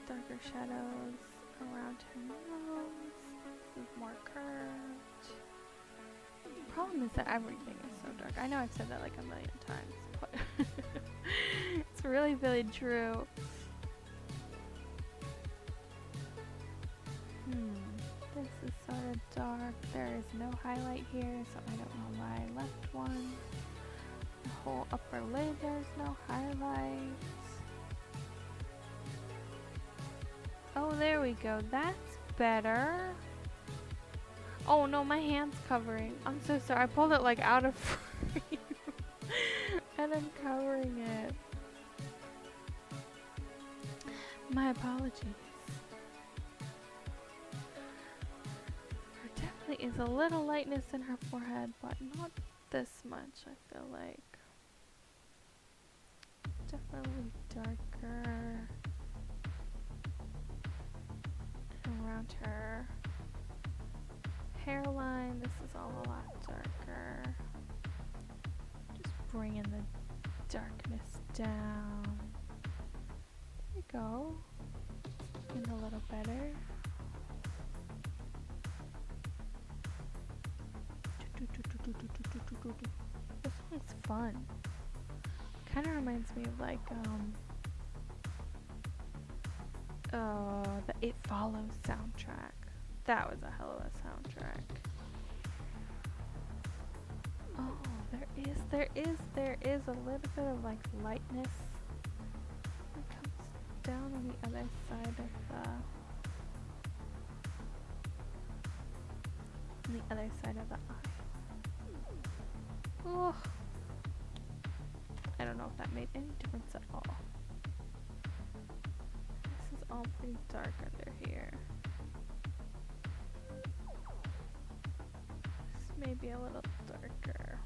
Darker shadows around her nose. This is more curved. The problem is that everything is so dark. I know I've said that like a million times, but it's really, really true. This is sort of dark. There is no highlight here, so I don't know why I left one. The whole upper lid, there's no highlights. Oh, there we go. That's better. Oh no, my hand's covering. I'm so sorry. I pulled it like out of frame. And I'm covering it. My apologies. There definitely is a little lightness in her forehead, but not this much, I feel like. Definitely darker around her hairline. This is all a lot darker. Just bringing the darkness down. There we go. Looking a little better. This one's fun. Kind of reminds me of like the It Follows soundtrack. That was a hell of a soundtrack. Oh, there is a little bit of like lightness that comes down on the other side of the eye. Oh, I don't know if that made any difference at all. This is all pretty dark under here. This may be a little darker.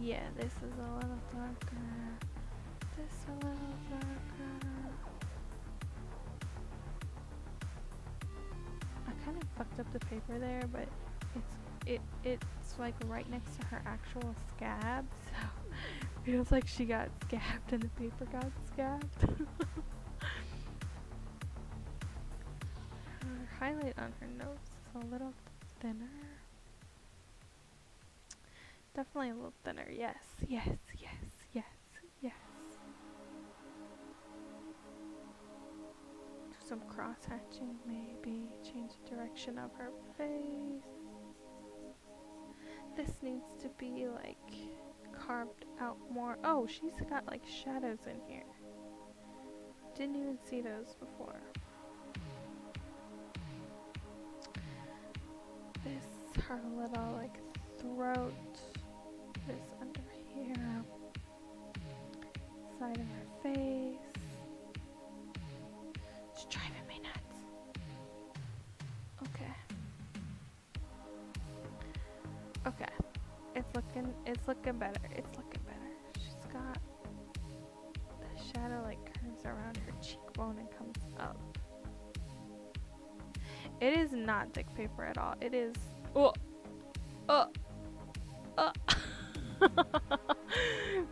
Yeah, this is a little darker. This a little darker. I kind of fucked up the paper there, but it's like right next to her actual scab, so it feels like she got scabbed and the paper got scabbed. Her highlight on her nose is a little thinner. Definitely a little thinner. Yes, yes, yes, yes, yes. Do some cross hatching, maybe. Change the direction of her face. This needs to be like carved out more. Oh, she's got like shadows in here. Didn't even see those before. This, her little like throat. This under here. Side of her face. It's driving me nuts. Okay. Okay. It's looking better. It's looking better. She's got the shadow like curves around her cheekbone and comes up. It is not thick paper at all. It is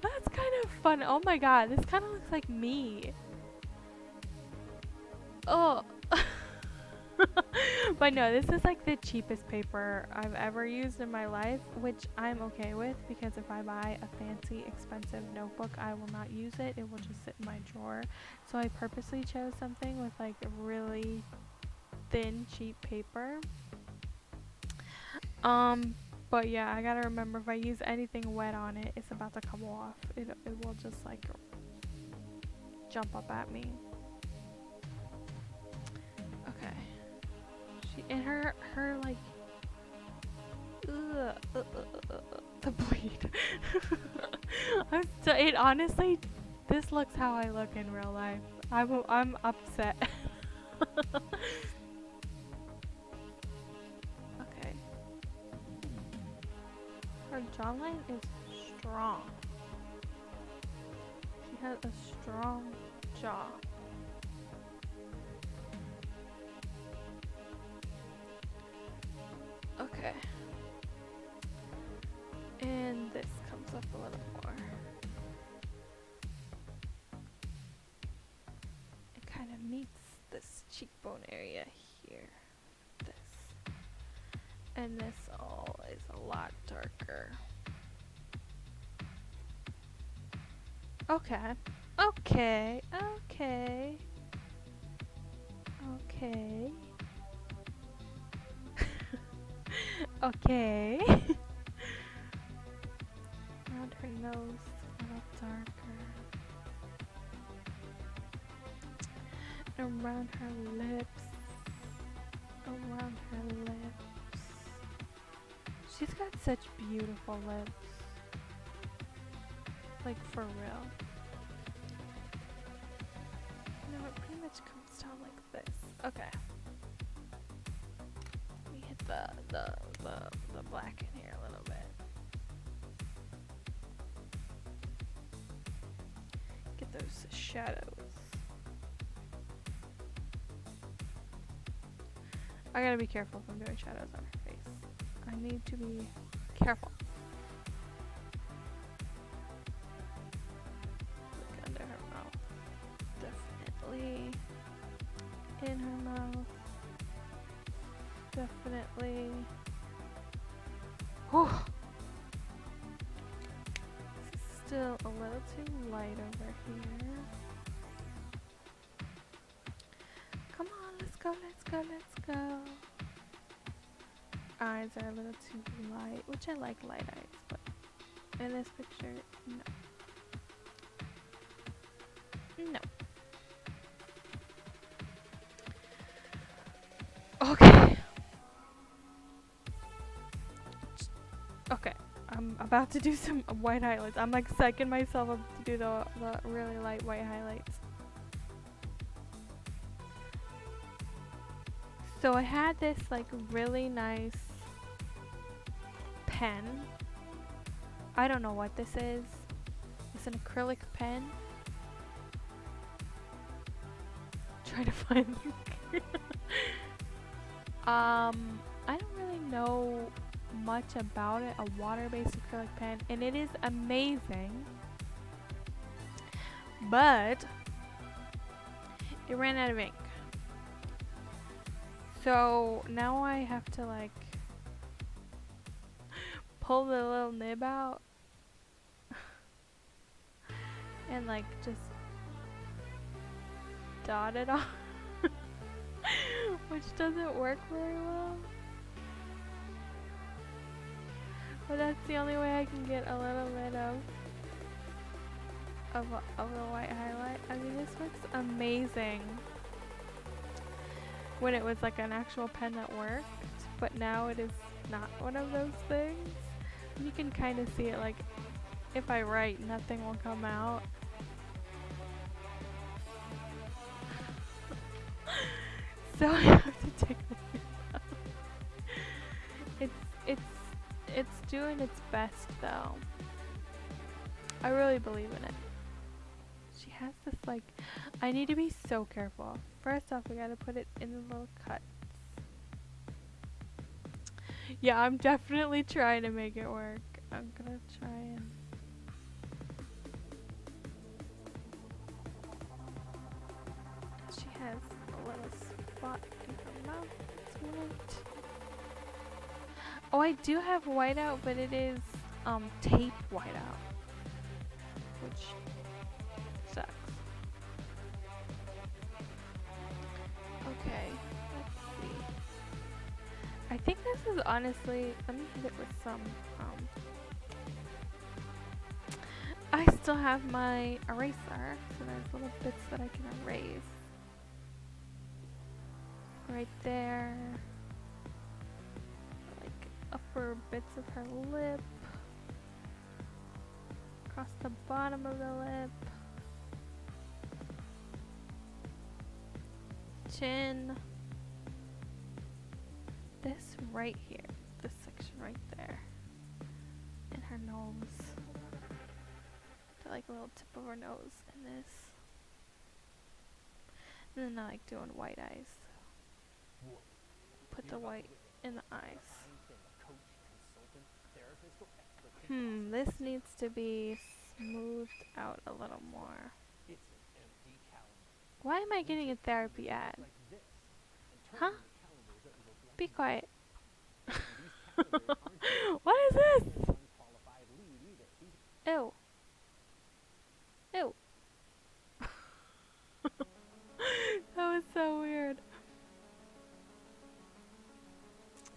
That's kind of fun. Oh my god, this kind of looks like me. Oh. But no, this is like the cheapest paper I've ever used in my life, which I'm okay with, because if I buy a fancy, expensive notebook, I will not use it. It will just sit in my drawer. So I purposely chose something with like a really thin, cheap paper. But yeah, I gotta remember, if I use anything wet on it, it's about to come off. It will just like jump up at me. And her like, the bleed. It honestly, this looks how I look in real life. I'm upset. Okay. Her jawline is strong. She has a strong jaw. Okay. And this comes up a little more. It kind of meets this cheekbone area here. This. And this all is a lot darker. Okay. Okay. Okay. Okay. Okay. Around her nose, a little darker. Around her lips. Around her lips. She's got such beautiful lips. Like, for real. No, it pretty much comes down like this. Okay. We hit the black in here a little bit. Get those shadows. I gotta be careful if I'm doing shadows on her face. I need to be careful. Look under her mouth. Definitely in her mouth. Definitely. Whew. This is still a little too light over here. Come on, let's go, let's go, let's go. Eyes are a little too light, which I like light eyes, but in this picture, no. No. Okay. Okay. I'm about to do some white highlights. I'm like psyching myself up to do the really light white highlights. So I had this like really nice pen. I don't know what this is. It's an acrylic pen. Trying to find I don't really know much about it. A water-based acrylic pen, and it is amazing. But it ran out of ink. So now I have to like pull the little nib out and like just dot it on, which doesn't work very well. But that's the only way I can get a little bit of the white highlight. I mean, this looks amazing when it was like an actual pen that worked, but now it is not one of those things. You can kind of see it, like if I write, nothing will come out. So I have to take it out. It's doing its best though. I really believe in it. She has this like, I need to be so careful. First off, we gotta put it in the little cuts. Yeah, I'm definitely trying to make it work. I'm gonna try and... She has a little spot in her mouth. It's white. Oh, I do have whiteout, but it is tape whiteout, which sucks. Okay, let's see. I think this is honestly, let me hit it with some, I still have my eraser, so there's little bits that I can erase. Right there. upper bits of her lip, across the bottom of the lip, chin, this right here, this section right there, and her nose, to like a little tip of her nose, and this, and then I like doing white eyes. Put the white in the eyes. This needs to be smoothed out a little more. Why am I getting a therapy ad? Huh? Be quiet. What is this? Ew. Ew. That was so weird.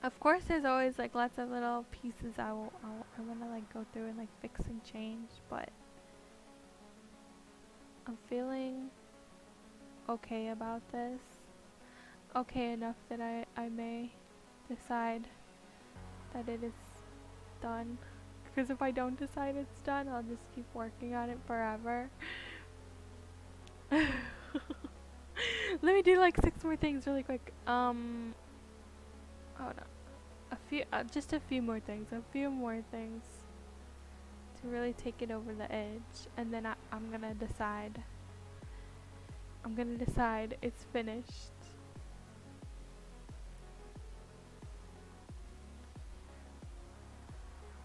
Of course, there's always like lots of little pieces I want to like go through and like fix and change, but I'm feeling okay about this. Okay enough that I may decide that it is done. Because if I don't decide it's done, I'll just keep working on it forever. Let me do like 6 more things really quick. Oh no. Just a few more things. A few more things to really take it over the edge, and then I'm gonna decide. I'm gonna decide it's finished.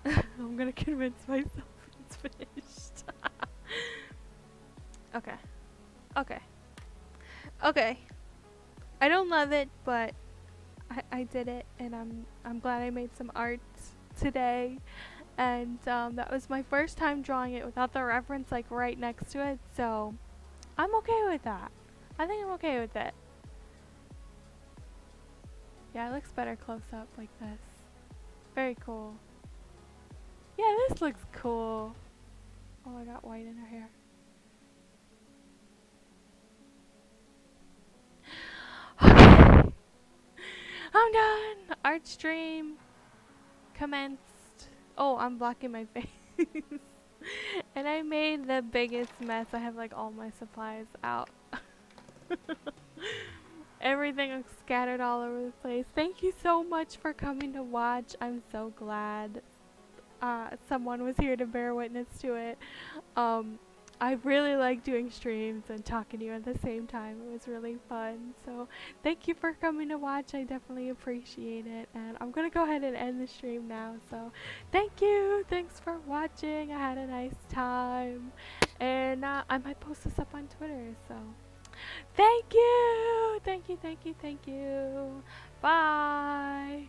I'm gonna convince myself it's finished. Okay. Okay. Okay. I don't love it, but I did it, and I'm glad I made some art today, and that was my first time drawing it without the reference like right next to it, so I'm okay with that. I think I'm okay with it. Yeah, it looks better close up like this. Very cool. Yeah, this looks cool. Oh, I got white in her hair. Okay. I'm done. Art stream commenced. Oh, I'm blocking my face. And I made the biggest mess. I have like all my supplies out. Everything is scattered all over the place. Thank you so much for coming to watch. I'm so glad someone was here to bear witness to it. I really like doing streams and talking to you at the same time. It was really fun. So thank you for coming to watch. I definitely appreciate it. And I'm going to go ahead and end the stream now. So thank you. Thanks for watching. I had a nice time. And I might post this up on Twitter. So thank you. Thank you. Thank you. Thank you. Bye.